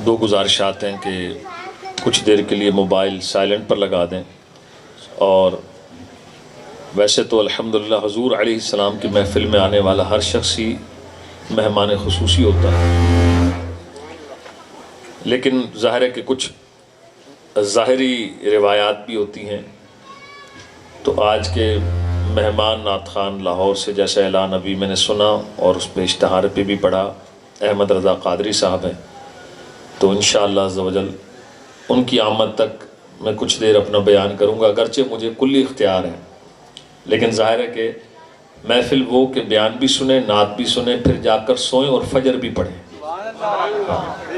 دو گزارشات ہیں کہ کچھ دیر کے لیے موبائل سائلنٹ پر لگا دیں، اور ویسے تو الحمدللہ حضور علیہ السلام کی محفل میں آنے والا ہر شخص ہی مہمان خصوصی ہوتا ہے، لیکن ظاہر ہے کہ کچھ ظاہری روایات بھی ہوتی ہیں۔ تو آج کے مہمان نعت خوان لاہور سے جیسا اعلان ابھی میں نے سنا اور اس پہ اشتہار پہ بھی پڑھا، احمد رضا قادری صاحب ہیں، تو انشاءاللہ عز و جل ان کی آمد تک میں کچھ دیر اپنا بیان کروں گا، اگرچہ مجھے کلی اختیار ہے، لیکن ظاہر ہے کہ محفل وہ کہ بیان بھی سنیں، نعت بھی سنیں، پھر جا کر سوئیں اور فجر بھی پڑھیں۔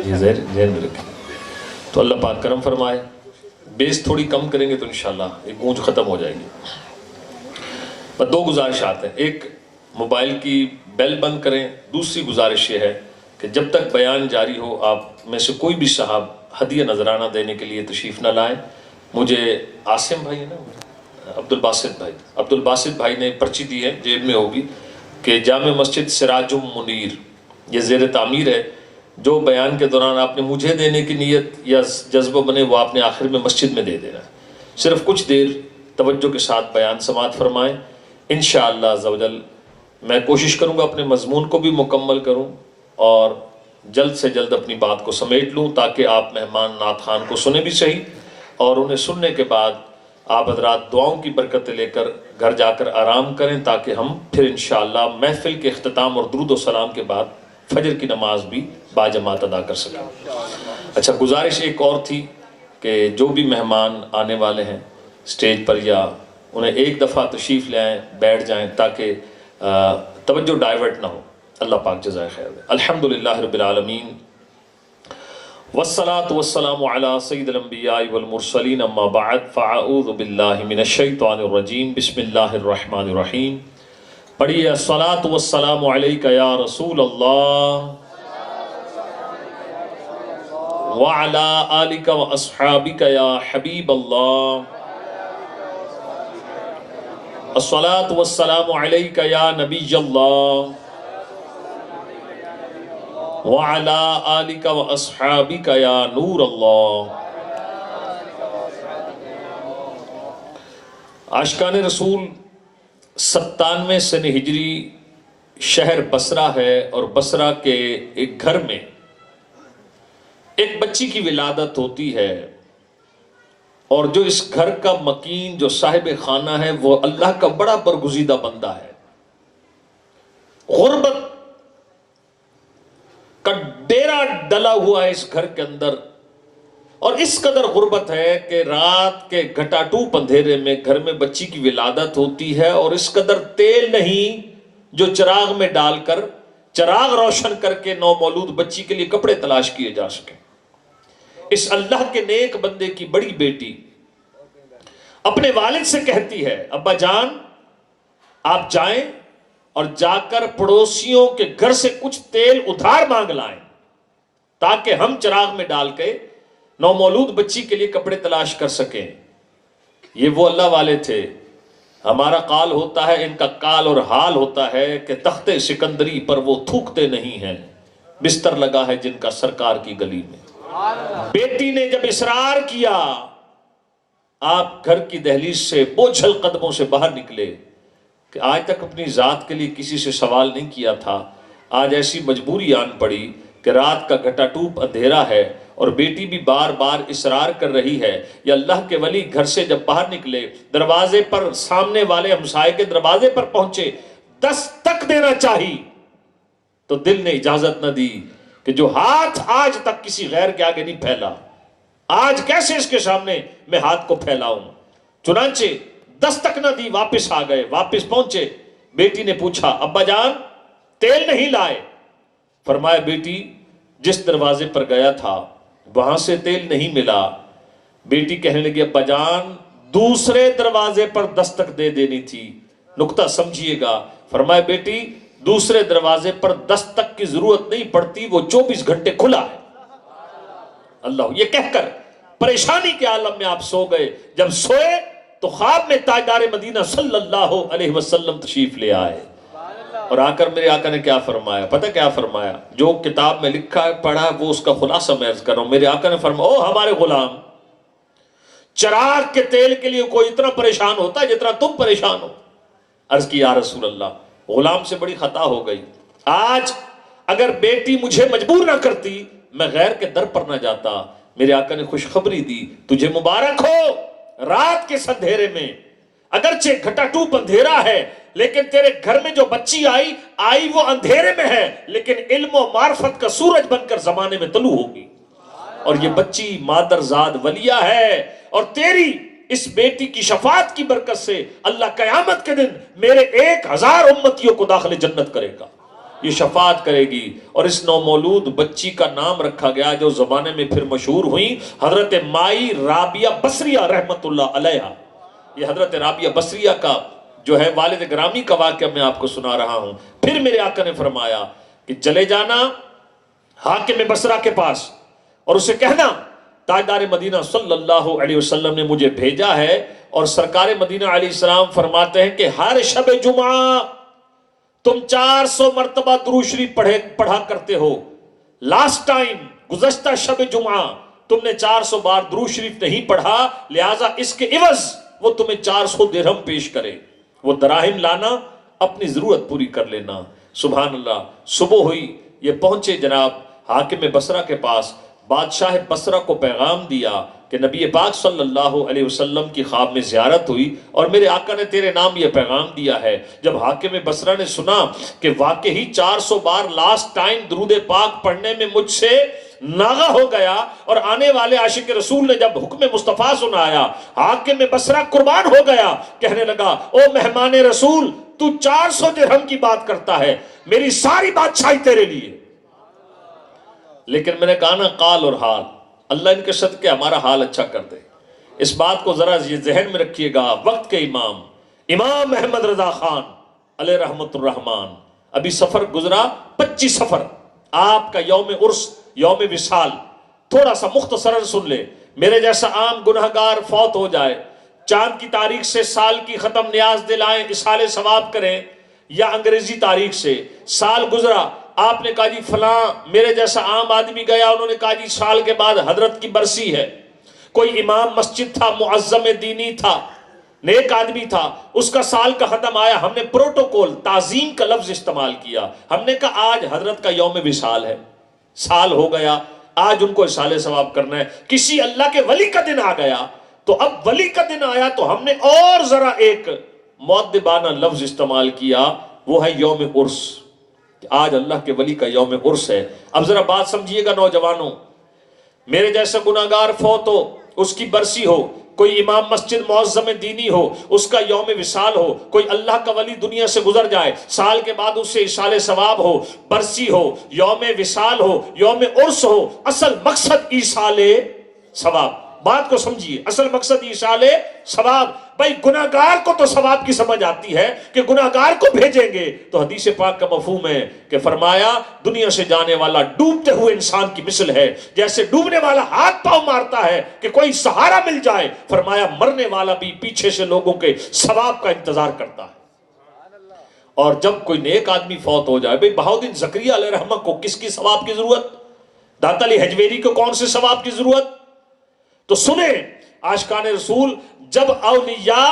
یہ ذہن میں رکھیں، تو اللہ پاک کرم فرمائے۔ بیس تھوڑی کم کریں گے تو انشاءاللہ ایک گونج ختم ہو جائے گی۔ دو گزارشات ہیں، ایک موبائل کی بیل بند کریں، دوسری گزارش یہ ہے کہ جب تک بیان جاری ہو آپ میں سے کوئی بھی صاحب ہدیہ نذرانہ دینے کے لیے تشریف نہ لائیں۔ مجھے عاصم بھائی ہے نا، عبد الباسط بھائی نے پرچی دی ہے، جیب میں ہوگی، کہ جامع مسجد سراج منیر یہ زیر تعمیر ہے، جو بیان کے دوران آپ نے مجھے دینے کی نیت یا جذبہ بنے وہ آپ نے آخر میں مسجد میں دے دینا ہے۔ صرف کچھ دیر توجہ کے ساتھ بیان سماعت فرمائیں، انشاءاللہ عز و جل میں کوشش کروں گا اپنے مضمون کو بھی مکمل کروں اور جلد سے جلد اپنی بات کو سمیٹ لوں، تاکہ آپ مہمان نعت خوان کو سنیں بھی صحیح، اور انہیں سننے کے بعد آپ حضرات دعاؤں کی برکتیں لے کر گھر جا کر آرام کریں، تاکہ ہم پھر انشاءاللہ محفل کے اختتام اور درود و سلام کے بعد فجر کی نماز بھی باجماعت ادا کر سکیں۔ اچھا، گزارش ایک اور تھی کہ جو بھی مہمان آنے والے ہیں سٹیج پر، یا انہیں ایک دفعہ تشریف لے آئیں، بیٹھ جائیں، تاکہ توجہ ڈائیورٹ نہ ہو۔ اللہ پاک جزائے خیر دے۔ الحمدللہ رب العالمین، والصلاة والسلام علی سید الانبیاء والمرسلین، اما بعد، فاعوذ باللہ من الشیطان الرجیم، بسم اللہ الرحمن الرحیم۔ پڑھیے، الصلاة والسلام علیک یا رسول اللہ وعلی آلک واصحابک یا حبیب اللہ، الصلاة والسلام علیک یا نبی اللہ وعلی آلک واصحابک یا نور اللہ۔ عاشقان رسول 97 سن ہجری شہر بصرہ ہے، اور بصرہ کے ایک گھر میں ایک بچی کی ولادت ہوتی ہے، اور جو اس گھر کا مکین، جو صاحب خانہ ہے، وہ اللہ کا بڑا برگزیدہ بندہ ہے۔ غربت کا ڈیرا ڈلا ہوا ہے اس گھر کے اندر، اور اس قدر غربت ہے کہ رات کے گھٹاٹوپ اندھیرے میں گھر میں بچی کی ولادت ہوتی ہے، اور اس قدر تیل نہیں جو چراغ میں ڈال کر چراغ روشن کر کے نومولود بچی کے لیے کپڑے تلاش کیے جا سکیں۔ اس اللہ کے نیک بندے کی بڑی بیٹی اپنے والد سے کہتی ہے، ابا جان آپ جائیں اور جا کر پڑوسیوں کے گھر سے کچھ تیل ادھار مانگ لائیں، تاکہ ہم چراغ میں ڈال کے نومولود بچی کے لیے کپڑے تلاش کر سکیں۔ یہ وہ اللہ والے تھے، ہمارا قال ہوتا ہے، ان کا قال اور حال ہوتا ہے کہ تخت سکندری پر وہ تھوکتے نہیں ہیں، بستر لگا ہے جن کا سرکار کی گلی میں۔ بیٹی نے جب اصرار کیا، آپ گھر کی دہلیز سے بوجھل قدموں سے باہر نکلے کہ آج تک اپنی ذات کے لیے کسی سے سوال نہیں کیا تھا، آج ایسی مجبوری آن پڑی کہ رات کا گھٹا ٹوپ اندھیرا ہے، اور بیٹی بھی بار بار اصرار کر رہی ہے۔ یا اللہ کے ولی گھر سے جب باہر نکلے، دروازے پر، سامنے والے ہمسائے کے دروازے پر پہنچے، دستک دینا چاہی تو دل نے اجازت نہ دی کہ جو ہاتھ آج تک کسی غیر کے آگے نہیں پھیلا، آج کیسے اس کے سامنے میں ہاتھ کو پھیلاؤں۔ چنانچہ دستک نہ دی، واپس آ گئے، واپس پہنچے۔ بیٹی نے پوچھا، ابا جان تیل نہیں لائے؟ فرمایا، بیٹی جس دروازے پر گیا تھا وہاں سے تیل نہیں ملا۔ بیٹی کہنے لگی، ابا جان دوسرے دروازے پر دستک دے دینی تھی۔ نکتہ سمجھیے گا۔ فرمایا، بیٹی دوسرے دروازے پر دستک کی ضرورت نہیں پڑتی، وہ 24 گھنٹے کھلا ہے۔ اللہ، یہ کہہ کر پریشانی کے عالم میں آپ سو گئے۔ جب سوئے تو خواب میں تاجدار مدینہ صلی اللہ علیہ وسلم تشریف لے آئے۔ اور آ کر میرے آقا نے کیا فرمایا، پتہ کیا فرمایا؟ جو کتاب میں لکھا ہے پڑھا ہے وہ اس کا خلاصہ میں عرض کر رہا ہوں۔ میرے آقا نے فرمایا او ہمارے غلام، چراغ کے تیل کے لیے کوئی اتنا پریشان ہوتا ہے جتنا تم پریشان ہو؟ عرض کی یا رسول اللہ، غلام سے بڑی خطا ہو گئی، آج اگر بیٹی مجھے مجبور نہ کرتی میں غیر کے در پر نہ جاتا۔ میرے آقا نے خوشخبری دی، تجھے مبارک ہو، رات کے اندھیرے میں اگرچہ گھٹا ٹوپ اندھیرا ہے لیکن تیرے گھر میں جو بچی آئی وہ اندھیرے میں ہے لیکن علم و معرفت کا سورج بن کر زمانے میں طلوع ہوگی، اور یہ بچی مادرزاد ولیہ ہے، اور تیری اس بیٹی کی شفاعت کی برکت سے اللہ قیامت کے دن میرے 1000 امتیوں کو داخل جنت کرے گا، یہ شفاعت کرے گی۔ اور اس نومولود بچی کا نام رکھا گیا جو زمانے میں پھر مشہور ہوئی حضرت مائی رابعہ بصریہ رحمت اللہ علیہا۔ یہ حضرت رابعہ بصریہ کا جو ہے والد گرامی کا واقعہ میں آپ کو سنا رہا ہوں۔ پھر میرے آقا نے فرمایا کہ چلے جانا حاکم بصرہ کے پاس اور اسے کہنا تاجدار مدینہ صلی اللہ علیہ وسلم نے مجھے بھیجا ہے، اور سرکار مدینہ علیہ السلام فرماتے ہیں کہ ہر شب جمعہ تم 400 مرتبہ درود شریف پڑھا کرتے ہو، لاسٹ ٹائم گزشتہ شب جمعہ تم نے 400 بار درود شریف نہیں پڑھا، لہٰذا اس کے عوض وہ تمہیں 400 درہم پیش کرے، وہ دراہم لانا، اپنی ضرورت پوری کر لینا۔ سبحان اللہ۔ صبح ہوئی، یہ پہنچے جناب حاکم بصرہ کے پاس، بادشاہ بصرہ کو پیغام دیا کہ نبی پاک صلی اللہ علیہ وسلم کی خواب میں زیارت ہوئی اور میرے آقا نے تیرے نام یہ پیغام دیا ہے۔ جب حاکم بصرہ نے سنا کہ واقعی 400 بار لاسٹ ٹائم درود پاک پڑھنے میں مجھ سے ناغہ ہو گیا، اور آنے والے عاشق رسول نے جب حکم مصطفیٰ سنایا، حاکم بصرہ قربان ہو گیا، کہنے لگا او مہمان رسول، تو 400 درہم کی بات کرتا ہے، میری ساری بادشاہی تیرے لیے۔ لیکن میں نے کہا نا قال اور حال، اللہ ان کے صدقے ہمارا حال اچھا کر دے۔ اس بات کو ذرا یہ ذہن میں رکھیے گا، وقت کے امام احمد رضا خان علیہ رحمت الرحمن، ابھی سفر گزرا 25 سفر، آپ کا یوم عرس یوم وصال، تھوڑا سا مختصراً سن لے۔ میرے جیسا عام گناہگار فوت ہو جائے، چاند کی تاریخ سے سال کی ختم نیاز دلائیں، اصحال ثواب کریں، یا انگریزی تاریخ سے سال گزرا، آپ نے کہا جی فلاں میرے جیسا عام آدمی گیا، انہوں نے کہا جی سال کے بعد حضرت کی برسی ہے۔ کوئی امام مسجد تھا، معظم دینی تھا، نیک آدمی تھا، اس کا سال کا ختم آیا، ہم نے پروٹوکول تعظیم کا لفظ استعمال کیا، ہم نے کہا آج حضرت کا یوم وصال ہے، سال ہو گیا، آج ان کو اصحال ثواب کرنا ہے۔ کسی اللہ کے ولی کا دن آ گیا، تو اب ولی کا دن آیا تو ہم نے اور ذرا ایک مؤدبانہ لفظ استعمال کیا، وہ ہے یوم عرس، آج اللہ کے ولی کا یوم عرس ہے۔ اب ذرا بات سمجھیے گا نوجوانوں، میرے جیسا گناہگار فوت ہو، اس کی برسی ہو، کوئی امام مسجد معظم دینی ہو، اس کا یوم وصال ہو، کوئی اللہ کا ولی دنیا سے گزر جائے، سال کے بعد اس سے اصحال ثواب ہو، برسی ہو، یوم وصال ہو، یوم عرس ہو، اصل مقصد اصحال ثواب۔ بات کو سمجھیے، اصل مقصد اصحال ثواب۔ بھائی گناہگار کو تو ثواب کی سمجھ آتی ہے کہ گناہگار کو بھیجیں گے، تو حدیث پاک کا مفہوم ہے کہ فرمایا دنیا سے جانے والا ڈوبتے ہوئے انسان کی مثل ہے، جیسے ڈوبنے والا ہاتھ پاؤں مارتا ہے کہ کوئی سہارا مل جائے، فرمایا مرنے والا بھی پیچھے سے لوگوں کے ثواب کا انتظار کرتا ہے۔ اور جب کوئی نیک آدمی فوت ہو جائے، بھئی بہاؤدین زکریا علیہ رحمہ کو کس کی ثواب کی ضرورت؟ داتا علی حجویری کو کون سے ثواب کی ضرورت؟ تو سنیں عاشقان رسول، جب اولیاء،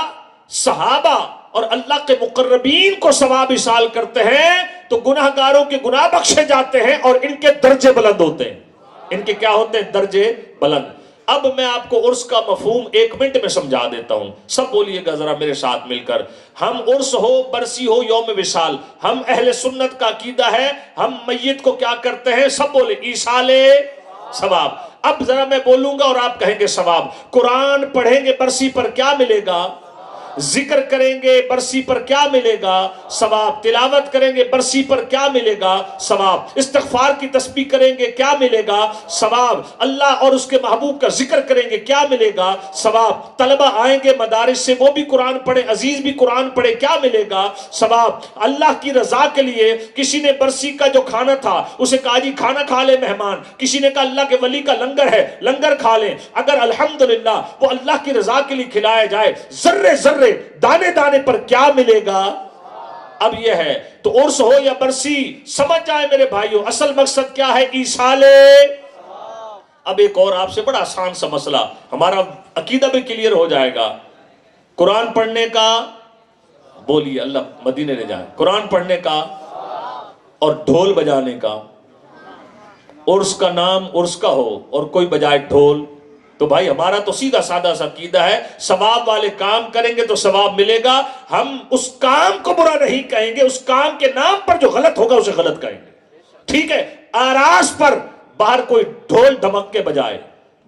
صحابہ اور اللہ کے مقربین کو ثواب اصال کرتے ہیں تو گناہگاروں کے گناہ بخشے جاتے ہیں اور ان کے درجے بلند ہوتے ہیں۔ ان کے کیا ہوتے ہیں؟ درجے بلند۔ اب میں آپ کو عرس کا مفہوم 1 منٹ میں سمجھا دیتا ہوں، سب بولیے گا ذرا میرے ساتھ مل کر۔ ہم عرس ہو، برسی ہو، یوم وصال، ہم اہل سنت کا عقیدہ ہے، ہم میت کو کیا کرتے ہیں؟ سب بولے ایصال ثواب۔ اب ذرا میں بولوں گا اور آپ کہیں گے ثواب۔ قرآن پڑھیں گے برسی پر کیا ملے گا؟ ذکر کریں گے برسی پر کیا ملے گا؟ ثواب۔ تلاوت کریں گے برسی پر کیا ملے گا؟ ثواب۔ استغفار کی تسبیح کریں گے کیا ملے گا؟ ثواب۔ اللہ اور اس کے محبوب کا ذکر کریں گے کیا ملے گا؟ ثواب۔ طلبہ آئیں گے مدارس سے، وہ بھی قرآن پڑھے، عزیز بھی قرآن پڑھے، کیا ملے گا؟ ثواب۔ اللہ کی رضا کے لیے کسی نے برسی کا جو کھانا تھا اسے کہا جی کھانا کھا لے مہمان، کسی نے کہا اللہ کے ولی کا لنگر ہے، لنگر کھا لیں۔ اگر الحمدللہ وہ اللہ کی رضا کے لیے کھلایا جائے، ذرے ذرے دانے دانے پر کیا ملے گا؟ اب یہ ہے تو عرس ہو یا برسی، سمجھ جائیں میرے بھائیوں اصل مقصد کیا ہے، ایصال۔ اب ایک اور آپ سے بڑا آسان سا مسئلہ، ہمارا عقیدہ بھی کلیئر ہو جائے گا۔ قرآن پڑھنے کا، بولیے اللہ مدینے لے جائے، قرآن پڑھنے کا اور ڈھول بجانے کا، عرس کا نام عرس کا ہو اور کوئی بجائے ڈھول، تو بھائی ہمارا تو سیدھا سادہ سا عقیدہ ہے، ثواب والے کام کریں گے تو ثواب ملے گا، ہم اس کام کو برا نہیں کہیں گے، اس کام کے نام پر جو غلط ہوگا اسے غلط کہیں گے، ٹھیک ہے؟ آراس پر باہر کوئی ڈھول دھمک کے بجائے،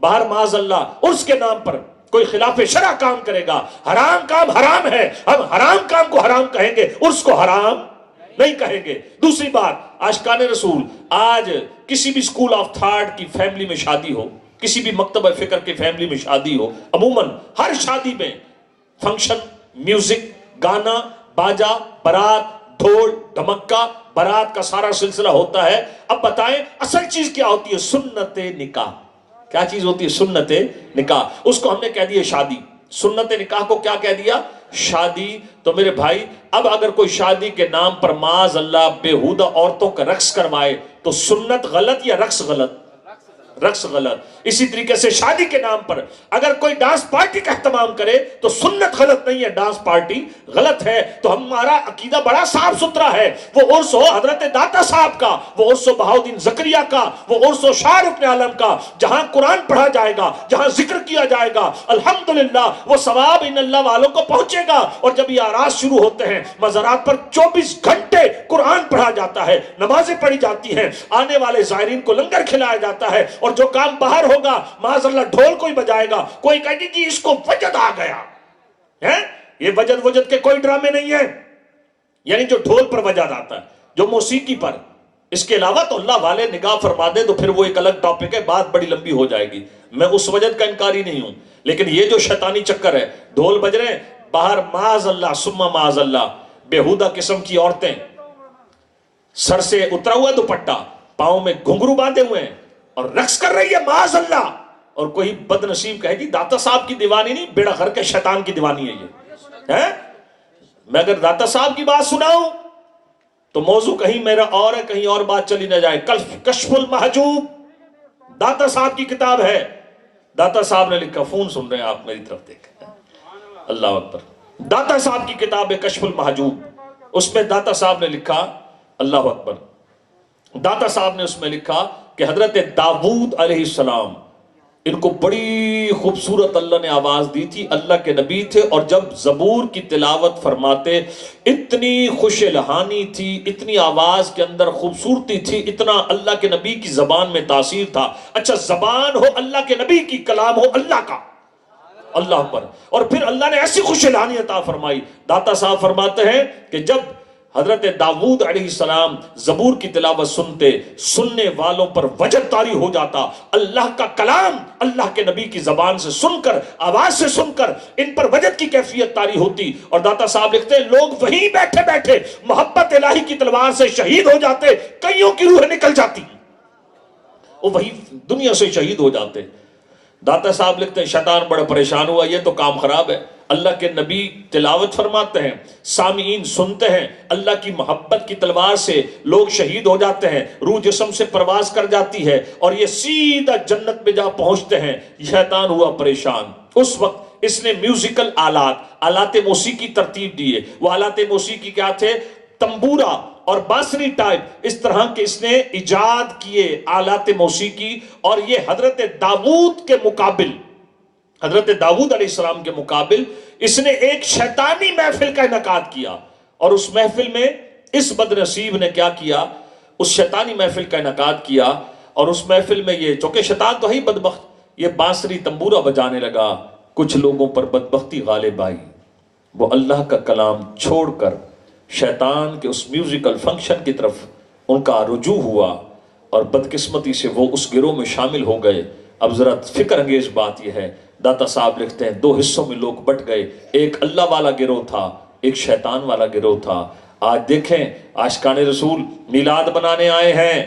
باہر معاذ اللہ عرس کے نام پر کوئی خلاف شرع کام کرے گا، حرام کام حرام ہے، ہم حرام کام کو حرام کہیں گے، عرس کو حرام نہیں کہیں گے۔ دوسری بات، عاشقان رسول، آج کسی بھی سکول آف تھاٹ کی فیملی میں شادی ہو، کسی بھی مکتبہ فکر کی فیملی میں شادی ہو، عموماً ہر شادی میں فنکشن، میوزک، گانا، باجا، بارات، ڈھول، دھمکہ، بارات کا سارا سلسلہ ہوتا ہے۔ اب بتائیں اصل چیز کیا ہوتی ہے؟ سنت نکاح۔ کیا چیز ہوتی ہے؟ سنت نکاح۔ اس کو ہم نے کہہ دیا شادی، سنت نکاح کو کیا کہہ دیا؟ شادی۔ تو میرے بھائی اب اگر کوئی شادی کے نام پر معاذ اللہ بےہودہ عورتوں کا رقص کروائے تو سنت غلط یا رقص غلط؟ رقص غلط۔ اسی طریقے سے شادی کے نام پر اگر کوئی ڈانس پارٹی کا اہتمام کرے تو سنت غلط نہیں ہے، ڈانس پارٹی غلط ہے۔ تو ہمارا عقیدہ بڑا صاف ستھرا ہے، وہ عرس ہو حضرت داتا صاحب کا، وہ عرس ہو بہاؤالدین زکریا کا، وہ عرس ہو شاہ رکن عالم کا، جہاں قرآن پڑھا جائے گا، جہاں ذکر کیا جائے گا، الحمدللہ وہ ثواب ان اللہ والوں کو پہنچے گا۔ اور جب یہ آراس شروع ہوتے ہیں، مزارات پر 24 گھنٹے قرآن پڑھا جاتا ہے، نمازیں پڑھی جاتی ہیں، آنے والے زائرین کو لنگر کھلایا جاتا ہے، اور جو کام باہر ہوگا معاذ اللہ ڈھول کوئی بجائے گا، کوئی کہے گی جی اس کو وجد آ گیا ہے، یہ وجد کے کوئی ڈرامے نہیں ہیں، یعنی جو ڈھول پر وجد آتا ہے، جو موسیقی پر، اس کے علاوہ تو اللہ والے نگاہ فرما دے تو پھر وہ ایک الگ ٹاپک ہے، بات بڑی لمبی ہو جائے گی، میں اس وجد کا انکاری نہیں ہوں، لیکن یہ جو شیطانی چکر ہے، ڈھول بج رہے ہیں باہر معاذ اللہ ثم معاذ اللہ، بےہودہ قسم کی عورتیں، سر سے اترا ہوا دوپٹہ، پاؤں میں گھنگرو باندھے ہوئے ہیں اور رقص کر رہی ہے معاذ اللہ، اور کوئی بد نصیب کہے گی داتا صاحب کی دیوانی نہیں، بیڑا غرق کے شیطان کی دیوانی ہے یہ ہے۔ میں اگر داتا صاحب کی بات سناؤں تو موضوع کہیں میرا اور ہے، کہیں اور بات چلی نہ جائے۔ کشف المحجوب داتا صاحب کی کتاب ہے، داتا صاحب نے لکھا، فون سن رہے ہیں آپ میری طرف دیکھ، اللہ اکبر، داتا صاحب کی کتاب ہے کشف المحجوب، اس میں داتا صاحب نے لکھا، اللہ اکبر، داتا صاحب نے اس میں لکھا کہ حضرت داؤد علیہ السلام، ان کو بڑی خوبصورت اللہ نے آواز دی تھی، اللہ کے نبی تھے، اور جب زبور کی تلاوت فرماتے اتنی خوش لہانی تھی، اتنی آواز کے اندر خوبصورتی تھی، اتنا اللہ کے نبی کی زبان میں تاثیر تھا۔ اچھا زبان ہو اللہ کے نبی کی، کلام ہو اللہ کا، اللہ پر، اور پھر اللہ نے ایسی خوش لہانی عطا فرمائی۔ داتا صاحب فرماتے ہیں کہ جب حضرت داؤد علیہ السلام زبور کی تلاوت سنتے، سننے والوں پر وجد طاری ہو جاتا، اللہ کا کلام اللہ کے نبی کی زبان سے سن کر، آواز سے سن کر ان پر وجد کی کیفیت طاری ہوتی، اور داتا صاحب لکھتے ہیں لوگ وہیں بیٹھے بیٹھے محبت الہی کی تلوار سے شہید ہو جاتے، کئیوں کی روح نکل جاتی، وہ وہی دنیا سے شہید ہو جاتے۔ داتا صاحب لکھتے ہیں شیطان بڑا پریشان ہوا، یہ تو کام خراب ہے، اللہ کے نبی تلاوت فرماتے ہیں، سامعین سنتے ہیں، اللہ کی محبت کی تلوار سے لوگ شہید ہو جاتے ہیں، روح جسم سے پرواز کر جاتی ہے، اور یہ سیدھا جنت میں جا پہنچتے ہیں۔ شیطان ہوا پریشان، اس وقت اس نے میوزیکل آلات موسیقی ترتیب دیے۔ وہ آلات موسیقی کیا تھے؟ تنبورا اور بانسری ٹائپ، اس طرح کے اس نے ایجاد کیے آلات موسیقی، اور یہ حضرت داؤد کے مقابل، حضرت داؤد علیہ السلام کے مقابل اس نے ایک شیطانی محفل کا انعقاد کیا، اور اس محفل میں اس بد نصیب نے کیا کیا؟ اس شیطانی محفل کا انعقاد کیا، اور اس محفل میں یہ، چونکہ شیطان تو ہی بدبخت، یہ بانسری تنبورا بجانے لگا، کچھ لوگوں پر بدبختی غالب آئی، وہ اللہ کا کلام چھوڑ کر شیطان کے اس میوزیکل فنکشن کی طرف ان کا رجوع ہوا، اور بدقسمتی سے وہ اس گروہ میں شامل ہو گئے۔ اب ذرا فکر انگیز بات یہ ہے، داتا صاحب لکھتے ہیں 2 حصوں میں لوگ بٹ گئے، ایک اللہ والا گروہ تھا، ایک شیطان والا گروہ تھا۔ آج دیکھیں عاشقان رسول میلاد منانے آئے ہیں،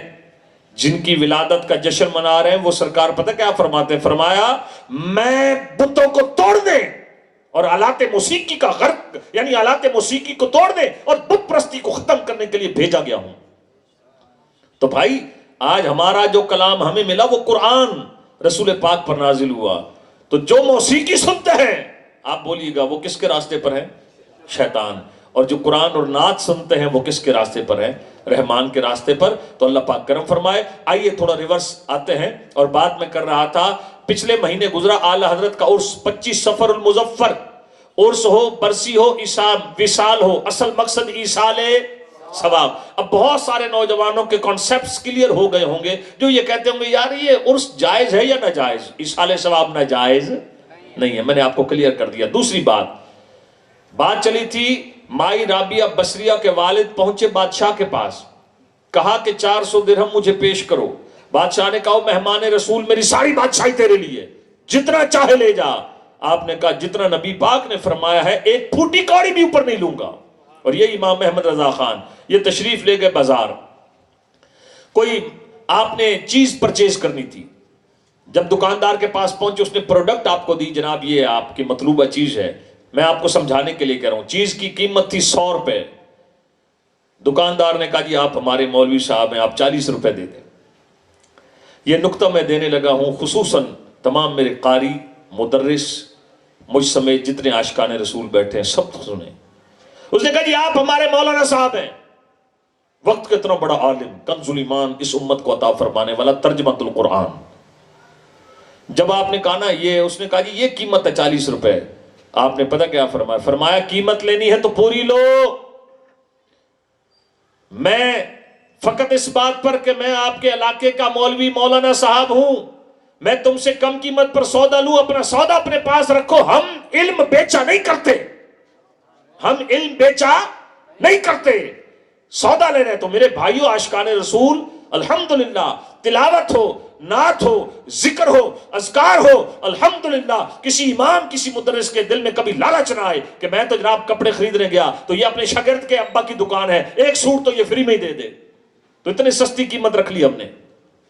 جن کی ولادت کا جشن منا رہے ہیں، وہ سرکار پتہ کیا فرماتے ہیں؟ فرمایا میں بتوں کو توڑنے اور آلات موسیقی کا غرق یعنی آلات موسیقی کو توڑنے اور بت پرستی کو ختم کرنے کے لیے بھیجا گیا ہوں۔ تو بھائی آج ہمارا جو کلام ہمیں ملا وہ قرآن رسول پاک پر نازل ہوا، تو جو موسیقی سنتے ہیں آپ بولیے گا وہ کس کے راستے پر ہے؟ شیطان۔ اور جو قرآن اور نعت سنتے ہیں وہ کس کے راستے پر ہے؟ رحمان کے راستے پر۔ تو اللہ پاک کرم فرمائے۔ آئیے تھوڑا ریورس آتے ہیں، اور بات میں کر رہا تھا پچھلے مہینے گزرا اعلی حضرت کا عرس 25 سفر المظفر، عرس ہو، برسی ہو، وصال ہو، اصل مقصد ایصال ثواب۔ اب بہت سارے نوجوانوں کے کانسیپٹس کلیئر ہو گئے ہوں گے جو یہ کہتے ہوں گے یار یہ عرس جائز ہے یا ناجائز؟ ایصال ثواب ناجائز نہیں ہے، میں نے آپ کو کلیئر کر دیا۔ دوسری بات چلی تھی، مائی رابعہ بصریہ کے والد پہنچے بادشاہ کے پاس، کہا کہ 400 درہم مجھے پیش کرو۔ بادشاہ نے کہا مہمان رسول میری ساری بادشاہی تیرے لیے، جتنا چاہے لے جا۔ آپ نے کہا جتنا نبی پاک نے فرمایا ہے ایک پھوٹی کاڑی بھی اوپر نہیں لوں گا۔ اور یہ امام احمد رضا خان یہ تشریف لے گئے بازار، کوئی آپ نے چیز پرچیز کرنی تھی، جب دکاندار کے پاس پہنچے اس نے پروڈکٹ آپ کو دی، جناب یہ آپ کی مطلوبہ چیز ہے، میں آپ کو سمجھانے کے لیے کہہ رہا ہوں، چیز کی قیمت تھی 100 روپے، دکاندار نے کہا جی آپ ہمارے مولوی صاحب ہیں، آپ 40 روپے دے دیں۔ یہ نقطہ میں دینے لگا ہوں خصوصاً تمام میرے قاری، مدرس، مجھ سمیت جتنے عاشقان رسول بیٹھے ہیں سب سنیں۔ اس نے کہا جی آپ ہمارے مولانا صاحب ہیں، وقت کا اتنا بڑا عالم، کنز الایمان، اس امت کو عطا فرمانے والا، ترجمۃ القرآن۔ جب آپ نے کہا نا یہ، اس نے کہا جی یہ قیمت ہے 40 روپے، آپ نے پتہ کیا فرمایا؟ فرمایا قیمت لینی ہے تو پوری لو، میں فقط اس بات پر کہ میں آپ کے علاقے کا مولوی مولانا صاحب ہوں، میں تم سے کم قیمت پر سودا لوں، اپنا سودا اپنے پاس رکھو۔ ہم علم بیچا نہیں کرتے، ہم علم بیچا نہیں کرتے، سودا لے رہے۔ تو میرے بھائیو عاشقان رسول، الحمدللہ تلاوت ہو، نعت ہو، ذکر ہو، اذکار ہو، الحمدللہ کسی امام کسی مدرس کے دل میں کبھی لالچ نہ آئے کہ میں تو جناب کپڑے خریدنے گیا تو یہ اپنے شاگرد کے ابا کی دکان ہے، ایک سوٹ تو یہ فری میں ہی دے دے، تو اتنی سستی قیمت رکھ لی ہم نے۔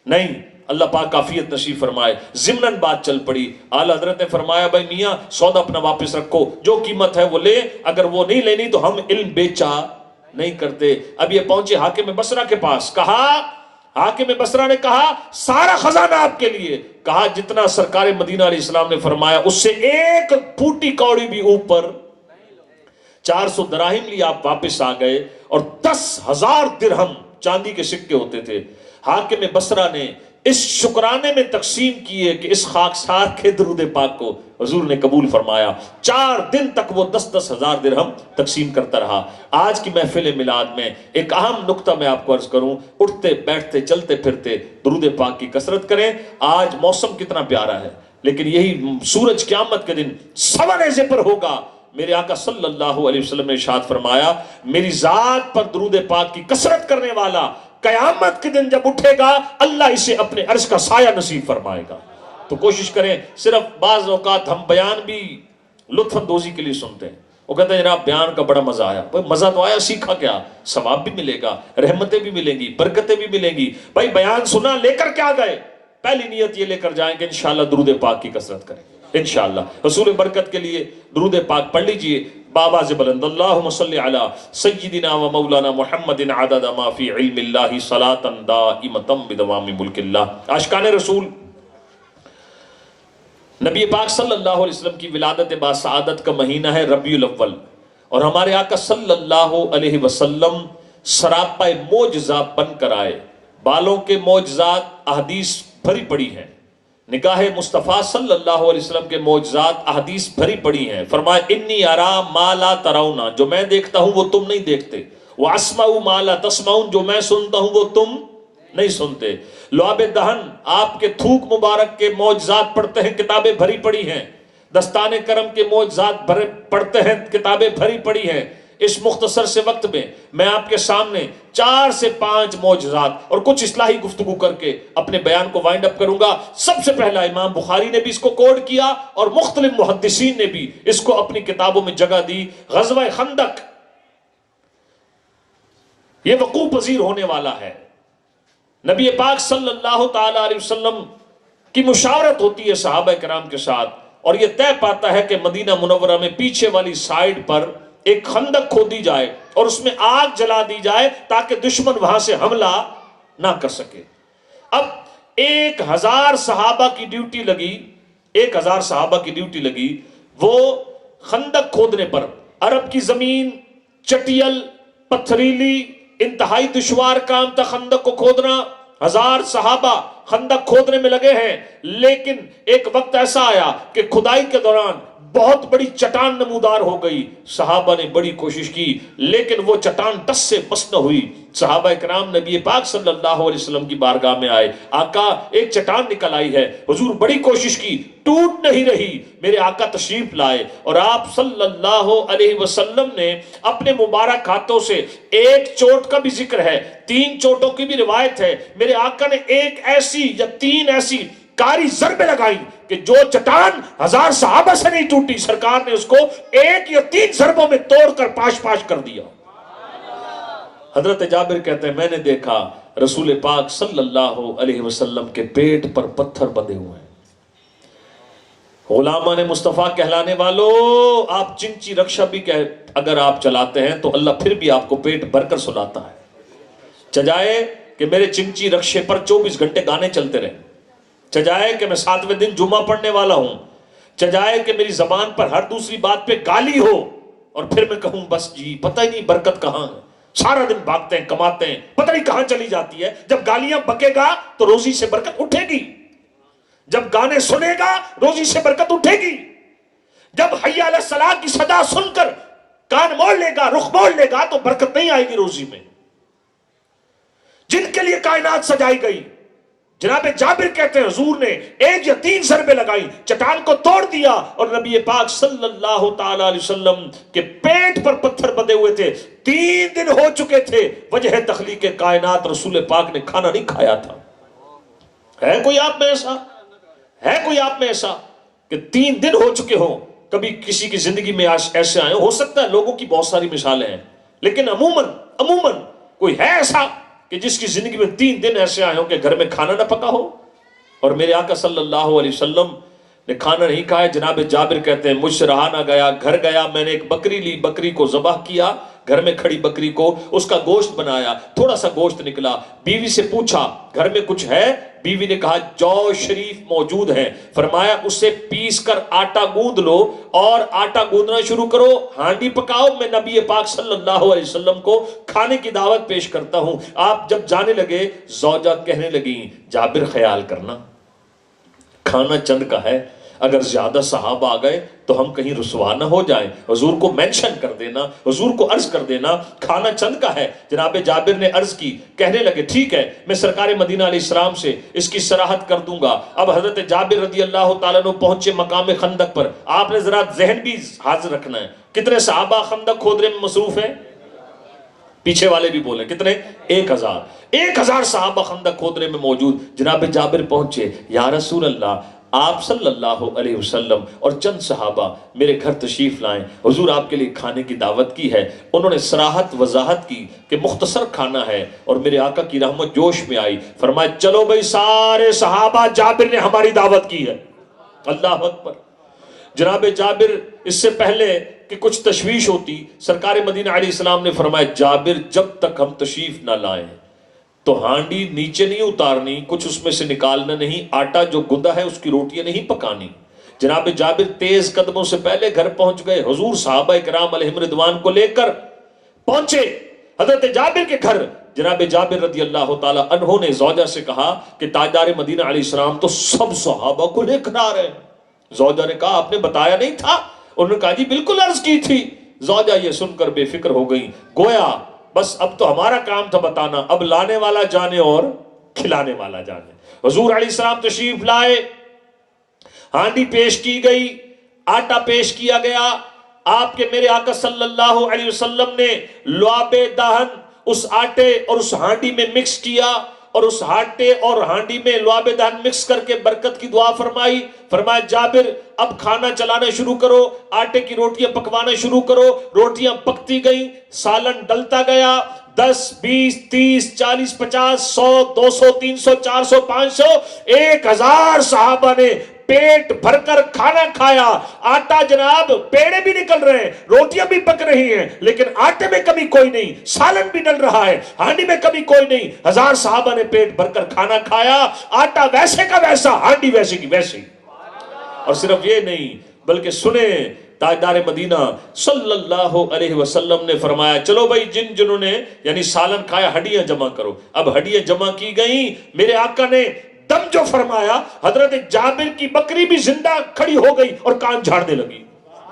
نہیں، اللہ پاک کافیت نصیب فرمائے۔ ضمناً بات چل پڑی، اعلی حضرت نے فرمایا بھائی میاں سودا اپنا واپس رکھو، جو قیمت ہے وہ لے، اگر وہ نہیں لینی تو ہم علم بیچا نہیں کرتے۔ اب یہ پہنچے حاکم بصرہ کے پاس، کہا حاکم بصرہ نے کہا سارا خزانہ آپ کے لیے، کہا جتنا سرکار مدینہ علیہ السلام نے فرمایا اس سے ایک پھوٹی کوڑی بھی اوپر۔ 400 دراہم لی آپ واپس آ گئے، اور 10,000 درہم چاندی کے سکے ہوتے تھے، حاکم بصرہ نے اس شکرانے میں تقسیم کیے کہ اس خاکسار کے درود پاک کو حضور نے قبول فرمایا۔ 4 دن تک وہ 10-10 ہزار درہم تقسیم کرتا رہا۔ آج کی محفل میلاد میں ایک اہم نقطہ میں آپ کو عرض کروں، اٹھتے بیٹھتے چلتے پھرتے درود پاک کی کثرت کریں۔ آج موسم کتنا پیارا ہے، لیکن یہی سورج قیامت کے دن سوا نیزے پر ہوگا۔ میرے آقا صلی اللہ علیہ وسلم نے ارشاد فرمایا میری ذات پر درود پاک کی کثرت کرنے والا قیامت کے دن جب اٹھے گا اللہ اسے اپنے عرش کا سایہ نصیب فرمائے گا۔ تو کوشش کریں، صرف بعض اوقات ہم بیان بھی لطف اندوزی کے لیے سنتے ہیں، وہ کہتے ہیں جناب بیان کا بڑا مزہ آیا۔ بھائی مزہ تو آیا، سیکھا کیا؟ ثواب بھی ملے گا، رحمتیں بھی ملیں گی، برکتیں بھی ملیں گی۔ بھائی بیان سنا، لے کر کیا گئے؟ پہلی نیت یہ لے کر جائیں کہ انشاءاللہ درود پاک کی کثرت کریں انشاءاللہ۔ حصول برکت کے لیے درود پاک پڑھ لیجئے بآواز بلند، اللہم صلی علی سیدنا و مولانا محمد عدد ما فی علم اللہ صلاۃ دائمۃ بدوام ملک اللہ۔ عاشقان رسول، نبی پاک صلی اللہ علیہ وسلم کی ولادت باسعادت کا مہینہ ہے ربیع الاول، اور ہمارے آقا صلی اللہ علیہ وسلم سراپا معجزات بن کر آئے۔ بالوں کے معجزات احادیث بھری پڑی ہیں، نکاح مصطفیٰ صلی اللہ علیہ وسلم کے معجزات احادیث بھری پڑی ہیں۔ فرمایا انی ارا ما لا ترون، جو میں دیکھتا ہوں وہ تم نہیں دیکھتے، واسمع ما لا تسمعون، جو میں سنتا ہوں وہ تم نہیں سنتے۔ لعاب دہن، آپ کے تھوک مبارک کے معجزات پڑھتے ہیں، کتابیں بھری پڑی ہیں۔ دستان کرم کے معجزات پڑھتے ہیں، کتابیں بھری پڑی ہیں۔ اس مختصر سے وقت میں میں آپ کے سامنے 4 سے 5 معجزات اور کچھ اصلاحی گفتگو کر کے اپنے بیان کو وائنڈ اپ کروں گا۔ سب سے پہلا امام بخاری نے بھی اس کو کوڈ کیا اور مختلف محدثین نے بھی اس کو اپنی کتابوں میں جگہ دی۔ غزوہ خندق یہ وقوع پذیر ہونے والا ہے۔ نبی پاک صلی اللہ تعالی علیہ وسلم کی مشاورت ہوتی ہے صحابہ کرام کے ساتھ، اور یہ طے پاتا ہے کہ مدینہ منورہ میں پیچھے والی سائیڈ پر ایک خندق کھودی جائے اور اس میں آگ جلا دی جائے تاکہ دشمن وہاں سے حملہ نہ کر سکے۔ اب 1000 صحابہ کی ڈیوٹی لگی، 1000 صحابہ کی ڈیوٹی لگی وہ خندق کھودنے پر۔ عرب کی زمین چٹیل، پتھریلی، انتہائی دشوار کام تھا خندق کو کھودنا۔ 1000 صحابہ خندق کھودنے میں لگے ہیں، لیکن ایک وقت ایسا آیا کہ کھدائی کے دوران بہت بڑی چٹان نمودار ہو گئی۔ صحابہ نے بڑی کوشش کی لیکن وہ چٹان ٹس سے مس نہ ہوئی۔ صحابہ اکرام نبی پاک صلی اللہ علیہ وسلم کی بارگاہ میں آئے، آقا ایک چٹان نکل آئی ہے، حضور بڑی کوشش کی، ٹوٹ نہیں رہی۔ میرے آقا تشریف لائے اور آپ صلی اللہ علیہ وسلم نے اپنے مبارک ہاتھوں سے ایک چوٹ کا بھی ذکر ہے، 3 چوٹوں کی بھی روایت ہے، میرے آقا نے ایک ایسی یا 3 ایسی کاری ضربیں لگائی کہ جو چٹان 1000 صحابہ سے نہیں ٹوٹی، سرکار نے اس کو 1 یا 3 ضربوں میں توڑ کر پاش پاش کر دیا۔ حضرت جابر کہتے ہیں میں نے دیکھا رسول پاک صلی اللہ علیہ وسلم کے پیٹ پر پتھر بندھے ہوئے ہیں۔ غلامان مصطفیٰ کہلانے والو، آپ چنچی رکشہ بھی اگر آپ چلاتے ہیں تو اللہ پھر بھی آپ کو پیٹ بھر کر سلاتا ہے۔ چجائے کہ میرے چنچی رکشے پر 24 گھنٹے گانے چلتے رہے، چجائے کہ میں 7ویں دن جمعہ پڑھنے والا ہوں، چجائے کہ میری زبان پر ہر دوسری بات پہ گالی ہو اور پھر میں کہوں بس جی پتہ ہی نہیں برکت کہاں ہے، سارا دن بھاگتے ہیں کماتے ہیں پتہ نہیں کہاں چلی جاتی ہے۔ جب گالیاں بکے گا تو روزی سے برکت اٹھے گی، جب گانے سنے گا روزی سے برکت اٹھے گی، جب حی علی الصلاۃ کی صدا سن کر کان موڑ لے گا، رخ موڑ لے گا تو برکت نہیں آئے گی روزی میں۔ جن کے لیے کائنات سجائی گئی، جناب جابر کہتے ہیں حضور نے 1 یا 3 ضربیں لگائی، چٹان کو توڑ دیا اور نبی پاک صلی اللہ تعالی علیہ وسلم کے پیٹ پر پتھر بندھے ہوئے تھے۔ 3 دن ہو چکے تھے، وجہ تخلیق کائنات رسول پاک نے کھانا نہیں کھایا تھا۔ ہے کوئی آپ میں ایسا؟ ہے کوئی آپ میں ایسا کہ 3 دن ہو چکے ہوں؟ کبھی کسی کی زندگی میں ایسے آئے ہو سکتا ہے، لوگوں کی بہت ساری مثالیں ہیں، لیکن عموماً کوئی ہے ایسا کہ جس کی زندگی میں 3 دن ایسے آئے ہوں کہ گھر میں کھانا نہ پکا ہو؟ اور میرے آقا صلی اللہ علیہ وسلم نے کھانا نہیں کھایا۔ جناب جابر کہتے ہیں مجھ سے رہا نہ گیا، گھر گیا، میں نے ایک بکری لی، بکری کو ذبح کیا، گھر میں کھڑی بکری کو اس کا گوشت بنایا، تھوڑا سا گوشت نکلا، بیوی سے پوچھا گھر میں کچھ ہے؟ بیوی نے کہا جو شریف موجود ہے، فرمایا اسے پیس کر آٹا گوندھ لو اور آٹا گوندھنا شروع کرو، ہانڈی پکاؤ، میں نبی پاک صلی اللہ علیہ وسلم کو کھانے کی دعوت پیش کرتا ہوں۔ آپ جب جانے لگے زوجہ کہنے لگیں جابر خیال کرنا کھانا چند کا ہے، اگر زیادہ صحابہ آ گئے تو ہم کہیں رسوا نہ ہو جائیں، حضور کو مینشن کر دینا، حضور کو عرض کر دینا کھانا چند کا ہے۔ جناب جابر نے عرض کی، کہنے لگے ٹھیک ہے میں سرکار مدینہ علیہ السلام سے اس کی صراحت کر دوں گا۔ اب حضرت جابر رضی اللہ تعالیٰ عنہ پہنچے مقام خندق پر۔ آپ نے ذرا ذہن بھی حاضر رکھنا ہے، کتنے صحابہ خندق کھودنے میں مصروف ہیں؟ پیچھے والے بھی بولیں کتنے؟ 1000 صحابہ خندق کھودنے میں موجود۔ جناب جابر پہنچے، یا رسول اللہ آپ صلی اللہ علیہ وسلم اور چند صحابہ میرے گھر تشریف لائیں، حضور آپ کے لیے کھانے کی دعوت کی ہے۔ انہوں نے صراحت وضاحت کی کہ مختصر کھانا ہے، اور میرے آقا کی رحمت جوش میں آئی، فرمایا چلو بھئی سارے صحابہ، جابر نے ہماری دعوت کی ہے۔ اللہ اکبر۔ جناب جابر اس سے پہلے کہ کچھ تشویش ہوتی، سرکار مدینہ علیہ السلام نے فرمایا جابر جب تک ہم تشریف نہ لائیں تو ہانڈی نیچے نہیں اتارنی، کچھ اس میں سے نکالنا نہیں، آٹا جو گندہ ہے اس کی روٹیاں نہیں پکانی۔ جناب جابر تیز قدموں سے پہلے گھر پہنچ گئے، حضور صحابہ کرام علیہم رضوان کو لے کر پہنچے حضرت جابر کے گھر۔ جناب جابر رضی اللہ تعالی عنہ نے زوجہ سے کہا کہ تاجدار مدینہ علیہ السلام تو سب صحابہ کو لے کر آ رہے ہیں۔ زوجہ نے کہا آپ نے بتایا نہیں تھا؟ انہوں نے کہا جی بالکل عرض کی تھی۔ زوجہ یہ سن کر بے فکر ہو گئی، گویا بس اب تو ہمارا کام تھا بتانا، اب لانے والا جانے اور کھلانے والا جانے۔ حضور علیہ السلام تشریف لائے، ہانڈی پیش کی گئی، آٹا پیش کیا گیا۔ آپ کے میرے آقا صلی اللہ علیہ وسلم نے لعاب دہن اس آٹے اور اس ہانڈی میں مکس کیا، اور اس آٹے اور ہانڈی میں لعاب دہن مکس کر کے برکت کی دعا فرمائی۔ فرمایا جابر اب کھانا چلانا شروع کرو، آٹے کی روٹیاں پکوانا شروع کرو، روٹیاں پکتی گئیں، سالن ڈلتا گیا، 10 20 30 40 50 100 200 300 400 500 1000 صحابہ نے پیٹ بھر کر کھانا کھایا۔ آٹا جناب پیڑے بھی نکل رہے ہیں، روٹیاں بھی پک رہی ہیں، لیکن آٹے میں کمی کوئی نہیں، سالن بھی ڈل رہا ہے، ہانڈی میں کمی کوئی نہیں۔ 1000 صحابہ نے پیٹ بھر کر کھانا کھایا، آٹا ویسے کا ویسا، ہانڈی ویسے کی ویسے۔ اور صرف یہ نہیں بلکہ سنیں، تاجدار مدینہ صلی اللہ علیہ وسلم نے فرمایا چلو بھائی جنہوں نے یعنی سالن کھایا ہڈیاں جمع کرو۔ اب ہڈیاں جمع کی گئیں، میرے آقا نے دم جو فرمایا، حضرت جابر کی بکری بھی زندہ کھڑی ہو گئی اور کان جھاڑنے لگی۔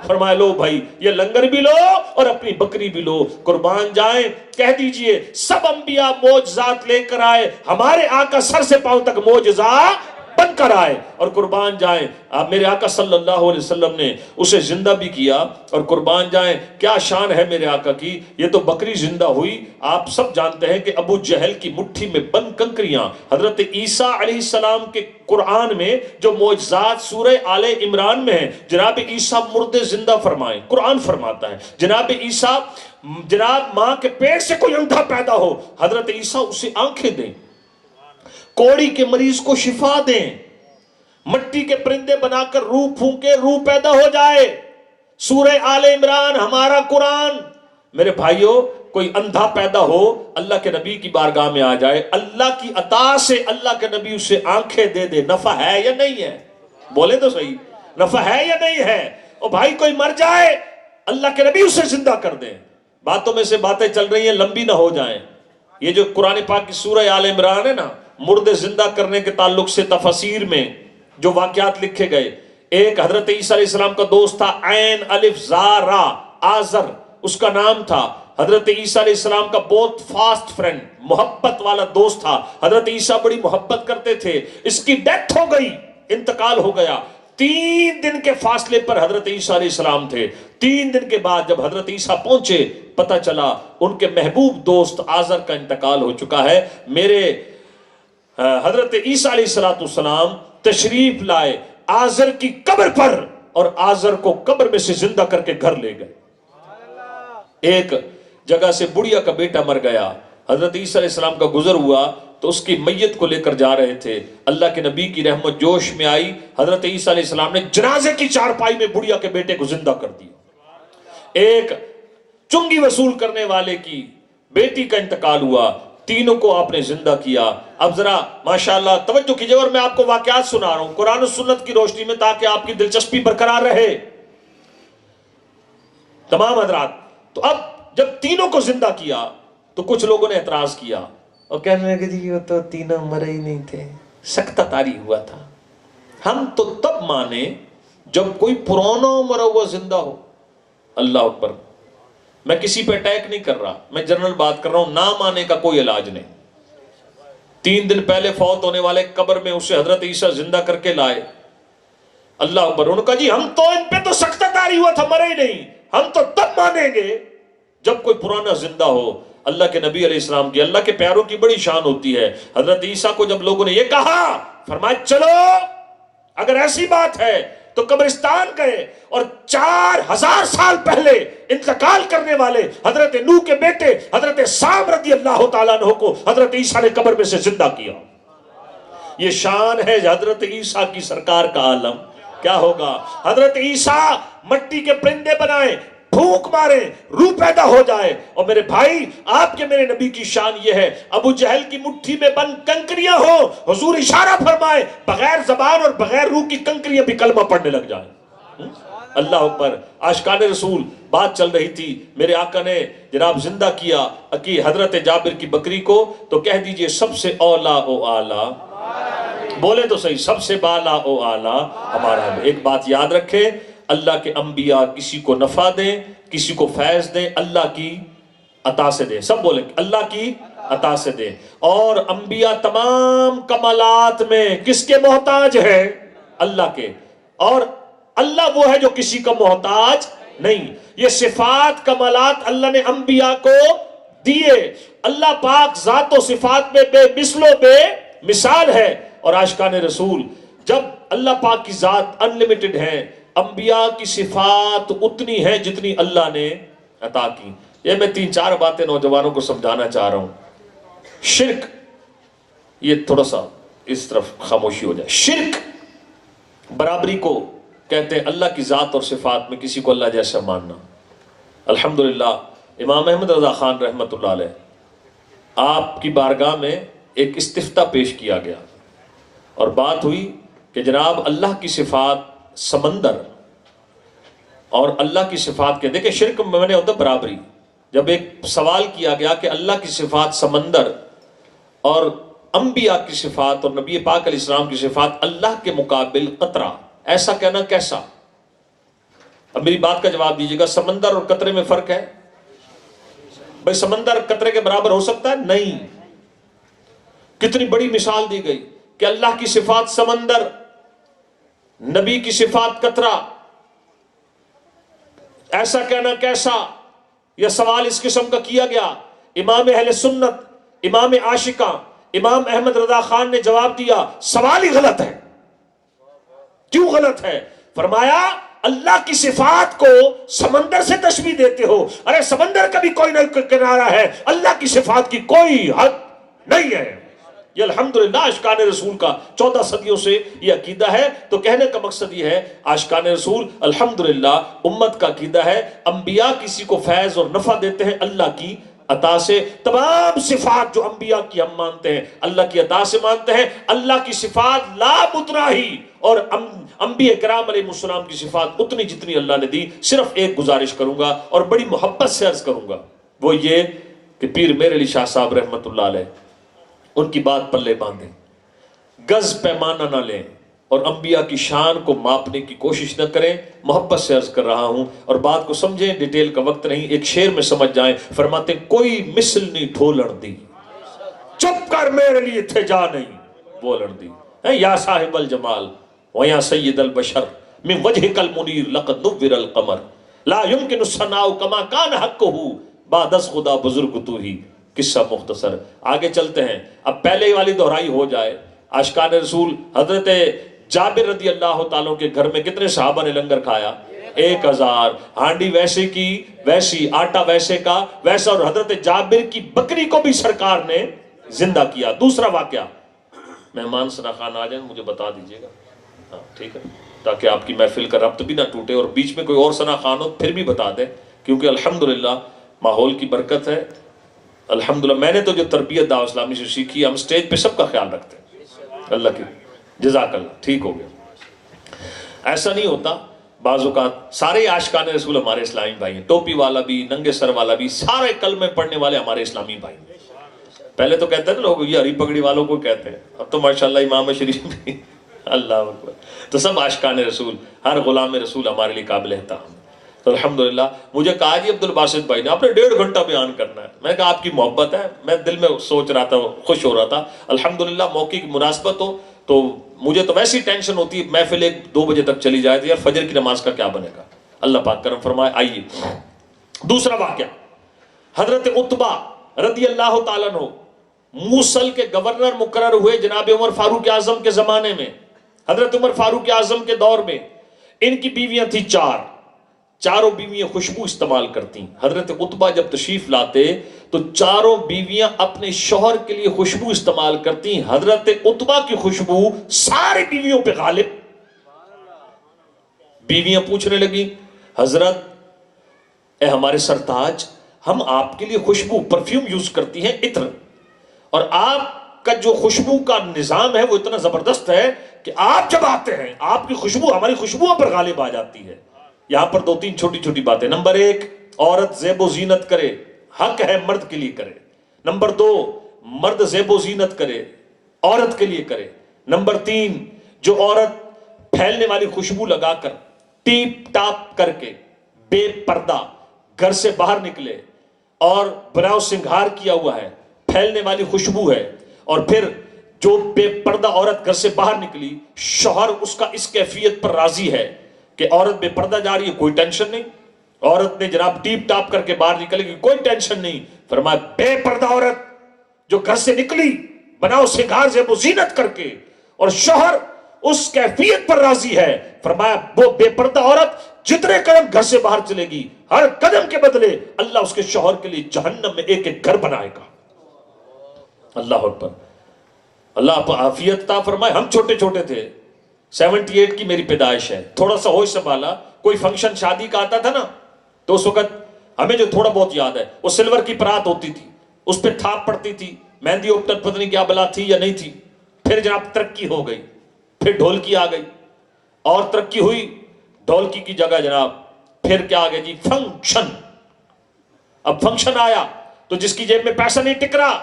فرمایا لو بھائی یہ لنگر بھی لو اور اپنی بکری بھی لو، قربان جائیں۔ کہہ دیجئے سب انبیاء معجزات لے کر آئے، ہمارے آقا سر سے پاؤں تک معجزہ بن کر آئے، اور قربان جائیں آپ میرے آقا صلی اللہ علیہ وسلم نے اسے زندہ بھی کیا، اور قربان جائیں کیا شان ہے میرے آقا کی۔ یہ تو بکری زندہ ہوئی، آپ سب جانتے ہیں کہ ابو جہل کی مٹھی میں بند کنکریاں حضرت عیسیٰ علیہ السلام کے قرآن میں جو معجزات سورہ آل عمران میں ہیں، جناب عیسیٰ مردے زندہ فرمائیں، قرآن فرماتا ہے جناب عیسیٰ، جناب ماں کے پیٹ سے کوئی اندھا پیدا ہو، حضرت عیسیٰ اسے آنکھیں دیں، کوڑی کے مریض کو شفا دیں، مٹی کے پرندے بنا کر روح پھونکے روح پیدا ہو جائے۔ سورہ آل عمران ہمارا قرآن۔ میرے بھائیوں کوئی اندھا پیدا ہو، اللہ کے نبی کی بارگاہ میں آ جائے، اللہ کی عطا سے اللہ کے نبی اسے آنکھیں دے دے، نفع ہے یا نہیں ہے؟ بولے تو صحیح، نفع ہے یا نہیں ہے؟ اور بھائی کوئی مر جائے، اللہ کے نبی اسے زندہ کر دیں۔ باتوں میں سے باتیں چل رہی ہیں، لمبی نہ ہو جائیں۔ یہ جو قرآن پاک کی سورہ آل عمران ہے نا، مردے زندہ کرنے کے تعلق سے تفاسیر میں جو واقعات لکھے گئے، ایک حضرت عیسیٰ علیہ السلام کا دوست تھا، عین الف زا را، آزر اس کا نام تھا۔ حضرت عیسیٰ علیہ السلام کا بہت فاسٹ فرینڈ، محبت والا دوست تھا، حضرت عیسیٰ بڑی محبت کرتے تھے۔ اس کی ڈیتھ ہو گئی، انتقال ہو گیا، 3 دن کے فاصلے پر حضرت عیسیٰ علیہ السلام تھے۔ 3 دن کے بعد جب حضرت عیسیٰ پہنچے، پتہ چلا ان کے محبوب دوست آزر کا انتقال ہو چکا ہے۔ میرے حضرت عیسیٰ علیہ السلام تشریف لائے آزر کی قبر پر، اور آزر کو قبر میں سے زندہ کر کے گھر لے گئے۔ ایک جگہ سے بڑھیا کا بیٹا مر گیا، حضرت عیسیٰ علیہ السلام کا گزر ہوا تو اس کی میت کو لے کر جا رہے تھے، اللہ کے نبی کی رحمت جوش میں آئی، حضرت عیسیٰ علیہ السلام نے جنازے کی چارپائی میں بڑھیا کے بیٹے کو زندہ کر دیا۔ ایک چنگی وصول کرنے والے کی بیٹی کا انتقال ہوا، تینوں کو آپ نے زندہ کیا۔ اب ذرا ماشاءاللہ توجہ کیجئے، اور میں آپ کو واقعات سنا رہا ہوں قرآن و سنت کی روشنی میں، تاکہ آپ کی دلچسپی برقرار رہے تمام حضرات۔ تو اب جب تینوں کو زندہ کیا تو کچھ لوگوں نے اعتراض کیا اور کہنے لگے جی وہ تو تینوں مرے ہی نہیں تھے، سکتہ طاری ہوا تھا۔ ہم تو تب مانے جب کوئی پرانا مرا ہوا زندہ ہو۔ اللہ اکبر۔ میں کسی پہ اٹیک نہیں کر رہا، میں جنرل بات کر رہا ہوں، نہ مانے کا کوئی علاج نہیں۔ 3 دن پہلے فوت ہونے والے قبر میں اسے حضرت عیسیٰ زندہ کر کے لائے۔ اللہ اکبر۔ انہوں نے کہا جی ہم تو ان پہ تو سکتہ طاری ہوا تھا، مرے ہی نہیں، ہم تو تب مانیں گے جب کوئی پرانا زندہ ہو۔ اللہ کے نبی علیہ السلام کی، اللہ کے پیاروں کی بڑی شان ہوتی ہے۔ حضرت عیسیٰ کو جب لوگوں نے یہ کہا، فرمایا چلو اگر ایسی بات ہے تو قبرستان گئے، اور 4000 سال پہلے انتقال کرنے والے حضرت نوح کے بیٹے حضرت سام رضی اللہ تعالیٰ عنہ کو حضرت عیسیٰ نے قبر میں سے زندہ کیا۔ یہ شان ہے حضرت عیسیٰ کی، سرکار کا عالم کیا ہوگا۔ حضرت عیسیٰ مٹی کے پرندے بنائیں، پھونک مارے، روح پیدا ہو جائے۔ اور میرے بھائی آپ کے میرے نبی کی شان یہ ہے، ابو جہل کی مٹھی میں بند کنکریاں ہو، حضور اشارہ فرمائے بغیر زبان اور بغیر روح کی کنکریاں بھی کلمہ پڑھنے لگ جائیں۔ اللہ اکبر۔ عاشقان رسول بات چل رہی تھی، میرے آقا نے جناب زندہ کیا کہ حضرت جابر کی بکری کو، تو کہہ دیجئے سب سے اولا او آلہ، بولے تو صحیح، سب سے بالا او آلہ ہمارا ہے۔ ایک بات یاد رکھے، اللہ کے انبیاء کسی کو نفع دیں، کسی کو فیض دیں، اللہ کی عطا سے دیں۔ سب بولیں اللہ کی عطا سے دیں۔ اور انبیاء تمام کمالات میں کس کے محتاج ہے؟ اللہ کے۔ اور اللہ وہ ہے جو کسی کا محتاج نہیں۔ یہ صفات کمالات اللہ نے انبیاء کو دیے۔ اللہ پاک ذات و صفات میں بے مثل و بے مثال ہے۔ اور عاشقان رسول جب اللہ پاک کی ذات انلمیٹڈ ہے، انبیاء کی صفات اتنی ہیں جتنی اللہ نے عطا کی۔ یہ میں 3-4 باتیں نوجوانوں کو سمجھانا چاہ رہا ہوں۔ شرک، یہ تھوڑا سا اس طرف خاموشی ہو جائے۔ شرک برابری کو کہتے ہیں اللہ کی ذات اور صفات میں کسی کو اللہ جیسا ماننا۔ الحمدللہ امام احمد رضا خان رحمۃ اللہ علیہ، آپ کی بارگاہ میں ایک استفتاء پیش کیا گیا اور بات ہوئی کہ جناب اللہ کی صفات سمندر اور اللہ کی صفات کے، دیکھیں شرک میں نے ہوتا برابری، جب ایک سوال کیا گیا کہ اللہ کی صفات سمندر اور انبیاء کی صفات اور نبی پاک علیہ السلام کی صفات اللہ کے مقابل قطرہ، ایسا کہنا کیسا؟ اب میری بات کا جواب دیجیے گا، سمندر اور قطرے میں فرق ہے؟ بھئی سمندر قطرے کے برابر ہو سکتا ہے؟ نہیں۔ کتنی بڑی مثال دی گئی کہ اللہ کی صفات سمندر، نبی کی صفات قطرہ، ایسا کہنا کیسا؟ یہ سوال اس قسم کا کیا گیا۔ امام اہل سنت، امام عاشقہ، امام احمد رضا خان نے جواب دیا سوال ہی غلط ہے۔ کیوں غلط ہے؟ فرمایا اللہ کی صفات کو سمندر سے تشبیہ دیتے ہو، ارے سمندر کا بھی کوئی نہ کنارہ ہے، اللہ کی صفات کی کوئی حد نہیں ہے۔ یہ الحمدللہ عاشقان رسول کا 14 صدیوں سے یہ عقیدہ ہے۔ تو کہنے کا مقصد یہ ہے عاشقان رسول الحمدللہ امت کا عقیدہ ہے، انبیاء کسی کو فیض اور نفع دیتے ہیں اللہ کی عطا سے، تمام صفات جو انبیاء کی ہم مانتے ہیں اللہ کی عطا سے مانتے ہیں۔ اللہ کی صفات لا متراہی اور انبیاء کرام علیہ السلام کی صفات اتنی جتنی اللہ نے دی۔ صرف ایک گزارش کروں گا اور بڑی محبت سے عرض کروں گا، وہ یہ کہ پیر میر علی شاہ صاحب رحمۃ اللہ علیہ ان کی بات پلے باندھیں، گز پیمانہ نہ لیں اور انبیاء کی شان کو ماپنے کی کوشش نہ کریں۔ محبت سے عرض کر رہا ہوں اور بات کو سمجھیں، ڈیٹیل کا وقت نہیں، ایک شعر میں سمجھ جائیں۔ فرماتے ہیں کوئی مثل نہیں ڈھولن دی، چپ کر میرے لیے تھے جا نہیں بولن دی، یا صاحب الجمال ویا سید البشر من وجهك المنیر لقد نور القمر لا يمكن الثناء كما كان حقه بعد از خدا بزرگ تو ہی۔ قصہ مختصر، آگے چلتے ہیں۔ اب پہلے والی دہرائی ہو جائے۔ عاشقان رسول حضرت جابر رضی اللہ تعالیٰ کے گھر میں کتنے صحابہ نے لنگر کھایا؟ 1000۔ ہانڈی ویسے کی ویسی، آٹا ویسے کا ویسا، اور حضرت جابر کی بکری کو بھی سرکار نے زندہ کیا۔ دوسرا واقعہ، مہمان ثنا خان آ جائیں مجھے بتا دیجیے گا، ہاں ٹھیک ہے، تاکہ آپ کی محفل کا ربط بھی نہ ٹوٹے، اور بیچ میں کوئی اور ثنا خان ہو پھر بھی بتا دیں، کیونکہ الحمدللہ ماحول کی برکت ہے۔ الحمدللہ میں نے تو جو تربیت دعوت اسلامی سے سیکھی، ہم سٹیج پہ سب کا خیال رکھتے ہیں، اللہ کی جزاک اللہ، ٹھیک ہو گیا۔ ایسا نہیں ہوتا، بعض اوقات سارے عاشقان رسول ہمارے اسلامی بھائی ہیں، ٹوپی والا بھی، ننگے سر والا بھی، سارے کلمے پڑھنے والے ہمارے اسلامی بھائی ہیں۔ پہلے تو کہتے ہیں نا لوگ یہ ہری پگڑی والوں کو کہتے ہیں، اب تو ماشاءاللہ امام شریف بھی، اللہ اکبر، تو سب عاشقان رسول، ہر غلام رسول ہمارے لیے قابل احترام ہے۔ تو الحمدللہ مجھے کہا جی عبد الباسط بھائی نے آپ نے 1.5 گھنٹہ بیان کرنا ہے۔ میں نے کہا آپ کی محبت ہے، میں دل میں سوچ رہا تھا، خوش ہو رہا تھا، الحمدللہ موقع کی مناسبت ہو تو مجھے تو ویسی ٹینشن ہوتی ہے محفل 1-2 بجے تک چلی جائے تو یار فجر کی نماز کا کیا بنے گا۔ اللہ پاک کرم فرمائے۔ آئیے دوسرا واقعہ، حضرت عتبہ رضی اللہ تعالیٰ عنہ موصل کے گورنر مقرر ہوئے جناب عمر فاروق اعظم کے زمانے میں، حضرت عمر فاروق اعظم کے دور میں۔ ان کی بیویاں تھیں 4، چاروں بیویاں خوشبو استعمال کرتی۔ حضرت عتبہ جب تشریف لاتے تو چاروں بیویاں اپنے شوہر کے لیے خوشبو استعمال کرتی، حضرت عتبہ کی خوشبو ساری بیویوں پہ غالب۔ بیویاں پوچھنے لگی حضرت اے ہمارے سرتاج، ہم آپ کے لیے خوشبو پرفیوم یوز کرتی ہیں، عطر، اور آپ کا جو خوشبو کا نظام ہے وہ اتنا زبردست ہے کہ آپ جب آتے ہیں آپ کی خوشبو ہماری خوشبوؤں پر غالب آ جاتی ہے۔ یہاں پر 2-3 چھوٹی چھوٹی باتیں۔ نمبر 1، عورت زیب و زینت کرے، حق ہے مرد کے لیے کرے۔ نمبر 2، مرد زیب و زینت کرے، عورت کے لیے کرے۔ نمبر 3، جو عورت پھیلنے والی خوشبو لگا کر ٹیپ ٹاپ کر کے بے پردہ گھر سے باہر نکلے اور بناؤ سنگھار کیا ہوا ہے، پھیلنے والی خوشبو ہے، اور پھر جو بے پردہ عورت گھر سے باہر نکلی، شوہر اس کا اس کیفیت پر راضی ہے کہ عورت بے پردہ جا رہی ہے، کوئی ٹینشن نہیں۔ عورت نے جناب ٹیپ ٹاپ کر کے باہر نکلے گی، کوئی ٹینشن نہیں۔ فرمایا بے پردہ عورت جو گھر سے نکلی بناؤ سنگھار زیب و زینت کر کے، اور شوہر اس کیفیت پر راضی ہے. فرمایا وہ بے پردہ عورت جتنے قدم گھر سے باہر چلے گی ہر قدم کے بدلے اللہ اس کے شوہر کے لیے جہنم میں ایک ایک گھر بنائے گا. اللہ اکبر. اللہ عافیت عطا فرمائے. ہم چھوٹے چھوٹے تھے, 78 کی میری پیدائش ہے, تھوڑا سا ہوش سنبھالا, کوئی فنکشن شادی کا آتا تھا نا تو اس وقت ہمیں جو تھوڑا بہت یاد ہے وہ سلور کی پرات ہوتی تھی, اس پہ تھاپ پڑتی تھی, مہندی اوپٹن پتہ نہیں کیا بلا تھی یا نہیں تھی. پھر جناب ترقی ہو گئی, پھر ڈھولکی آ گئی اور ترقی ہوئی, ڈھولکی کی جگہ جناب پھر کیا آ گیا جی, فنکشن. اب فنکشن آیا تو جس کی جیب میں پیسہ نہیں ٹک رہا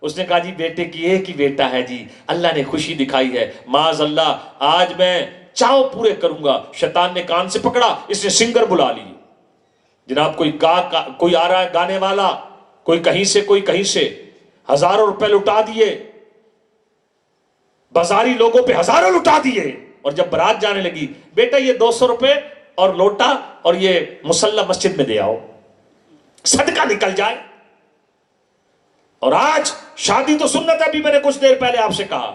اس نے کہا جی بیٹے کی ایک ہی بیٹا ہے جی, اللہ نے خوشی دکھائی ہے, معاذ اللہ آج میں چاؤ پورے کروں گا. شیطان نے کان سے پکڑا, اس نے سنگر بلا لی. جناب کوئی آ رہا ہے گانے والا, کوئی کہیں سے کوئی کہیں سے, ہزاروں روپے لٹا دیے, بازاری لوگوں پہ ہزاروں لٹا دیے. اور جب برات جانے لگی, بیٹا یہ 200 روپے اور لوٹا اور یہ مصلی مسجد میں دے آؤ, صدقہ نکل جائے. اور آج شادی تو سنت ہے, ابھی میں نے کچھ دیر پہلے آپ سے کہا.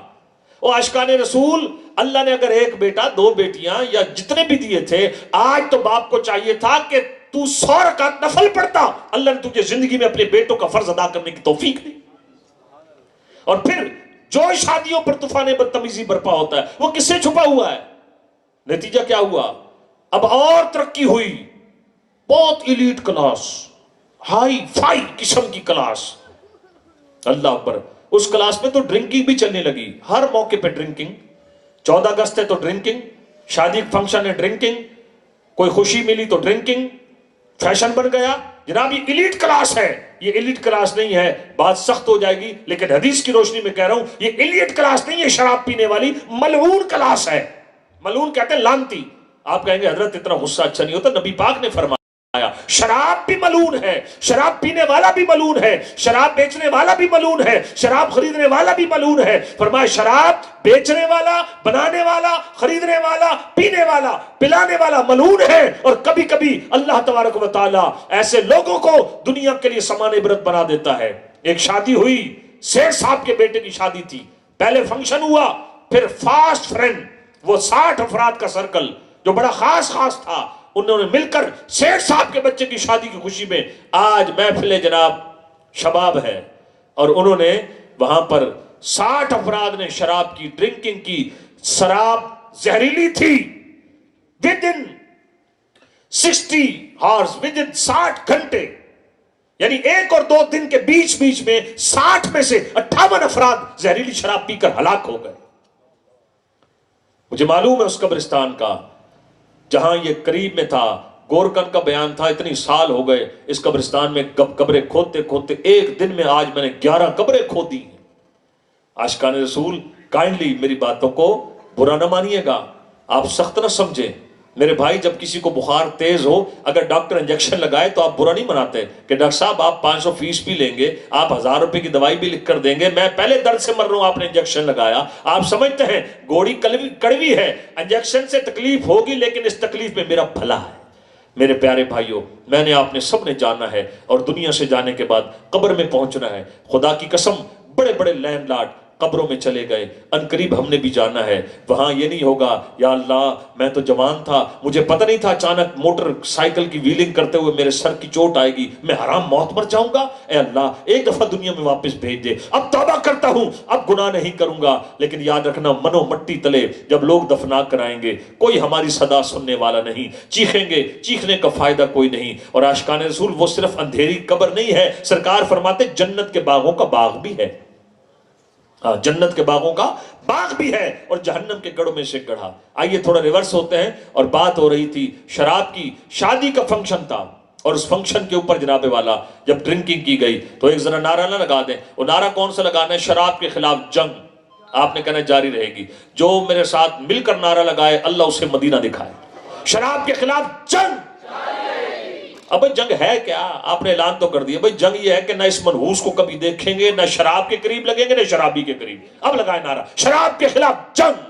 او عاشقان رسول, اللہ نے اگر ایک بیٹا 2 بیٹیاں یا جتنے بھی دیے تھے, آج تو باپ کو چاہیے تھا کہ تو 100 رکعت نفل پڑھتا. اللہ نے تجھے زندگی میں اپنے بیٹوں کا فرض ادا کرنے کی توفیق دی. اور پھر جو شادیوں پر طوفان بدتمیزی برپا ہوتا ہے وہ کس سے چھپا ہوا ہے؟ نتیجہ کیا ہوا؟ اب اور ترقی ہوئی, بہت ایلیٹ کلاس, ہائی فائی قسم کی کلاس. اللہ اکبر. اس کلاس میں تو ڈرنکنگ بھی چلنے لگی, ہر موقع پہ ڈرنکنگ. 14 اگست ہے تو ڈرنکنگ, شادی فنکشن ہے ڈرنکنگ, کوئی خوشی ملی تو ڈرنکنگ, فیشن بن گیا. جناب یہ ایلیٹ کلاس ہے. یہ ایلیٹ کلاس نہیں ہے, بات سخت ہو جائے گی لیکن حدیث کی روشنی میں کہہ رہا ہوں, یہ ایلیٹ کلاس نہیں ہے, شراب پینے والی ملعون کلاس ہے. ملعون کہتے ہیں لعنتی. آپ کہیں گے حضرت اتنا غصہ اچھا نہیں ہوتا, نبی پاک نے فرمایا شراب بھی ملعون ہے, شراب پینے والا بھی ملعون ہے, شراب بیچنے والا بھی ملعون ہے, شراب خریدنے والا بھی ملعون ہے. فرمایا شراب بیچنے والا, بنانے والا, خریدنے والا, پینے والا, پلانے والا ملعون ہے. اور کبھی کبھی اللہ تبارک و تعالی ایسے لوگوں کو دنیا کے لیے سامان عبرت بنا دیتا ہے. ایک شادی ہوئی, سیٹھ صاحب کے بیٹے کی شادی تھی. پہلے فنکشن ہوا, پھر فاسٹ فرینڈ, وہ 60 افراد کا سرکل جو بڑا خاص تھا, انہوں نے مل کر سیٹھ صاحب کے بچے کی شادی کی خوشی میں آج محفل جناب شباب ہے, اور انہوں نے وہاں پر 60 افراد نے شراب کی, ڈرنکنگ کی. شراب زہریلی تھی. within 60 hours, within 60 گھنٹے, یعنی 1 اور 2 دن کے بیچ میں 60 میں سے 58 افراد زہریلی شراب پی کر ہلاک ہو گئے. مجھے معلوم ہے اس قبرستان کا جہاں یہ قریب میں تھا, گورکن کا بیان تھا, اتنی سال ہو گئے اس قبرستان میں قبریں کھودتے ایک دن میں آج میں نے 11 قبریں کھود دی. عاشقان رسول کائنڈلی میری باتوں کو برا نہ مانیے گا, آپ سخت نہ سمجھیں. میرے بھائی جب کسی کو بخار تیز ہو, اگر ڈاکٹر انجیکشن لگائے تو آپ برا نہیں مناتے کہ ڈاکٹر صاحب آپ 500 فیس بھی لیں گے, آپ 1000 روپے کی دوائی بھی لکھ کر دیں گے, میں پہلے درد سے مر رہا ہوں, آپ نے انجیکشن لگایا. آپ سمجھتے ہیں گوڑی کڑوی ہے, انجیکشن سے تکلیف ہوگی لیکن اس تکلیف میں میرا بھلا ہے. میرے پیارے بھائیوں, میں نے آپ نے سب نے جانا ہے اور دنیا سے جانے کے بعد قبر میں پہنچنا ہے. خدا کی قسم بڑے بڑے لینڈ لارڈ قبروں میں چلے گئے, ان قریب ہم نے بھی جانا ہے. وہاں یہ نہیں ہوگا یا اللہ میں تو جوان تھا, مجھے پتہ نہیں تھا اچانک موٹر سائیکل کی ویلنگ کرتے ہوئے میرے سر کی چوٹ آئے گی, میں حرام موت مر جاؤں گا. اے اللہ ایک دفعہ دنیا میں واپس بھیج دے, اب توبہ کرتا ہوں, اب گناہ نہیں کروں گا. لیکن یاد رکھنا منو مٹی تلے جب لوگ دفنا کرائیں گے کوئی ہماری صدا سننے والا نہیں, چیخیں گے, چیخنے کا فائدہ کوئی نہیں. اور عاشقان رسول وہ صرف اندھیری قبر نہیں ہے, سرکار فرماتے جنت کے باغوں کا باغ بھی ہے. جنت کے باغوں کا باغ بھی ہے اور جہنم کے گڑھوں میں سے گڑھا. آئیے تھوڑا ریورس ہوتے ہیں, اور بات ہو رہی تھی شراب کی. شادی کا فنکشن تھا اور اس فنکشن کے اوپر جناب والا جب ڈرنکنگ کی گئی تو ایک ذرا نعرہ نہ لگا دیں. وہ نعرہ کون سا لگانا ہے؟ شراب کے خلاف جنگ. آپ نے کہنا جاری رہے گی. جو میرے ساتھ مل کر نعرہ لگائے اللہ اسے مدینہ دکھائے. شراب کے خلاف جنگ. اب جنگ ہے کیا؟ آپ نے اعلان تو کر دیا بھائی جنگ یہ ہے کہ نہ اس منحوس کو کبھی دیکھیں گے, نہ شراب کے قریب لگیں گے, نہ شرابی کے قریب. اب لگائیں نعرہ شراب کے خلاف جنگ.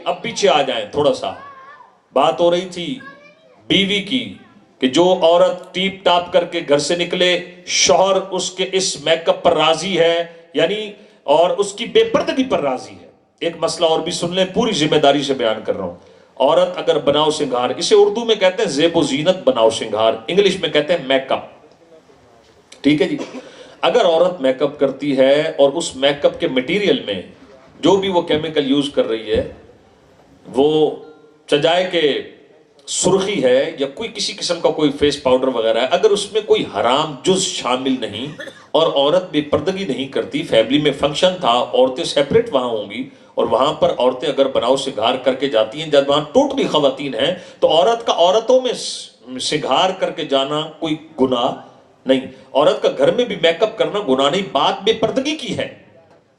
اب پیچھے آ جائیں تھوڑا سا. بات ہو رہی تھی بیوی کی کہ جو عورت ٹیپ ٹاپ کر کے گھر سے نکلے, شوہر اس کے اس میک اپ پر راضی ہے, یعنی اور اس کی بے پردگی پر راضی ہے, ایک مسئلہ اور بھی سن لیں، پوری ذمہ داری سے بیان کر رہا ہوں. عورت اگر بناؤ سنگھار، اسے اردو میں کہتے ہیں زیب و زینت بناؤ سنگھار، انگلش میں کہتے ہیں میک اپ. ٹھیک ہے جی. اگر عورت میک اپ کرتی ہے اور اس میک اپ کے مٹیریل میں جو بھی وہ کیمیکل یوز کر رہی ہے، وہ چجائے کہ سرخی ہے یا کوئی کسی قسم کا کوئی فیس پاؤڈر وغیرہ ہے، اگر اس میں کوئی حرام جز شامل نہیں اور عورت بے پردگی نہیں کرتی، فیملی میں فنکشن تھا، عورتیں سیپریٹ وہاں ہوں گی، اور وہاں پر عورتیں اگر بناؤ سنگھار کر کے جاتی ہیں، جب وہاں ٹوٹلی خواتین ہیں، تو عورت کا عورتوں میں سنگھار کر کے جانا کوئی گناہ نہیں. عورت کا گھر میں بھی میک اپ کرنا گناہ نہیں، بات بے پردگی کی ہے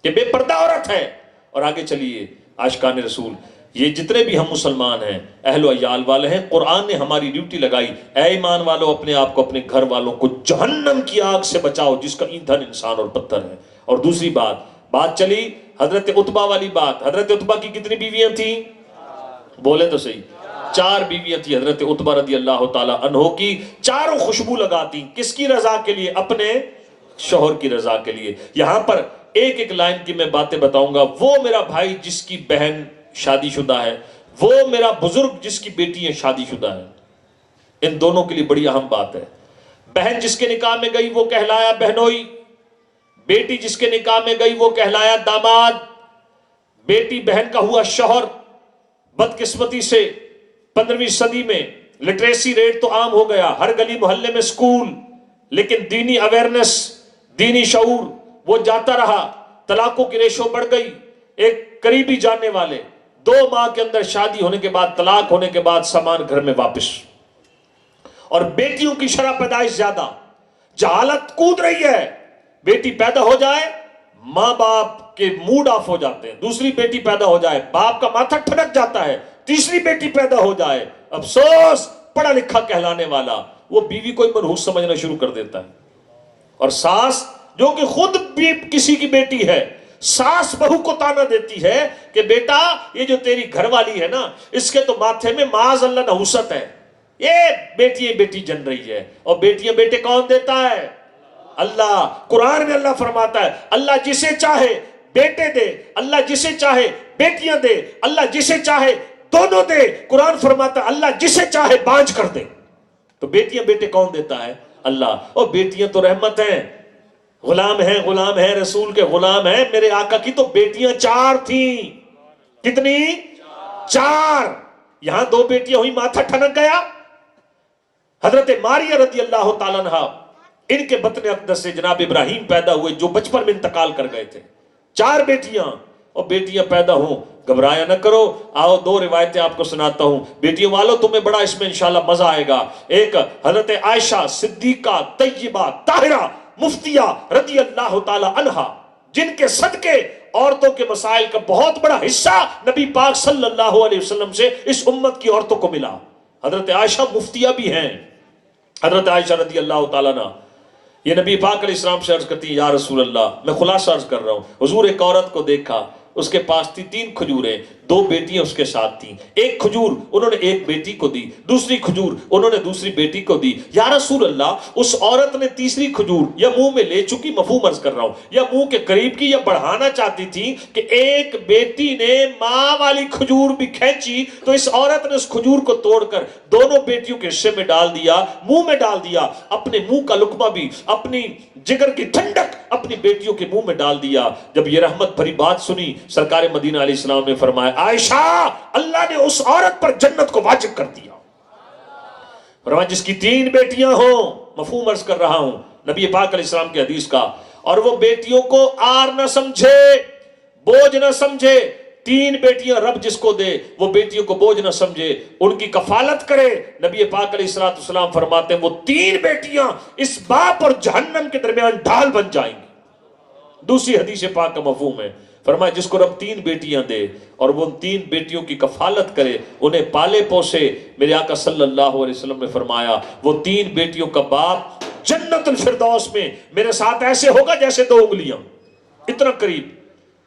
کہ بے پردہ عورت ہے. اور آگے چلیے عاشقان رسول، یہ جتنے بھی ہم مسلمان ہیں، اہل و عیال والے ہیں، قرآن نے ہماری ڈیوٹی لگائی، اے ایمان والو اپنے آپ کو اپنے گھر والوں کو جہنم کی آگ سے بچاؤ جس کا ایندھن انسان اور پتھر ہے. اور دوسری بات چلی حضرت عتبہ والی بات. حضرت عتبہ کی کتنی بیویاں تھیں؟ بولے تو صحیح. 4 بیویاں تھیں حضرت عتبہ رضی اللہ تعالی عنہ کی. چاروں خوشبو لگاتی، کس کی رضا کے لیے؟ اپنے شوہر کی رضا کے لیے. یہاں پر ایک ایک لائن کی میں باتیں بتاؤں گا. وہ میرا بھائی جس کی بہن شادی شدہ ہے، وہ میرا بزرگ جس کی بیٹیاں شادی شدہ ہیں، ان دونوں کے لیے بڑی اہم بات ہے. بہن جس کے نکاح میں گئی وہ کہلایا بہنوئی، بیٹی جس کے نکاح میں گئی وہ کہلایا داماد. بیٹی بہن کا ہوا شوہر. بدقسمتی سے 15ویں صدی میں لٹریسی ریٹ تو عام ہو گیا، ہر گلی محلے میں سکول، لیکن دینی اویرنس، دینی شعور وہ جاتا رہا. طلاقوں کی ریشو بڑھ گئی. ایک قریبی جاننے والے 2 ماہ کے اندر شادی ہونے کے بعد، طلاق ہونے کے بعد سامان گھر میں واپس. اور بیٹیوں کی شرح پیدائش زیادہ، جہالت کود رہی ہے. بیٹی پیدا ہو جائے ماں باپ کے موڈ آف ہو جاتے ہیں. دوسری بیٹی پیدا ہو جائے باپ کا ماتھا ٹھنک جاتا ہے. تیسری بیٹی پیدا ہو جائے، افسوس پڑھا لکھا کہلانے والا وہ بیوی کو ہی منحوس سمجھنا شروع کر دیتا ہے. اور ساس جو کہ خود بھی کسی کی بیٹی ہے، ساس بہو کو تانا دیتی ہے کہ بیٹا یہ جو تیری گھر والی ہے نا، اس کے تو ماتھے میں معاذ اللہ نحوست ہے، یہ بیٹی جن رہی ہے. اور بیٹیاں بیٹے کون دیتا ہے؟ اللہ. قرآن میں اللہ فرماتا ہے اللہ جسے چاہے بیٹے دے، اللہ جسے چاہے بیٹیاں دے، اللہ جسے چاہے دونوں دے. قرآن فرماتا ہے اللہ جسے چاہے بانجھ کر دے. تو بیٹیاں بیٹے کون دیتا ہے؟ اللہ. اور بیٹیاں تو رحمت ہیں، غلام ہیں رسول کے غلام ہیں. میرے آقا کی تو بیٹیاں 4 تھیں. کتنی؟ 4. یہاں 2 بیٹیاں ہوئی، ماتھا ٹھنک گیا. حضرت ماریہ رضی اللہ تعالیٰ عنہ، ان کے بطن اقدس سے جناب ابراہیم پیدا ہوئے جو بچپن میں انتقال کر گئے تھے. 4 بیٹیاں. اور بیٹیاں پیدا ہوں، گھبرایا نہ کرو. آؤ 2 روایتیں آپ کو سناتا ہوں. بیٹیوں والوں تمہیں بڑا اس میں انشاءاللہ مزہ آئے گا. ایک حضرت عائشہ صدیقہ طیبہ طاہرہ مفتیہ رضی اللہ تعالی عنہ، جن کے صدقے عورتوں کے مسائل کا بہت بڑا حصہ نبی پاک صلی اللہ علیہ وسلم سے اس امت کی عورتوں کو ملا. حضرت عائشہ مفتیہ بھی ہیں. حضرت عائشہ رضی اللہ تعالیٰ عنہ یہ نبی پاک علیہ السلام سے عرض کرتی ہیں یا رسول اللہ، میں خلاصہ عرض کر رہا ہوں، حضور ایک عورت کو دیکھا، اس کے پاس تھی 3 کھجوریں، 2 بیٹیاں اس کے ساتھ تھیں. ایک کھجور انہوں نے ایک بیٹی کو دی، دوسری کھجور انہوں نے دوسری بیٹی کو دی. یا رسول اللہ، اس عورت نے تیسری کھجور یا منہ میں لے چکی، مفہوم عرض کر رہا ہوں، یا منہ کے قریب کی، یا بڑھانا چاہتی تھی کہ ایک بیٹی نے ماں والی کھجور بھی کھینچی تو اس عورت نے اس کھجور کو توڑ کر دونوں بیٹیوں کے حصے میں ڈال دیا، منہ میں ڈال دیا، اپنے منہ کا لقمہ بھی، اپنی جگر کی ٹھنڈک اپنی بیٹیوں کے منہ میں ڈال دیا. جب یہ رحمت بھری بات سنی، سرکار مدینہ علیہ السلام نے فرمایا عائشہ، اللہ نے اس عورت پر جنت کو واجب کر دیا. فرمایا جس کی 3 بیٹیاں ہوں، مفہوم عرض کر رہا ہوں نبی پاک علیہ السلام کے حدیث کا، اور وہ بیٹیوں کو آر نہ سمجھے، بوجھ نہ سمجھے. 3 بیٹیاں رب جس کو دے وہ بیٹیوں کو بوجھ نہ سمجھے، ان کی کفالت کرے. نبی پاک علیہ السلام فرماتے ہیں وہ 3 بیٹیاں اس باپ اور جہنم کے درمیان ڈھال بن جائیں گی. دوسری حدیث پاک کا مفہوم ہے، فرمایا جس کو رب 3 بیٹیاں دے اور وہ 3 بیٹیوں کی کفالت کرے، انہیں پالے پوسے، میرے آقا صلی اللہ علیہ وسلم نے فرمایا وہ 3 بیٹیوں کا باپ جنت الفردوس میں میرے ساتھ ایسے ہوگا جیسے 2 انگلیاں، اتنا قریب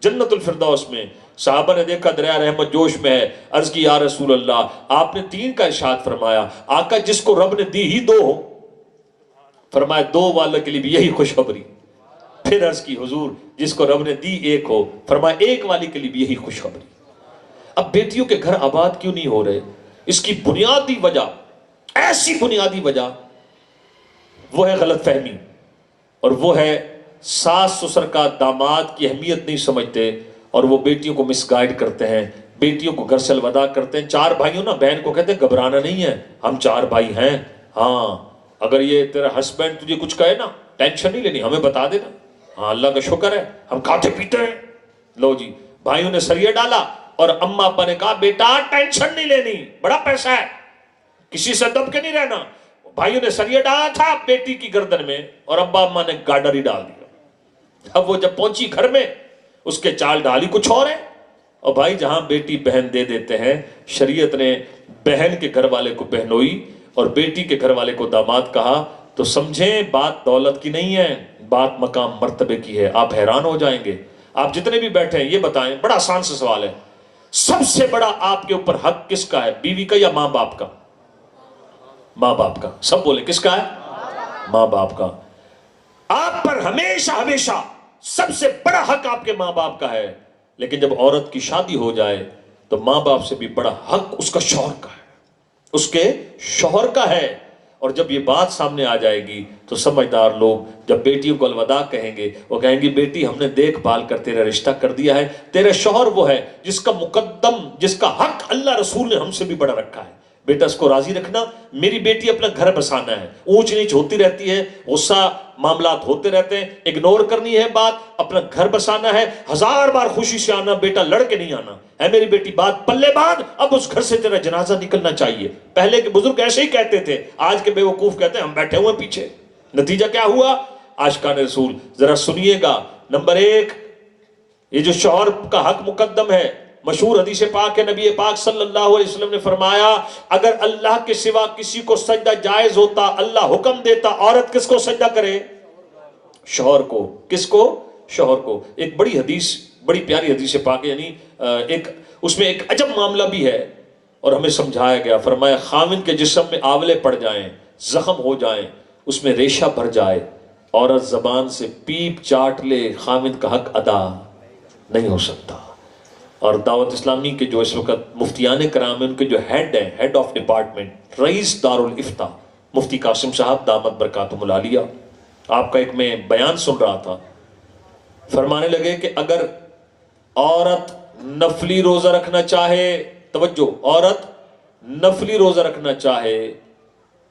جنت الفردوس میں. صحابہ نے دیکھا دریا رحمت جوش میں ہے، عرض کی یا رسول اللہ آپ نے 3 کا ارشاد فرمایا، آقا جس کو رب نے دی ہی 2 ہو. فرمایا 2 والے کے لیے بھی یہی خوشخبری. پھر عرض کی حضور جس کو رب نے دی ایک ہو، فرمایا ایک والی کے لیے بھی یہی خوشخبری۔ اب بیٹیوں کے گھر آباد کیوں نہیں ہو رہے؟ اس کی بنیادی وجہ، ایسی بنیادی وجہ وہ ہے غلط فہمی، اور وہ ہے ساس سسر کا داماد کی اہمیت نہیں سمجھتے، اور وہ بیٹیوں کو مس گائیڈ کرتے ہیں، بیٹیوں کو گھر سے الوداع کرتے ہیں۔ چار بھائیوں نا بہن کو کہتے ہیں گھبرانا نہیں ہے، ہم چار بھائی ہیں، ہاں اگر یہ تیرا ہسبینڈ تجھے کچھ کہے نا ٹینشن نہیں لینی، ہمیں بتا دینا، ہاں اللہ کا شکر ہے ہم کھاتے پیتے ہیں۔ لو جی، بھائیوں نے سریہ ڈالا اور اماں ابا نے کہا بیٹا ٹینشن نہیں لینی، بڑا پیسہ ہے، کسی سے دب کے نہیں رہنا۔ بھائیوں نے سریہ ڈالا تھا بیٹی کی گردن میں، اور ابا اماں نے گاڈر ہی ڈال دیا۔ اب وہ جب پہنچی گھر میں، اس کے چال ڈالی کچھ اور ہے۔ اور بھائی جہاں بیٹی بہن دے دیتے ہیں، شریعت نے بہن کے گھر والے کو بہنوئی اور بیٹی کے گھر والے کو داماد کہا، تو سمجھیں بات دولت کی نہیں ہے، بات مقام مرتبے کی ہے۔ آپ حیران ہو جائیں گے، آپ جتنے بھی بیٹھے ہیں یہ بتائیں، بڑا آسان سے سوال ہے، سب سے بڑا آپ کے اوپر حق کس کا ہے، بیوی کا یا ماں باپ کا؟ ماں باپ کا۔ سب بولے کس کا ہے؟ ماں باپ کا۔ آپ پر ہمیشہ ہمیشہ سب سے بڑا حق آپ کے ماں باپ کا ہے، لیکن جب عورت کی شادی ہو جائے تو ماں باپ سے بھی بڑا حق اس کا شوہر کا ہے، اس کے شوہر کا ہے۔ اور جب یہ بات سامنے آ جائے گی تو سمجھدار لوگ جب بیٹیوں کو الوداع کہیں گے، وہ کہیں گی بیٹی ہم نے دیکھ بھال کر تیرا رشتہ کر دیا ہے، تیرے شوہر وہ ہے جس کا مقدم، جس کا حق اللہ رسول نے ہم سے بھی بڑا رکھا ہے، بیٹا اس کو راضی رکھنا۔ میری بیٹی اپنا گھر بسانا ہے، اونچ نیچ ہوتی رہتی ہے، غصہ معاملات ہوتے رہتے ہیں، اگنور کرنی ہے بات، اپنا گھر بسانا ہے، ہزار بار خوشی سے آنا، بیٹا لڑ کے نہیں آنا ہے۔ میری بیٹی بات پلے باندھ، اب اس گھر سے تیرا جنازہ نکلنا چاہیے۔ پہلے کے بزرگ ایسے ہی کہتے تھے، آج کے بے وقوف کہتے ہیں ہم بیٹھے ہوئے پیچھے۔ نتیجہ کیا ہوا؟ عاشقان رسول ذرا سنیے گا، نمبر ایک، یہ جو شوہر کا حق مقدم ہے، مشہور حدیث پاک ہے، نبی پاک صلی اللہ علیہ وسلم نے فرمایا اگر اللہ کے سوا کسی کو سجدہ جائز ہوتا، اللہ حکم دیتا عورت کس کو سجدہ کرے؟ شوہر کو۔ کس کو؟ شوہر کو۔ ایک بڑی حدیث، بڑی پیاری حدیث پاک ہے، یعنی اس میں ایک عجب معاملہ بھی ہے اور ہمیں سمجھایا گیا۔ فرمایا خاوند کے جسم میں آولے پڑ جائیں، زخم ہو جائیں، اس میں ریشہ بھر جائے، عورت زبان سے پیپ چاٹ لے، خاوند کا حق ادا نہیں ہو سکتا۔ اور دعوت اسلامی کے جو اس وقت مفتیان کرام ہیں، ان کے جو ہیڈ ہیں، ہیڈ آف ڈپارٹمنٹ، رئیس دارالافتاء مفتی قاسم صاحب دامت برکاتہم العالیہ، آپ کا ایک میں بیان سن رہا تھا، فرمانے لگے کہ اگر عورت نفلی روزہ رکھنا چاہے، توجہ، عورت نفلی روزہ رکھنا چاہے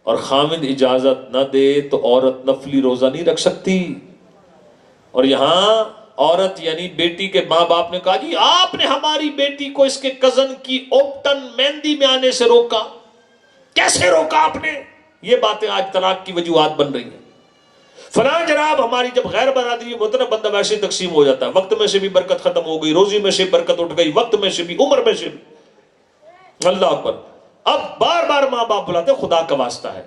اور خاوند اجازت نہ دے تو عورت نفلی روزہ نہیں رکھ سکتی۔ اور یہاں عورت یعنی بیٹی کے ماں باپ نے کہا جی آپ نے ہماری بیٹی کو اس کے کزن کی اوپٹن مہندی میں آنے سے روکا، کیسے روکا آپ نے؟ یہ باتیں آج طلاق کی وجوہات بن رہی ہیں۔ فلاں جناب ہماری جب غیر برادری مطلب بندہ ویسے تقسیم ہو جاتا ہے، وقت میں سے بھی برکت ختم ہو گئی، روزی میں سے برکت اٹھ گئی، وقت میں سے بھی، عمر میں سے بھی۔ اللہ اکبر۔ اب بار بار ماں باپ بلاتے ہیں، خدا کا واسطہ ہے،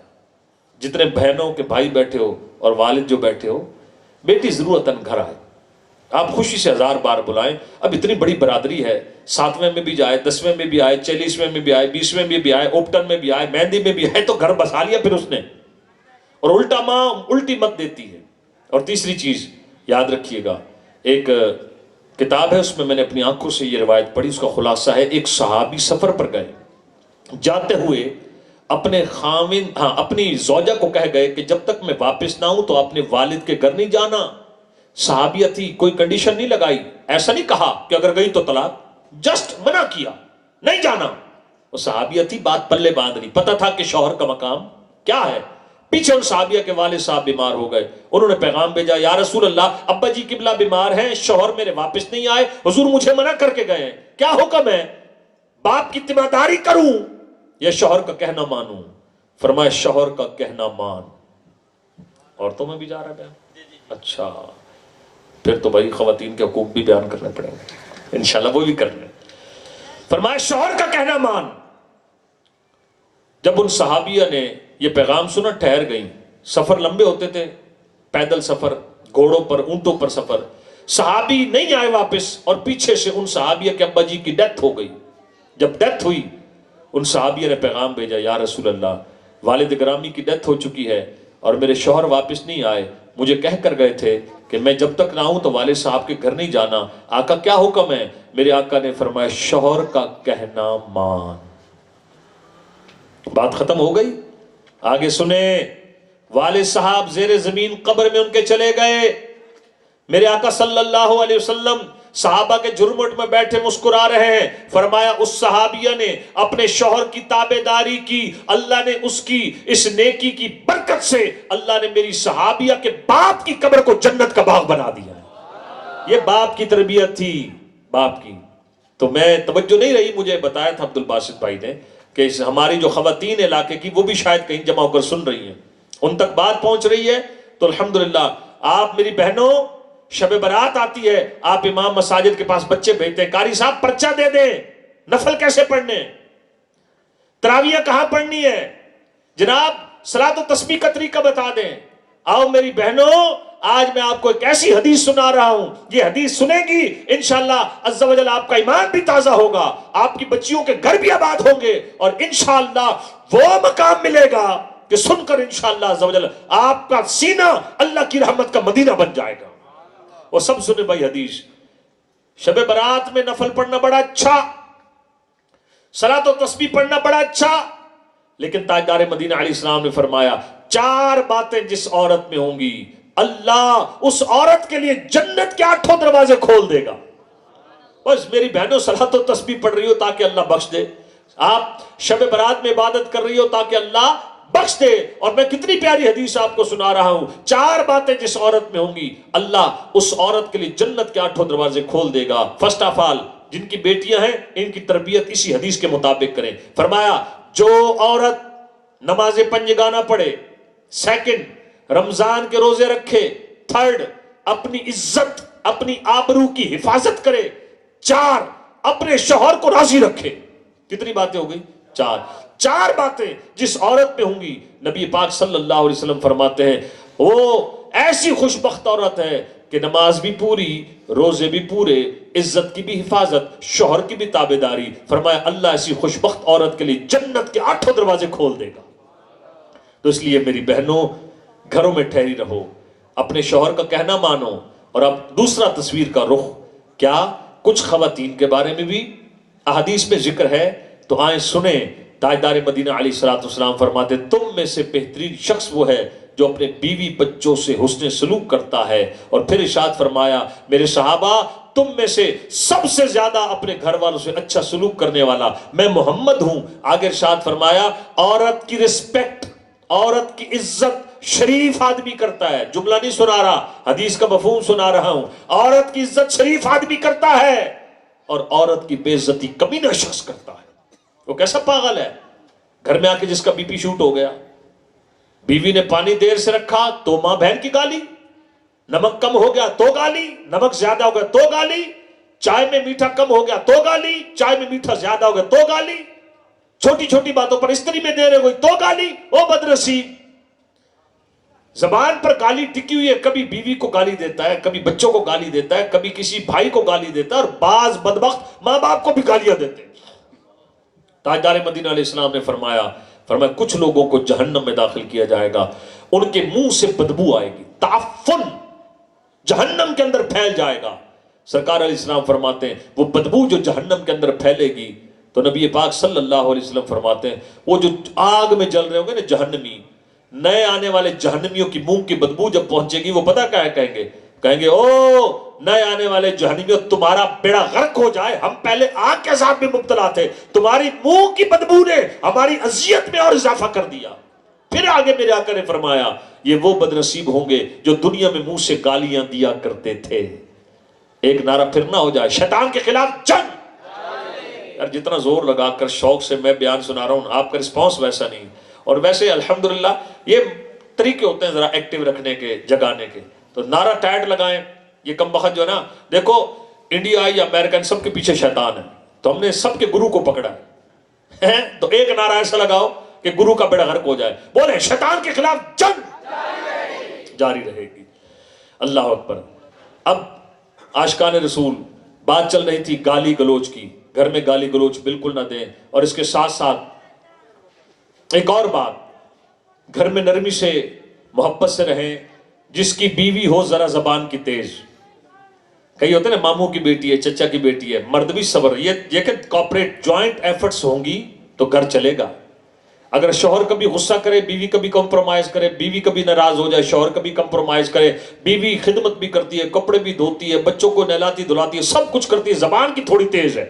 جتنے بہنوں کے بھائی بیٹھے ہو اور والد جو بیٹھے ہو، بیٹی ضرورتاً گھر آئے، آپ خوشی سے ہزار بار بلائیں۔ اب اتنی بڑی برادری ہے، 7ویں میں بھی جائے، 10ویں میں بھی آئے، 40ویں میں بھی آئے، 20ویں میں بھی آئے، اوپٹن میں بھی آئے، مہندی میں بھی آئے، تو گھر بسا لیا پھر اس نے۔ اور الٹا ماں الٹی مت دیتی ہے۔ اور تیسری چیز یاد رکھیے گا، ایک کتاب ہے، اس میں نے اپنی آنکھوں سے یہ روایت پڑھی، اس کا خلاصہ ہے، ایک صحابی سفر پر گئے، جاتے ہوئے اپنے خاوند اپنی زوجہ کو کہہ گئے کہ جب تک میں واپس نہ ہوں تو اپنے والد کے گھر نہیں جانا۔ صحابیہ تھی، کوئی کنڈیشن نہیں لگائی، ایسا نہیں کہا کہ اگر گئی تو طلاق، جسٹ منع کیا، نہیں جانا۔ وہ صحابیہ تھی، بات پلے باندھ رہی، پتہ تھا کہ شوہر کا مقام کیا ہے۔ پیچھے ان صحابیہ کے والد صاحب بیمار ہو گئے، انہوں نے پیغام بھیجا، یا رسول اللہ ابا جی قبلہ بیمار ہیں، شوہر میرے واپس نہیں آئے، حضور مجھے منع کر کے گئے ہیں، کیا حکم ہے؟ باپ کی تیمارداری کروں یا شوہر کا کہنا مانوں؟ فرمایا شوہر کا کہنا مان۔ عورتوں میں بھی جا رہا ہے؟ اچھا، پھر تو بھائی خواتین کے حقوق بھی بیان کرنے پڑیں گے انشاءاللہ، وہ بھی کرنے۔ فرمایا شوہر کا کہنا مان۔ جب ان صحابیہ نے یہ پیغام سنا ٹھہر گئیں، سفر لمبے ہوتے تھے، پیدل سفر، گھوڑوں پر، اونٹوں پر سفر، صحابی نہیں آئے واپس، اور پیچھے سے ان صحابیہ کے ابا جی کی ڈیتھ ہو گئی۔ جب ڈیتھ ہوئی، ان صحابیہ نے پیغام بھیجا، یا رسول اللہ والد گرامی کی ڈیتھ ہو چکی ہے اور میرے شوہر واپس نہیں آئے، مجھے کہہ کر گئے تھے کہ میں جب تک نہ ہوں تو والد صاحب کے گھر نہیں جانا. آقا کیا حکم ہے؟ میرے آقا نے فرمایا شوہر کا کہنا مان. بات ختم ہو گئی. آگے سنیں. والد صاحب زیر زمین قبر میں ان کے چلے گئے. میرے آقا صلی اللہ علیہ وسلم صحابہ کے جھرمٹ میں بیٹھے مسکرا رہے ہیں. فرمایا اس صحابیہ نے اپنے شوہر کی تابعداری کی, اللہ نے اس کی اس نیکی کی برکت سے اللہ نے میری صحابیہ کے باپ کی قبر کو جنت کا باغ بنا دیا. یہ باپ کی تربیت تھی, باپ کی. تو میں توجہ نہیں رہی, مجھے بتایا تھا عبد الباسط بھائی نے کہ ہماری جو خواتین علاقے کی وہ بھی شاید کہیں جمع ہو کر سن رہی ہیں, ان تک بات پہنچ رہی ہے. تو الحمدللہ آپ میری بہنوں, شب برات آتی ہے, آپ امام مساجد کے پاس بچے بھیجتے ہیں, قاری صاحب پرچہ دے دیں, نفل کیسے پڑھنے, تراویح کہاں پڑھنی ہے, جناب صلاۃ و تسبیح کا طریقہ بتا دیں. آؤ میری بہنوں, آج میں آپ کو ایک ایسی حدیث سنا رہا ہوں, یہ حدیث سنیں گی انشاءاللہ عز و جل آپ کا ایمان بھی تازہ ہوگا, آپ کی بچیوں کے گھر بھی آباد ہوں گے, اور انشاءاللہ وہ مقام ملے گا کہ سن کر انشاءاللہ عز و جل آپ کا سینہ اللہ کی رحمت کا مدینہ بن جائے گا. وہ سب سنے بھائی حدیث. شب برات میں نفل پڑھنا بڑا اچھا, صلاۃ و تسبیح پڑھنا بڑا اچھا, لیکن تاجدار مدینہ علیہ السلام نے فرمایا 4 باتیں جس عورت میں ہوں گی اللہ اس عورت کے لیے جنت کے 8 دروازے کھول دے گا. بس میری بہنوں صلاۃ و تسبیح پڑھ رہی ہو تاکہ اللہ بخش دے, آپ شب برات میں عبادت کر رہی ہو تاکہ اللہ بخش دے. اور میں کتنی پیاری حدیث آپ کو سنا رہا ہوں, 4 باتیں جس عورت میں ہوں گی اللہ اس عورت کے لیے جنت کے 8 دروازے کھول دے گا. فرسٹ آف آل, جن کی بیٹیاں ہیں ان کی تربیت اسی حدیث کے مطابق کریں. فرمایا جو عورت نماز پنجگانہ پڑھے, سیکنڈ رمضان کے روزے رکھے, تھرڈ اپنی عزت اپنی آبرو کی حفاظت کرے, 4 اپنے شوہر کو راضی رکھے. کتنی باتیں ہو گئی؟ 4 باتیں جس عورت میں ہوں گی, نبی پاک صلی اللہ علیہ وسلم فرماتے ہیں وہ ایسی خوشبخت عورت ہے کہ نماز بھی پوری, روزے بھی پورے, عزت کی بھی حفاظت, شوہر کی بھی تابعداری. فرمایا اللہ ایسی خوشبخت عورت کے لیے جنت کے 8 دروازے کھول دے گا. تو اس لیے میری بہنوں گھروں میں ٹھہری رہو, اپنے شوہر کا کہنا مانو. اور اب دوسرا تصویر کا رخ, کیا کچھ خواتین کے بارے میں بھی احادیث میں ذکر ہے, تو آئیں سنیں. تاجدار مدینہ علیہ السلام فرماتے تم میں سے بہترین شخص وہ ہے جو اپنے بیوی بچوں سے حسن سلوک کرتا ہے. اور پھر ارشاد فرمایا میرے صحابہ تم میں سے سب سے زیادہ اپنے گھر والوں سے اچھا سلوک کرنے والا میں محمد ہوں. آگے ارشاد فرمایا عورت کی رسپیکٹ, عورت کی عزت شریف آدمی کرتا ہے. جملہ نہیں سنا رہا, حدیث کا مفہوم سنا رہا ہوں. عورت کی عزت شریف آدمی کرتا ہے اور عورت کی بے عزتی کمینہ شخص کرتا ہے. وہ کیسا پاگل ہے, گھر میں آ کے جس کا بی پی شوٹ ہو گیا, بیوی نے پانی دیر سے رکھا تو ماں بہن کی گالی, نمک کم ہو گیا تو گالی, نمک زیادہ ہو گیا تو گالی, چائے میں میٹھا کم ہو گیا تو گالی, چائے میں میٹھا زیادہ ہو گیا تو گالی, چھوٹی چھوٹی باتوں پر استری میں دیر ہوئی تو گالی. او بدنصیب, زبان پر گالی ٹکی ہوئی ہے, کبھی بیوی کو گالی دیتا ہے, کبھی بچوں کو گالی دیتا ہے, کبھی کسی بھائی کو گالی دیتا ہے, اور بعض بدبخت ماں باپ کو بھی گالیاں دیتے ہیں. تاجدار مدینہ علیہ السلام نے فرمایا کچھ لوگوں کو جہنم میں داخل کیا جائے گا, ان کے منہ سے بدبو آئے گی, تعفن جہنم کے اندر پھیل جائے گا. سرکار علیہ السلام فرماتے ہیں وہ بدبو جو جہنم کے اندر پھیلے گی, تو نبی پاک صلی اللہ علیہ وسلم فرماتے ہیں وہ جو آگ میں جل رہے ہوں گے نا جہنمی, نئے آنے والے جہنمیوں کی منہ کی بدبو جب پہنچے گی وہ پتہ کیا ہے کہیں گے او نئے آنے والے جہنمیوں تمہارا بیڑا غرق ہو جائے, ہم پہلے آگ کے عذاب میں مبتلا تھے, تمہاری منہ کی بدبو نے ہماری اذیت میں اور اضافہ کر دیا. پھر آگے میرے آقا نے فرمایا یہ وہ بدنصیب ہوں گے جو دنیا میں منہ سے گالیاں دیا کرتے تھے. ایک نعرہ پھر نہ ہو جائے, شیطان کے خلاف جنگ. یار جتنا زور لگا کر شوق سے میں بیان سنا رہا ہوں, آپ کا رسپانس ویسا نہیں. اور ویسے الحمدللہ یہ طریقے ہوتے ہیں ذرا ایکٹیو رکھنے کے, جگانے کے. تو نعرہ ٹائٹ لگائیں. یہ کم بخت جو ہے نا, دیکھو انڈیا یا امریکن سب کے پیچھے شیطان ہے, تو ہم نے سب کے گرو کو پکڑا ہے, تو ایک نعرہ ایسا لگاؤ کہ گرو کا بیڑا غرق ہو جائے. بولے شیطان کے خلاف جنگ جاری رہے گی. اللہ اکبر. اب عاشقان رسول بات چل رہی تھی گالی گلوچ کی, گھر میں گالی گلوچ بالکل نہ دیں. اور اس کے ساتھ ساتھ ایک اور بات, گھر میں نرمی سے محبت سے رہیں, جس کی بیوی ہو ذرا زبان کی تیز. کئی ہوتے ہیں نا ماموں کی بیٹی ہے, چچا کی بیٹی ہے, مرد بھی صبر. یہ کہ کوپریٹ جوائنٹ ایفرٹس ہوں گی تو گھر چلے گا. اگر شوہر کبھی غصہ کرے, بیوی کبھی کمپرومائز کرے, بیوی کبھی ناراض ہو جائے, شوہر کبھی کمپرومائز کرے, بیوی خدمت بھی کرتی ہے, کپڑے بھی دھوتی ہے, بچوں کو نہلاتی دھلاتی ہے, سب کچھ کرتی ہے, زبان کی تھوڑی تیز ہے.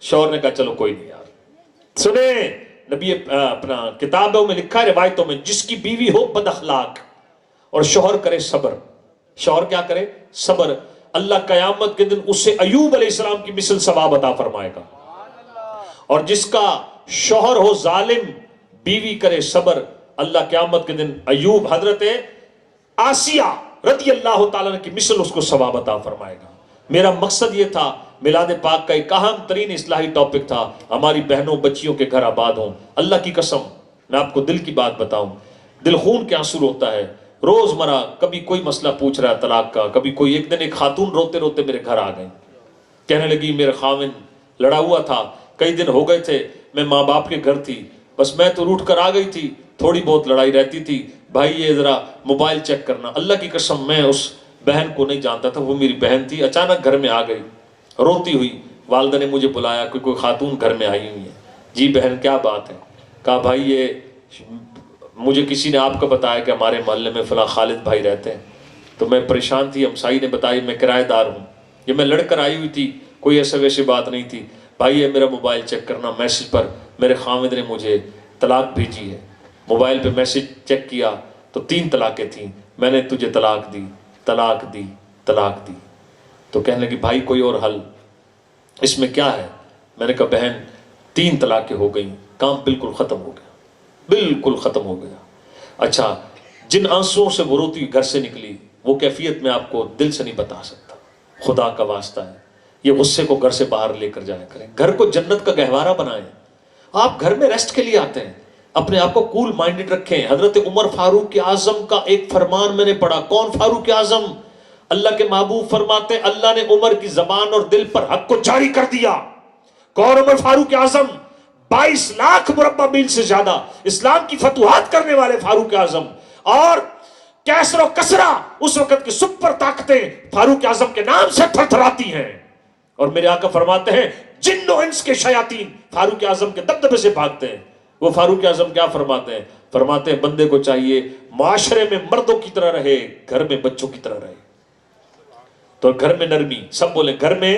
شوہر نے کہا چلو کوئی نہیں یار. سنیں نبی اپنا کتابوں میں لکھا ہے, روایتوں میں, جس کی بیوی ہو بد اخلاق اور شوہر کرے صبر. شوہر کیا کرے؟ صبر. اللہ قیامت کے دن اسے ایوب علیہ السلام کی مثل ثواب عطا فرمائے گا. اور جس کا شوہر ہو ظالم, بیوی کرے صبر, اللہ قیامت کے دن ایوب, حضرت آسیہ رضی اللہ تعالیٰ کی مثل اس کو ثواب عطا فرمائے گا. میرا مقصد یہ تھا, میلاد پاک کا ایک اہم ترین اصلاحی ٹاپک تھا, ہماری بہنوں بچیوں کے گھر آباد ہوں. اللہ کی قسم میں آپ کو دل کی بات بتاؤں, دل خون کے آنسو روتا ہے. روزمرہ کبھی کوئی مسئلہ پوچھ رہا ہے طلاق کا, کبھی کوئی. ایک دن ایک خاتون روتے روتے میرے گھر آ گئی, کہنے لگی میرے خاوند لڑا ہوا تھا, کئی دن ہو گئے تھے, میں ماں باپ کے گھر تھی, بس میں تو روٹ کر آ گئی تھی, تھوڑی بہت لڑائی رہتی تھی, بھائی یہ ذرا موبائل چیک کرنا. اللہ کی قسم میں اس بہن کو نہیں جانتا تھا, وہ میری بہن تھی. اچانک گھر میں آ گئی روتی ہوئی. والدہ نے مجھے بلایا کہ کوئی خاتون گھر میں آئی ہوئی ہے. جی بہن کیا بات ہے؟ کہا بھائی یہ مجھے کسی نے آپ کا بتایا کہ ہمارے محلے میں فلاں خالد بھائی رہتے ہیں, تو میں پریشان تھی. ہمسائی نے بتایا میں کرایہ دار ہوں, یہ میں لڑ کر آئی ہوئی تھی, کوئی ایسا ویسی بات نہیں تھی. بھائی یہ میرا موبائل چیک کرنا, میسج پر میرے خاوند نے مجھے طلاق بھیجی ہے. موبائل پہ میسج چیک کیا تو 3 طلاقیں تھیں. میں نے تجھے طلاق دی, طلاق دی, طلاق دی. تو کہنے لگی بھائی کوئی اور حل, اس میں کیا ہے؟ میں نے کہا بہن 3 طلاقیں ہو گئیں, کام بالکل ختم ہو گیا, بالکل ختم ہو گیا. اچھا, جن آنسوؤں سے وہ روتی گھر سے نکلی وہ کیفیت میں آپ کو دل سے نہیں بتا سکتا. خدا کا واسطہ ہے, یہ غصے کو گھر سے باہر لے کر جایا کریں, گھر کو جنت کا گہوارہ بنائیں. آپ گھر میں ریسٹ کے لیے آتے ہیں, اپنے آپ کو کول مائنڈڈ رکھیں. حضرت عمر فاروق اعظم کا ایک فرمان میں نے پڑھا. کون فاروق اعظم؟ اللہ کے محبوب فرماتے ہیں اللہ نے عمر کی زبان اور دل پر حق کو جاری کر دیا. کون عمر فاروق اعظم؟ 22 لاکھ مربع میل سے زیادہ اسلام کی فتوحات کرنے والے فاروق اعظم. اور کیسر و کسرا اس وقت کی سپر طاقتیں فاروق اعظم کے نام سے تھر تھراتی ہیں. اور میرے آقا فرماتے ہیں جن و انس کے شیاطین فاروق اعظم کے دبدبے سے بھاگتے ہیں. وہ فاروق اعظم کیا فرماتے ہیں؟ فرماتے ہیں بندے کو چاہیے معاشرے میں مردوں کی طرح رہے, گھر میں بچوں کی طرح رہے. تو گھر میں نرمی, سب بولیں گھر میں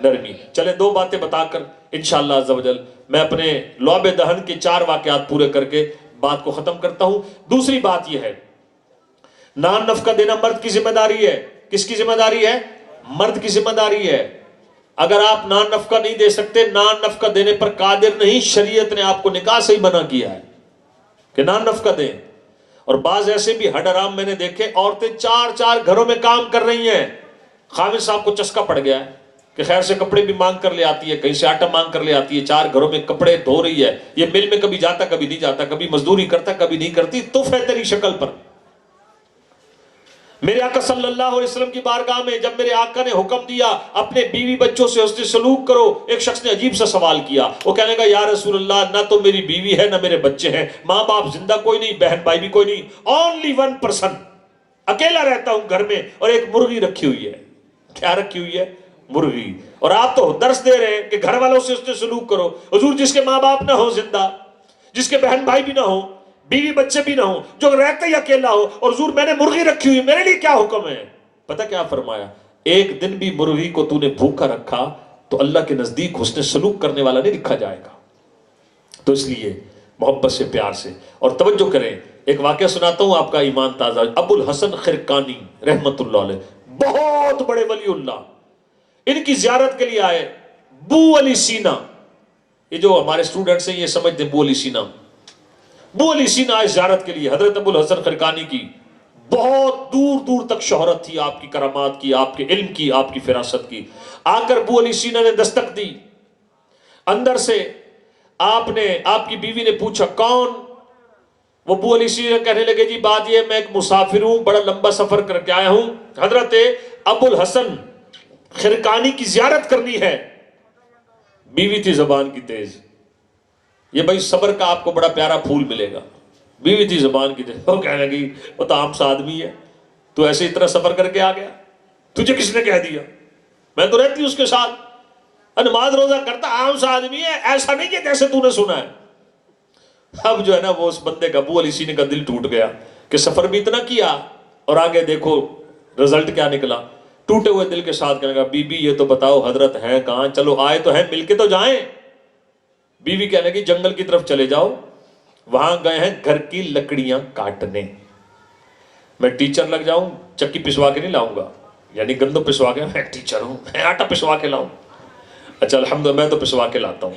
نرمی. چلے 2 باتیں بتا کر انشاءاللہ عز و جل میں اپنے لعب دہن کے 4 واقعات پورے کر کے بات کو ختم کرتا ہوں. دوسری بات یہ ہے, نان نفقہ دینا مرد کی ذمہ داری ہے. کس کی ذمہ داری ہے؟ مرد کی ذمہ داری ہے. اگر آپ نان نفقہ نہیں دے سکتے, نان نفقہ دینے پر قادر نہیں, شریعت نے آپ کو نکاح سے ہی منع کیا ہے کہ نان نفقہ دیں. اور بعض ایسے بھی ہڈ حرام میں نے دیکھے, عورتیں 4 گھروں میں کام کر رہی ہیں. خامد صاحب کو چسکا پڑ گیا ہے کہ خیر سے کپڑے بھی مانگ کر لے آتی ہے, کہیں سے آٹا مانگ کر لے آتی ہے, 4 گھروں میں کپڑے دھو رہی ہے. یہ مل میں کبھی جاتا کبھی نہیں جاتا, کبھی مزدوری کرتا کبھی نہیں کرتی. تف ہے تیری شکل پر. میرے آقا صلی اللہ علیہ وسلم کی بارگاہ میں جب میرے آقا نے حکم دیا اپنے بیوی بچوں سے حسن سلوک کرو, ایک شخص نے عجیب سا سوال کیا. وہ کہنے لگا یا رسول اللہ نہ تو میری بیوی ہے نہ میرے بچے ہیں, ماں باپ زندہ کوئی نہیں, بہن بھائی بھی کوئی نہیں, only one person, اکیلا رہتا ہوں گھر میں, اور ایک مرغی رکھی ہوئی ہے. کیا رکھی ہوئی ہے؟ مرغی. اور آپ تو درس دے رہے ہیں کہ گھر والوں سے حسن سلوک کرو. حضور جس کے ماں باپ نہ ہو زندہ, جس کے بہن بھائی بھی نہ ہو, بیوی بچے بھی نہ ہو, جو رہتا ہی اکیلا ہو, اور حضور میں نے مرغی رکھی ہوئی, میرے لیے کیا حکم ہے؟ پتہ کیا فرمایا؟ ایک دن بھی مرغی کو تو نے بھوکا رکھا تو اللہ کے نزدیک حسن سلوک کرنے والا نہیں لکھا جائے گا. تو اس لیے محبت سے, پیار سے. اور توجہ کریں, ایک واقعہ سناتا ہوں آپ کا ایمان تازہ. ابو الحسن خرقانی رحمت اللہ علیہ, بہت بڑے ولی اللہ, ان کی زیارت کے لیے آئے. بو علی سینا, یہ جو ہمارے اسٹوڈنٹس ہیں یہ سمجھتے ہیں بو علی سینا. بو علی سینا آئے زیارت کے لیے حضرت ابو الحسن خرقانی کی. بہت دور دور تک شہرت تھی آپ کی کرامات کی, آپ کے علم کی, آپ کی فراست کی. آ کر بو علی سینا نے دستک دی. اندر سے آپ کی بیوی نے پوچھا کون؟ وہ بو علی سینا کہنے لگے جی بات یہ میں ایک مسافر ہوں, بڑا لمبا سفر کر کے آیا ہوں, حضرت ابو الحسن خرقانی کی زیارت کرنی ہے. بیوی تھی زبان کی تیز. یہ بھائی صبر کا آپ کو بڑا پیارا پھول ملے گا. بیوی تھی زبان کی تیز. وہ کہنے لگی وہ تو عام سا آدمی ہے, تو ایسے اتنا سفر کر کے آ گیا؟ تجھے کس نے کہہ دیا؟ میں تو رہتی اس کے ساتھ، نماز روزہ کرتا عام سا آدمی ہے، ایسا نہیں کہ جیسے تو نے سنا ہے۔ اب جو ہے نا وہ اس بندے کا، ابو علی سینے کا دل ٹوٹ گیا کہ سفر بھی اتنا کیا اور آگے دیکھو رزلٹ کیا نکلا۔ ٹوٹے ہوئے دل کے ساتھ کہنے لگا بی بی یہ تو بتاؤ حضرت ہیں کہاں، چلو آئے تو ہیں مل کے تو جائیں۔ بیوی کہنے لگی جنگل کی طرف چلے جاؤ، وہاں گئے ہیں گھر کی لکڑیاں کاٹنے، میں ٹیچر لگ جاؤں چکی پسوا کے نہیں لاؤں گا، یعنی گندم پسوا کے، میں ٹیچر ہوں میں آٹا پسوا کے لاؤں؟ اچھا الحمدللہ میں تو پسوا کے لاتا ہوں،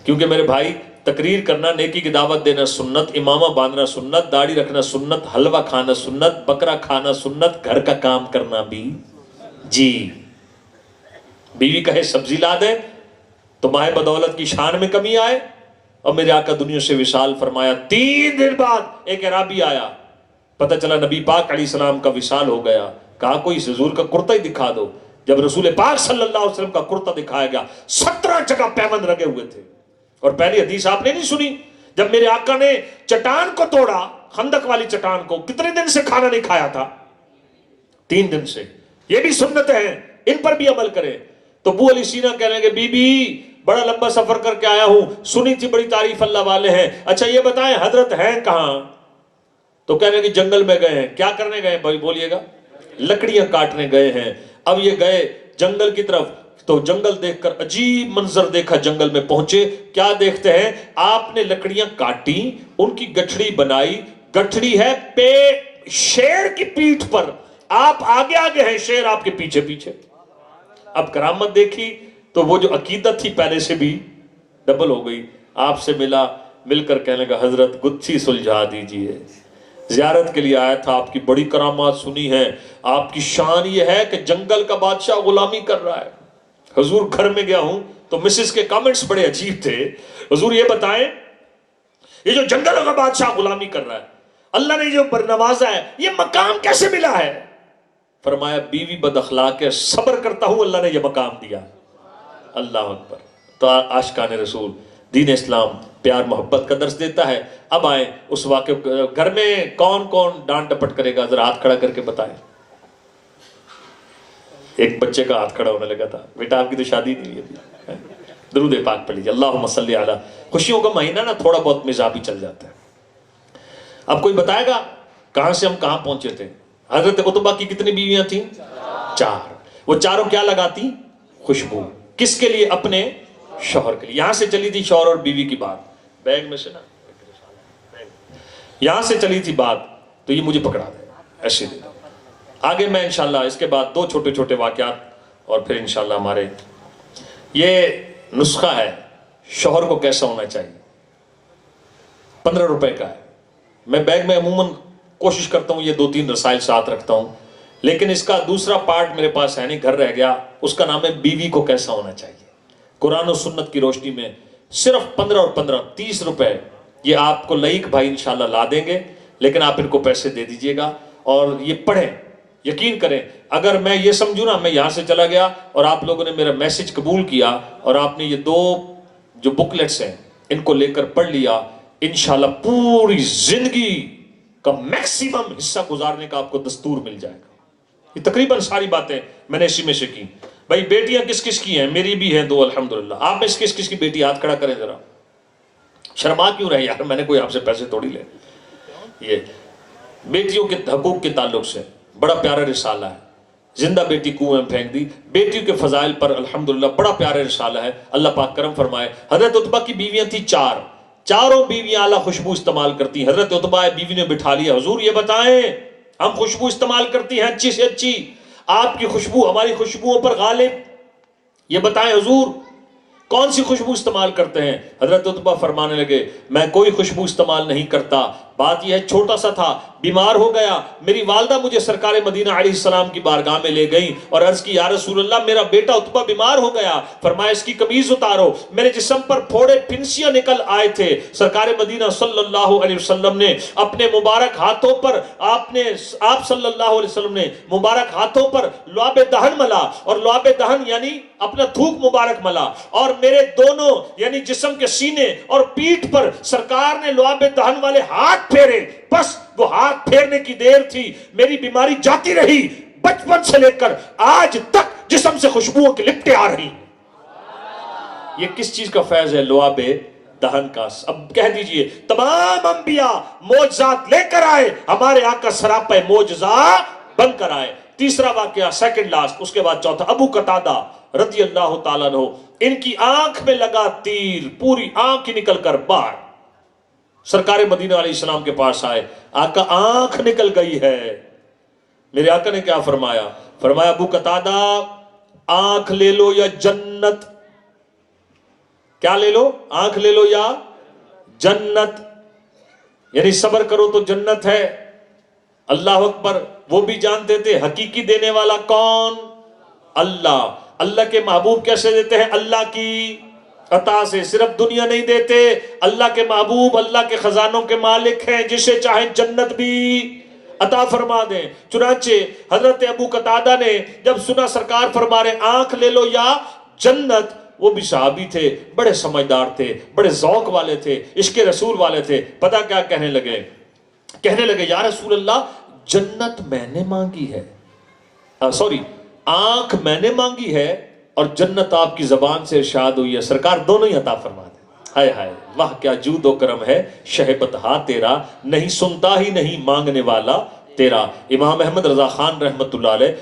کیونکہ میرے بھائی تقریر کرنا، نیکی کی دعوت دینا سنت، امامہ باندھنا سنت، داڑھی رکھنا سنت، حلوہ کھانا سنت، بکرا کھانا سنت، گھر کا کام کرنا بھی جی۔ بیوی کہے سبزی لا دیں تو ماہ بدولت کی شان میں کمی آئے، اور میرے آقا دنیا سے وصال فرمایا۔ 3 دن بعد ایک اعرابی آیا، پتہ چلا نبی پاک علیہ السلام کا وصال ہو گیا، کہا کوئی اس حضور کا کرتا ہی دکھا دو۔ جب رسول پاک صلی اللہ علیہ وسلم کا کرتا دکھایا گیا، 17 جگہ پیمند لگے ہوئے تھے۔ اور پہلی حدیث آپ نے نہیں سنی، جب میرے آقا نے چٹان کو توڑا، خندق والی چٹان کو، کتنے دن سے کھانا نہیں کھایا تھا؟ 3 دن سے۔ یہ بھی سنتیں ہیں، ان پر بھی عمل کریں۔ تو ابو علی سینا کہنے لگے بی بی بڑا لمبا سفر کر کے آیا ہوں، سنی تھی بڑی تعریف اللہ والے ہیں، اچھا یہ بتائیں حضرت ہیں کہاں؟ تو کہنے لگے جنگل میں گئے ہیں۔ کیا کرنے گئے بھائی بولیے گا؟ لکڑیاں کاٹنے گئے ہیں۔ اب یہ گئے جنگل کی طرف، تو جنگل دیکھ کر عجیب منظر دیکھا، جنگل میں پہنچے، کیا دیکھتے ہیں؟ آپ نے لکڑیاں کاٹی، ان کی گٹھڑی بنائی، گٹھڑی ہے شیر کی پیٹھ پر، آپ آگے آگے ہیں، شیر آپ کے پیچھے پیچھے۔ اب کرامت دیکھی تو وہ جو عقیدت تھی پہلے سے بھی ڈبل ہو گئی۔ آپ سے ملا، مل کر کہنے لگا حضرت گتھی سلجھا دیجئے، زیارت کے لیے آیا تھا، آپ کی بڑی کرامات سنی ہے، آپ کی شان یہ ہے کہ جنگل کا بادشاہ غلامی کر رہا ہے۔ حضور گھر میں گیا ہوں تو مسز کے کامنٹس بڑے عجیب تھے، حضور یہ بتائیں یہ جو جنگل کا بادشاہ غلامی کر رہا ہے، اللہ نے جو نوازا ہے، یہ مقام کیسے ملا ہے؟ فرمایا بیوی بد اخلاق ہے، صبر کرتا ہوں اللہ نے یہ مقام دیا۔ اللہ اکبر۔ تو عاشقان رسول، دین اسلام پیار محبت کا درس دیتا ہے۔ اب آئیں اس واقعے، گھر میں کون کون ڈانٹ ڈپٹ کرے گا، ذرا ہاتھ کھڑا کر کے بتائیں۔ ایک بچے کا ہاتھ کھڑا ہونے لگا تھا، بیٹا آپ کی تو شادی نہیں ہوئی، درود پاک پڑھ لیجیے، اللہم صلی علی۔ خوشیوں کا مہینہ نا تھوڑا بہت مزاح بھی چل جاتا ہے۔ اب کوئی بتائے گا کہاں سے ہم کہاں پہنچے تھے؟ حضرت عتبہ کی کتنی بیویاں تھیں؟ 4۔ وہ چاروں کیا لگاتی؟ خوشبو۔ کس کے لیے؟ اپنے شوہر کے لیے۔ یہاں سے چلی تھی شوہر اور بیوی کی بات، بیگ میں سے نا، یہاں سے چلی تھی بات، تو یہ مجھے پکڑا دے، ایسے دے دو۔ آگے میں انشاءاللہ اس کے بعد 2 چھوٹے چھوٹے واقعات، اور پھر انشاءاللہ ہمارے یہ نسخہ ہے شوہر کو کیسا ہونا چاہیے۔ 15 روپے کا ہے۔ میں بیگ میں عموماً کوشش کرتا ہوں یہ 2-3 رسائل ساتھ رکھتا ہوں، لیکن اس کا دوسرا پارٹ میرے پاس ہے نہیں، گھر رہ گیا، اس کا نام ہے بیوی کو کیسا ہونا چاہیے۔ قرآن و سنت کی روشنی میں صرف 15 اور 15 30 روپے یہ آپ کو لائق بھائی انشاءاللہ لا دیں گے، لیکن آپ ان کو پیسے دے دیجئے گا اور یہ پڑھیں۔ یقین کریں اگر میں یہ سمجھوں نا میں یہاں سے چلا گیا اور آپ لوگوں نے میرا میسج قبول کیا اور آپ نے یہ 2 جو بکلیٹس ہیں ان کو لے کر پڑھ لیا، انشاءاللہ پوری زندگی کا میکسیمم حصہ گزارنے کا آپ کو دستور مل جائے گا۔ یہ تقریباً ساری باتیں میں نے اسی میں سے کی۔ بھائی بیٹیاں کس کس کی ہیں؟ میری بھی ہیں 2 الحمدللہ۔ آپ میں کس کس کی بیٹی؟ ہاتھ کھڑا کریں ذرا۔ شرما کیوں رہے یار، میں نے کوئی آپ سے پیسے توڑی لے۔ یہ بیٹیوں کے حقوق کے تعلق سے بڑا پیارا رسالہ ہے، زندہ بیٹی کنویں میں پھینک دی، بیٹیوں کے فضائل پر الحمدللہ بڑا پیارا رسالہ ہے، اللہ پاک کرم فرمائے۔ حضرت عتبہ کی بیویاں تھیں 4، چاروں بیویاں اعلیٰ خوشبو استعمال کرتی ہیں۔ حضرت عتبہ بیوی نے بٹھا لیا، حضور یہ بتائیں ہم خوشبو استعمال کرتی ہیں اچھی سے اچھی، آپ کی خوشبو ہماری خوشبوؤں پر غالب، یہ بتائیں حضور کون سی خوشبو استعمال کرتے ہیں؟ حضرت عتبہ فرمانے لگے میں کوئی خوشبو استعمال نہیں کرتا، بات یہ ہے چھوٹا سا تھا، بیمار ہو گیا، میری والدہ مجھے سرکار مدینہ علیہ السلام کی بارگاہ میں لے گئیں اور عرض کی یا رسول اللہ میرا بیٹا عتبہ بیمار ہو گیا، فرمایا اس کی قمیض اتارو، میرے جسم پر پھوڑے پھنسیاں نکل آئے تھے، سرکار مدینہ صلی اللہ علیہ وسلم نے اپنے مبارک ہاتھوں پر آپ صلی اللہ علیہ وسلم نے مبارک ہاتھوں پر لعاب دہن ملا، اور لعاب دہن یعنی اپنا تھوک مبارک ملا، اور میرے دونوں یعنی جسم کے سینے اور پیٹھ پر سرکار نے لعاب دہن والے ہاتھ ہاتھ پھیرے. بس وہ ہاتھ پھیرنے کی دیر تھی. میری بیماری جاتی رہی بچپن سے لے کر آج تک جسم سے خوشبوؤں کی لپٹیں آ رہی. یہ کس چیز کا فیض ہے؟ لعاب دہن کا. اب کہہ دیجئے تمام انبیاء معجزات لے کر آئے, ہمارے آقا سراپا معجزہ بن کر آئے. تیسرا واقعہ, سیکنڈ لاسٹ, اس کے بعد چوتھا. ابو قتادہ رضی اللہ تعالیٰ عنہ, ان کی آنکھ میں لگا تیر, پوری آنکھ ہی نکل کر باہر. سرکار مدینہ علیہ السلام کے پاس آئے, آقا آنکھ نکل گئی ہے. میرے آقا نے کیا فرمایا؟ فرمایا ابو قتادہ آنکھ لے لو یا جنت. کیا لے لو؟ آنکھ لے لو یا جنت. یعنی صبر کرو تو جنت ہے. اللہ اکبر. وہ بھی جانتے تھے حقیقی دینے والا کون؟ اللہ. اللہ کے محبوب کیسے دیتے ہیں؟ اللہ کی عطا سے. صرف دنیا نہیں دیتے, اللہ کے محبوب اللہ کے خزانوں کے مالک ہیں, جسے چاہیں جنت بھی عطا فرما دیں. چنانچہ حضرت ابو قتادہ نے جب سنا سرکار فرما رہے آنکھ لے لو یا جنت, وہ بھی صحابی تھے, بڑے سمجھدار تھے, بڑے ذوق والے تھے, عشق رسول والے تھے. پتہ کیا کہنے لگے؟ کہنے لگے یا رسول اللہ جنت میں نے مانگی ہے, آنکھ میں نے مانگی ہے اور جنت آپ کی زبان سے ارشاد ہوئی ہے. سرکار دونوں ہی عطا فرما دیں. ہائے ہائے, واہ کیا جود و کرم ہے, شہبت ہاں تیرا, نہیں سنتا ہی نہیں مانگنے والا تیرا. امام احمد رضا خان رحمت اللہ علیہ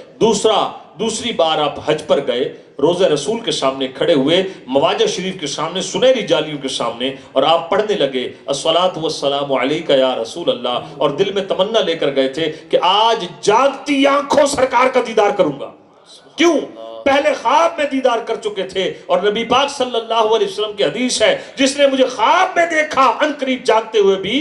دوسری بار آپ حج پر گئے, روزہ رسول کے سامنے کھڑے ہوئے, مواجہ شریف کے سامنے, سنہری جالیوں کے سامنے, اور آپ پڑھنے لگے الصلاۃ والسلام علیک یا رسول اللہ, اور دل میں تمنا لے کر گئے تھے کہ آج جاگتی آنکھوں سرکار کا دیدار کروں گا. کیوں؟ پہلے خواب میں دیدار کر چکے تھے, اور نبی پاک صلی اللہ علیہ وسلم کی حدیث ہے جس نے مجھے خواب میں دیکھا ان قریب جاگتے ہوئے بھی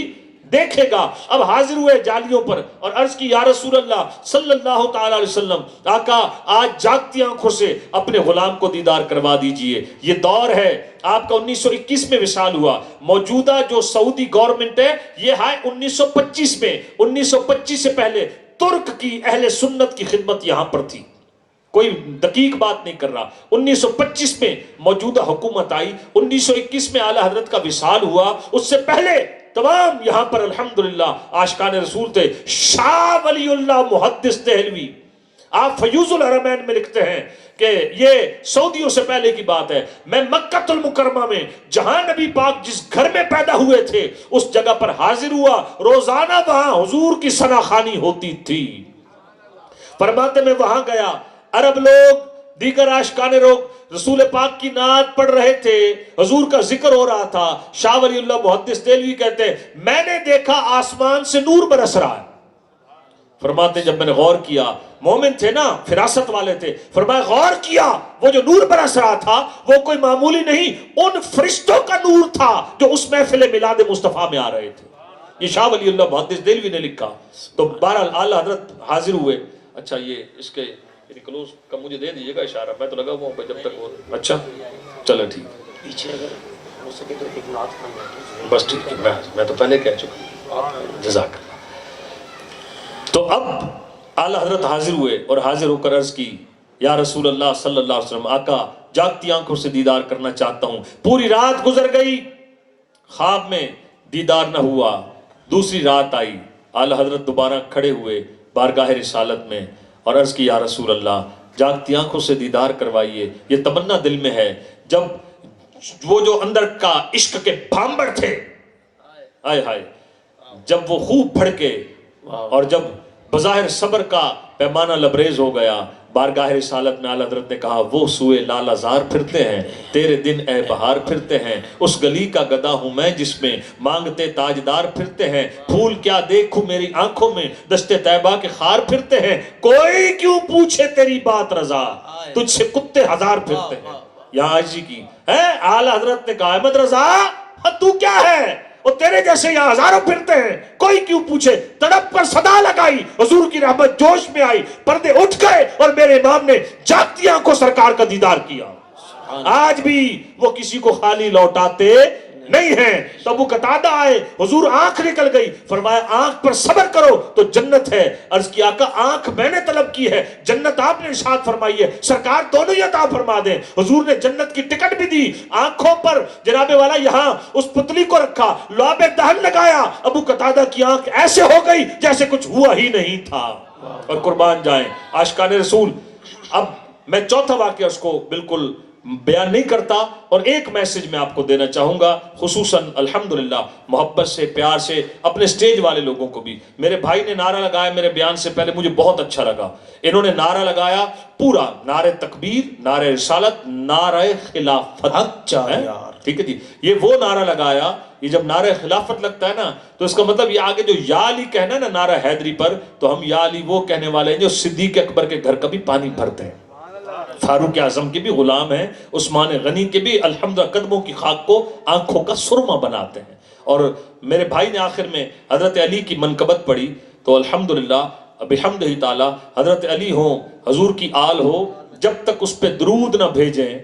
دیکھے گا. اب حاضر ہوئے جالیوں پر اور عرض کی یا رسول اللہ صلی اللہ تعالی علیہ وسلم, آقا آج جاگتی آنکھوں سے اپنے غلام کو دیدار کروا دیجئے. یہ دور ہے آپ کا 1921 میں وصال ہوا. موجودہ جو سعودی گورنمنٹ ہے یہ ہے 1925 میں. 1925 سے پہلے ترک کی اہل سنت کی خدمت یہاں پر تھی. کوئی دقیق بات نہیں کر رہا. 1925 میں موجودہ حکومت آئی, 1921 میں اعلیٰ حضرت کا وصال ہوا. اس سے پہلے تمام یہاں پر الحمدللہ عاشقان رسول تھے. شاہ ولی اللہ محدث دہلوی آپ فیوز الحرمین میں لکھتے ہیں کہ یہ سعودیوں سے پہلے کی بات ہے. میں مکہ المکرمہ میں جہاں نبی پاک جس گھر میں پیدا ہوئے تھے اس جگہ پر حاضر ہوا. روزانہ وہاں حضور کی ثنا خوانی ہوتی تھی. فرماتے میں وہاں گیا, عرب لوگ, دیگر عاشقان لوگ رسول پاک کی نعت پڑھ رہے تھے, حضور کا ذکر ہو رہا تھا. شاہ ولی اللہ محدث دہلوی کہتے ہیں میں نے دیکھا آسمان سے نور برس رہا ہے. فرماتے جب میں نے غور کیا, مومن تھے نا, فراست والے تھے, فرمایا غور کیا وہ جو نور برس رہا تھا وہ کوئی معمولی نہیں, ان فرشتوں کا نور تھا جو اس محفل میلاد مصطفیٰ میں آ رہے تھے. یہ شاہ ولی اللہ محدث دہلوی نے لکھا. تو بہرحال اعلیٰ حضرت حاضر ہوئے. اچھا یہ اس کے کلوز کا مجھے دے دیجئے گا اشارہ, میں تو لگا ہوا ہوں جب تک وہ. اچھا چلو ٹھیک, پیچھے اگر ہو سکے تو ایک نعت خوان. بس ٹھیک ہے, میں تو پہلے کہہ چکا. جزاک اللہ. تو اب اعلیٰ حضرت حاضر ہوئے اور حاضر ہو کر عرض کی یا رسول اللہ صلی اللہ علیہ وسلم, آقا جاگتی آنکھوں سے دیدار کرنا چاہتا ہوں. پوری رات گزر گئی, خواب میں دیدار نہ ہوا. دوسری رات آئی, اعلیٰ حضرت دوبارہ کھڑے ہوئے بارگاہ رسالت میں اور عرض کی یا رسول اللہ جاگتی آنکھوں سے دیدار کروائیے. یہ تمنا دل میں ہے. جب وہ جو اندر کا عشق کے بھامبڑ تھے, آئے ہائے, جب وہ خوب بھڑکے اور جب بظاہر صبر کا پیمانہ لبریز ہو گیا, بارگاہ رسالت میں اعلیٰ حضرت نے کہا وہ سوئے لال زار پھرتے ہیں, تیرے دن اے بہار پھرتے ہیں. اس گلی کا گدا ہوں میں جس میں مانگتے تاجدار پھرتے ہیں. پھول کیا دیکھوں میری آنکھوں میں, دشت طیبہ کے خار پھرتے ہیں. کوئی کیوں پوچھے تیری بات رضا, تجھ سے کتے ہزار پھرتے ہیں. یہاں عاجزی کی ہے. اعلیٰ حضرت نے کہا احمد رضا تو کیا ہے, اور تیرے جیسے یہاں ہزاروں پھرتے ہیں, کوئی کیوں پوچھے. تڑپ کر صدا لگائی, حضور کی رحمت جوش میں آئی, پردے اٹھ گئے اور میرے امام نے جاگتی آنکھوں سرکار کا دیدار کیا. آج بھی وہ کسی کو خالی لوٹاتے نہیں ہیں. تو ابو قتادہ آئے, حضور آنکھ نکل گئی, فرمایا آنکھ پر صبر کرو تو جنت ہے. عرض کی آقا آنکھ میں نے طلب کی ہے, جنت آپ نے ارشاد فرمائی ہے, سرکار دونوں ہی عطا فرما دیں. حضور نے جنت کی ٹکٹ بھی دی, آنکھوں پر جناب والا یہاں اس پتلی کو رکھا, لعاب دہن لگایا, ابو قتادہ کی آنکھ ایسے ہو گئی جیسے کچھ ہوا ہی نہیں تھا. اور قربان جائیں عاشقان رسول. اب میں چوتھا واقعہ اس کو بالکل بیان نہیں کرتا, اور ایک میسج میں آپ کو دینا چاہوں گا, خصوصاً الحمدللہ محبت سے, پیار سے, اپنے سٹیج والے لوگوں کو بھی. میرے بھائی نے نعرہ لگایا میرے بیان سے پہلے, مجھے بہت اچھا لگا. انہوں نے نعرہ لگایا پورا, نعرہ تکبیر, نعرہ رسالت, نعرہ خلافت. ٹھیک ہے جی, یہ وہ نعرہ لگایا. یہ جب نعرہ خلافت لگتا ہے نا تو اس کا مطلب یہ آگے جو یا علی کہنا ہے نا نعرہ حیدری پر, تو ہم یا علی وہ کہنے والے ہیں جو صدیق اکبر کے گھر کا بھی پانی بھرتے ہیں, فاروق اعظم کے بھی غلام ہیں, عثمان غنی کے بھی الحمدللہ قدموں کی خاک کو آنکھوں کا سرما بناتے ہیں. اور میرے بھائی نے آخر میں حضرت علی کی منقبت پڑھی, تو الحمدللہ بحمدہ تعالی حضرت علی ہوں, حضور کی آل ہو, جب تک اس پہ درود نہ بھیجیں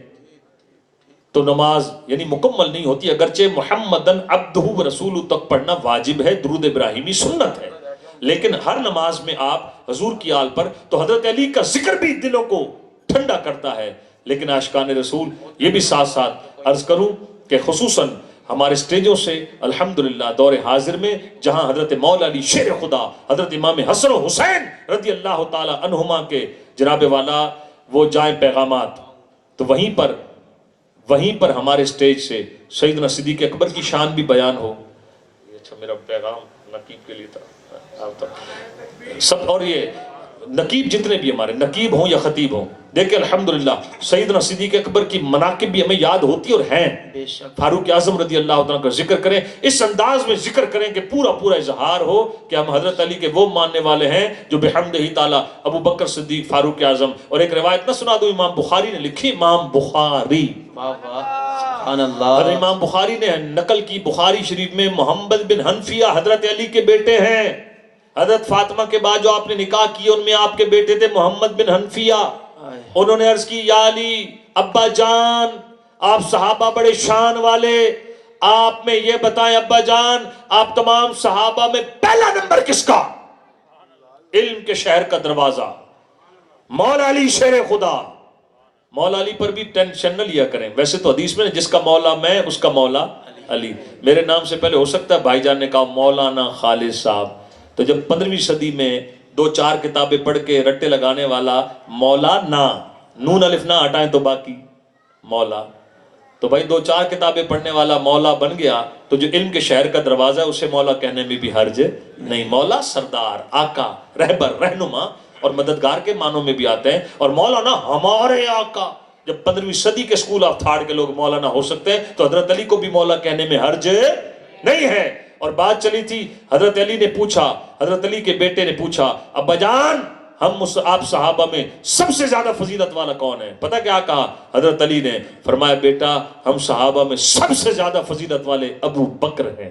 تو نماز یعنی مکمل نہیں ہوتی. اگرچہ محمدن عبدہ و رسولہ تک پڑھنا واجب ہے, درود ابراہیمی سنت ہے, لیکن ہر نماز میں آپ حضور کی آل پر, تو حضرت علی کا ذکر بھی دلوں کو ٹھنڈا کرتا ہے. لیکن عاشقان رسول یہ بھی ساتھ ساتھ عرض کروں کہ خصوصاً ہمارے سٹیجوں سے الحمدللہ دور حاضر میں جہاں حضرت مولا علی شیر خدا, حضرت امام حسن و حسین رضی اللہ تعالی عنہما کے جناب والا وہ جائیں پیغامات, تو وہیں پر ہمارے سٹیج سے سیدنا صدیق اکبر کی شان بھی بیان ہو. اچھا میرا پیغام نقیب کے لیے تھا سب, اور یہ نقیب جتنے بھی ہمارے نقیب ہوں یا خطیب ہوں, دیکھیں الحمدللہ سیدنا صدیق اکبر کی مناقب بھی ہمیں یاد ہوتی اور ہیں. فاروق اعظم رضی اللہ عنہ کا ذکر کریں, اس انداز میں ذکر کریں کہ پورا اظہار ہو کہ ہم حضرت علی کے وہ ماننے والے ہیں جو بحمدہ تعالی ابو بکر صدیق, فاروق اعظم. اور ایک روایت نہ سنا دوں, امام بخاری نے لکھی, امام بخاری امام بخاری نے نقل کی بخاری شریف میں, محمد بن حنفیہ حضرت علی کے بیٹے ہیں. حضرت فاطمہ کے بعد جو آپ نے نکاح کیے ان میں آپ کے بیٹے تھے محمد بن حنفیہ. انہوں نے عرض کی یا علی ابا جان, آپ صحابہ بڑے شان والے, آپ میں یہ بتائیں ابا جان آپ تمام صحابہ میں پہلا نمبر کس کا؟ علم کے شہر کا دروازہ مولا علی شیر خدا. مولا علی پر بھی ٹینشن نہ لیا کریں, ویسے تو حدیث میں جس کا مولا میں اس کا مولا علی. میرے نام سے پہلے ہو سکتا ہے بھائی جان نے کہا مولانا خالد صاحب, تو جب 15ویں صدی میں 2-4 کتابیں پڑھ کے رٹے لگانے والا مولانا, نون الف نہ ہٹائیں تو باقی مولا, تو بھائی 2-4 کتابیں پڑھنے والا مولا بن گیا, تو جو علم کے شہر کا دروازہ ہے اسے مولا کہنے میں بھی حرج نہیں. مولا سردار, آقا, رہبر, رہنما اور مددگار کے معنوں میں بھی آتے ہیں. اور مولانا ہمارے آقا, جب 15ویں صدی کے اسکول آف تھاٹ کے لوگ مولانا ہو سکتے ہیں تو حضرت علی کو بھی مولا کہنے میں حرج نہیں ہے. اور بات چلی تھی, حضرت علی نے پوچھا, حضرت علی کے بیٹے نے پوچھا ابا جان آپ صحابہ میں سب سے زیادہ فضیلت والا کون ہے؟ پتہ کیا کہا حضرت علی نے؟ فرمایا بیٹا ہم صحابہ میں سب سے زیادہ فضیلت والے ابو بکر ہیں.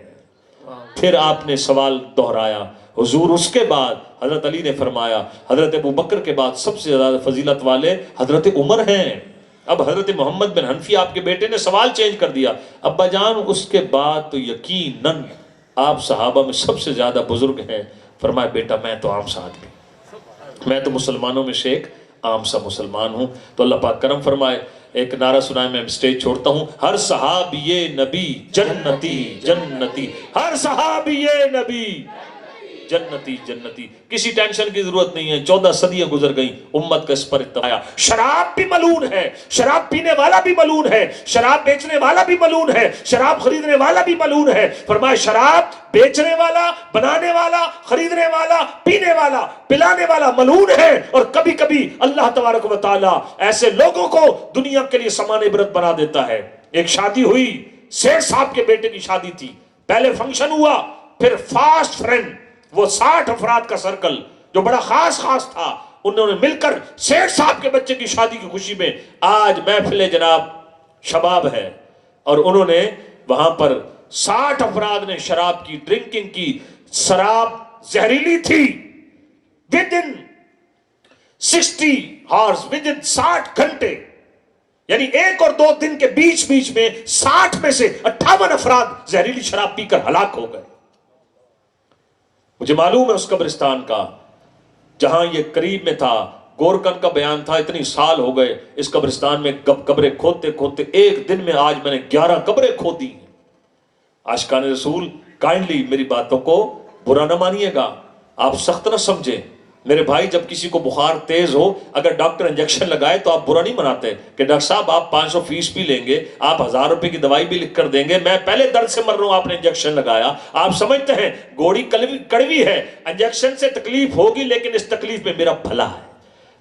پھر آپ نے سوال دہرایا حضور, اس کے بعد حضرت علی نے فرمایا حضرت ابو بکر کے بعد سب سے زیادہ فضیلت والے حضرت عمر ہیں. اب حضرت محمد بن حنفی آپ کے بیٹے نے سوال چینج کر دیا, ابا جان اس کے بعد تو یقیناً آپ صحابہ میں سب سے زیادہ بزرگ ہیں. فرمایا بیٹا میں تو عام سا آدمی, میں تو مسلمانوں میں سے ایک عام سا مسلمان ہوں. تو اللہ پاک کرم فرمائے, ایک نعرہ سنائے, میں سٹیج چھوڑتا ہوں. ہر صحابی نبی جنتی جنتی, ہر صحابی نبی جنتی جنتی. کسی ٹینشن کی ضرورت نہیں ہے, 14 صدیاں گزر گئیں, امت کا اس پر اتفاق آیا. شراب بھی ملعون ہے, شراب پینے والا بھی ملعون ہے, شراب بیچنے والا بھی ملعون ہے, شراب خریدنے والا بھی ملعون ہے. فرمایا شراب بیچنے والا, بنانے والا, خریدنے والا, پینے والا, پلانے والا ملعون ہے. اور کبھی کبھی اللہ تبارک و تعالی ایسے لوگوں کو دنیا کے لیے سامان عبرت بنا دیتا ہے. ایک شادی ہوئی, سیٹھ صاحب کے بیٹے کی شادی تھی, پہلے فنکشن ہوا, پھر فاسٹ فرینڈ, وہ 60 افراد کا سرکل جو بڑا خاص تھا, انہوں نے مل کر سیٹھ صاحب کے بچے کی شادی کی خوشی میں آج محفل جناب شباب ہے, اور انہوں نے وہاں پر 60 افراد نے شراب کی ڈرنکنگ کی. شراب زہریلی تھی. ودن 60 ہارس, ودن 60 گھنٹے یعنی 1 اور 2 دن کے بیچ میں 60 میں سے 58 افراد زہریلی شراب پی کر ہلاک ہو گئے۔ مجھے معلوم ہے اس قبرستان کا جہاں یہ قریب میں تھا، گورکن کا بیان تھا، اتنی سال ہو گئے اس قبرستان میں قبریں کھودتے کھودتے، ایک دن میں آج میں نے 11 قبریں کھود دی ہیں۔ عاشقان رسول کائنڈلی میری باتوں کو برا نہ مانیے گا، آپ سخت نہ سمجھیں میرے بھائی۔ جب کسی کو بخار تیز ہو، اگر ڈاکٹر انجیکشن لگائے تو آپ برا نہیں مناتے کہ ڈاکٹر صاحب آپ 500 فیس بھی لیں گے، آپ 1000 روپے کی دوائی بھی لکھ کر دیں گے، میں پہلے درد سے مر رہا ہوں، آپ نے انجیکشن لگایا۔ آپ سمجھتے ہیں گوڑی کڑوی ہے، انجیکشن سے تکلیف ہوگی لیکن اس تکلیف میں میرا بھلا ہے۔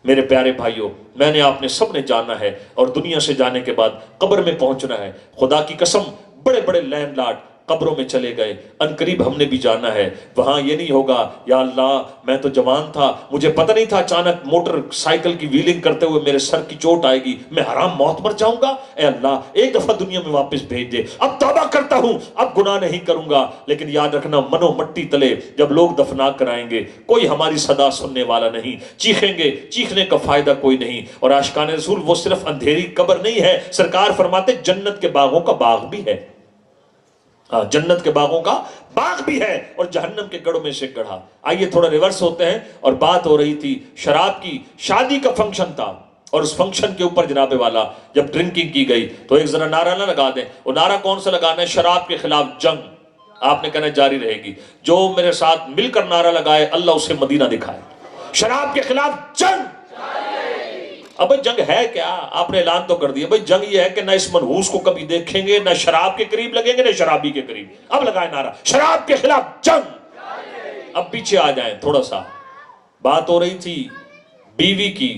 میرے پیارے بھائیوں، میں نے آپ نے سب نے جانا ہے اور دنیا سے جانے کے بعد قبر میں پہنچنا ہے۔ خدا کی قسم بڑے بڑے لینڈ لارڈ قبروں میں چلے گئے، انقریب ہم نے بھی جانا ہے۔ وہاں یہ نہیں ہوگا یا اللہ میں تو جوان تھا، مجھے پتہ نہیں تھا اچانک موٹر سائیکل کی ویلنگ کرتے ہوئے میرے سر کی چوٹ آئے گی، میں حرام موت مر جاؤں گا۔ اے اللہ ایک دفعہ دنیا میں واپس بھیج دے، اب توبہ کرتا ہوں، اب گناہ نہیں کروں گا۔ لیکن یاد رکھنا منو مٹی تلے جب لوگ دفنا کرائیں گے کوئی ہماری صدا سننے والا نہیں، چیخیں گے، چیخنے کا فائدہ کوئی نہیں۔ اور عاشقان رسول وہ صرف اندھیری قبر نہیں ہے، سرکار فرماتے جنت کے باغوں کا باغ بھی ہے، جنت کے باغوں کا باغ بھی ہے اور جہنم کے گڑھوں میں سے گڑھا۔ آئیے تھوڑا ریورس ہوتے ہیں، اور بات ہو رہی تھی شراب کی، شادی کا فنکشن تھا، اور اس فنکشن کے اوپر جناب والا جب ڈرنکنگ کی گئی تو ایک ذرا نعرہ نہ لگا دیں، وہ نعرہ کون سا لگانا ہے؟ شراب کے خلاف جنگ۔ آپ نے کہنا جاری رہے گی، جو میرے ساتھ مل کر نعرہ لگائے اللہ اسے مدینہ دکھائے۔ شراب کے خلاف جنگ۔ اب جنگ ہے کیا؟ آپ نے اعلان تو کر دیا بھائی جنگ یہ ہے کہ نہ اس منحوس کو کبھی دیکھیں گے، نہ شراب کے قریب لگیں گے، نہ شرابی کے قریب۔ اب لگائے نعرہ شراب کے خلاف جنگ۔ اب پیچھے آ جائیں تھوڑا سا، بات ہو رہی تھی بیوی کی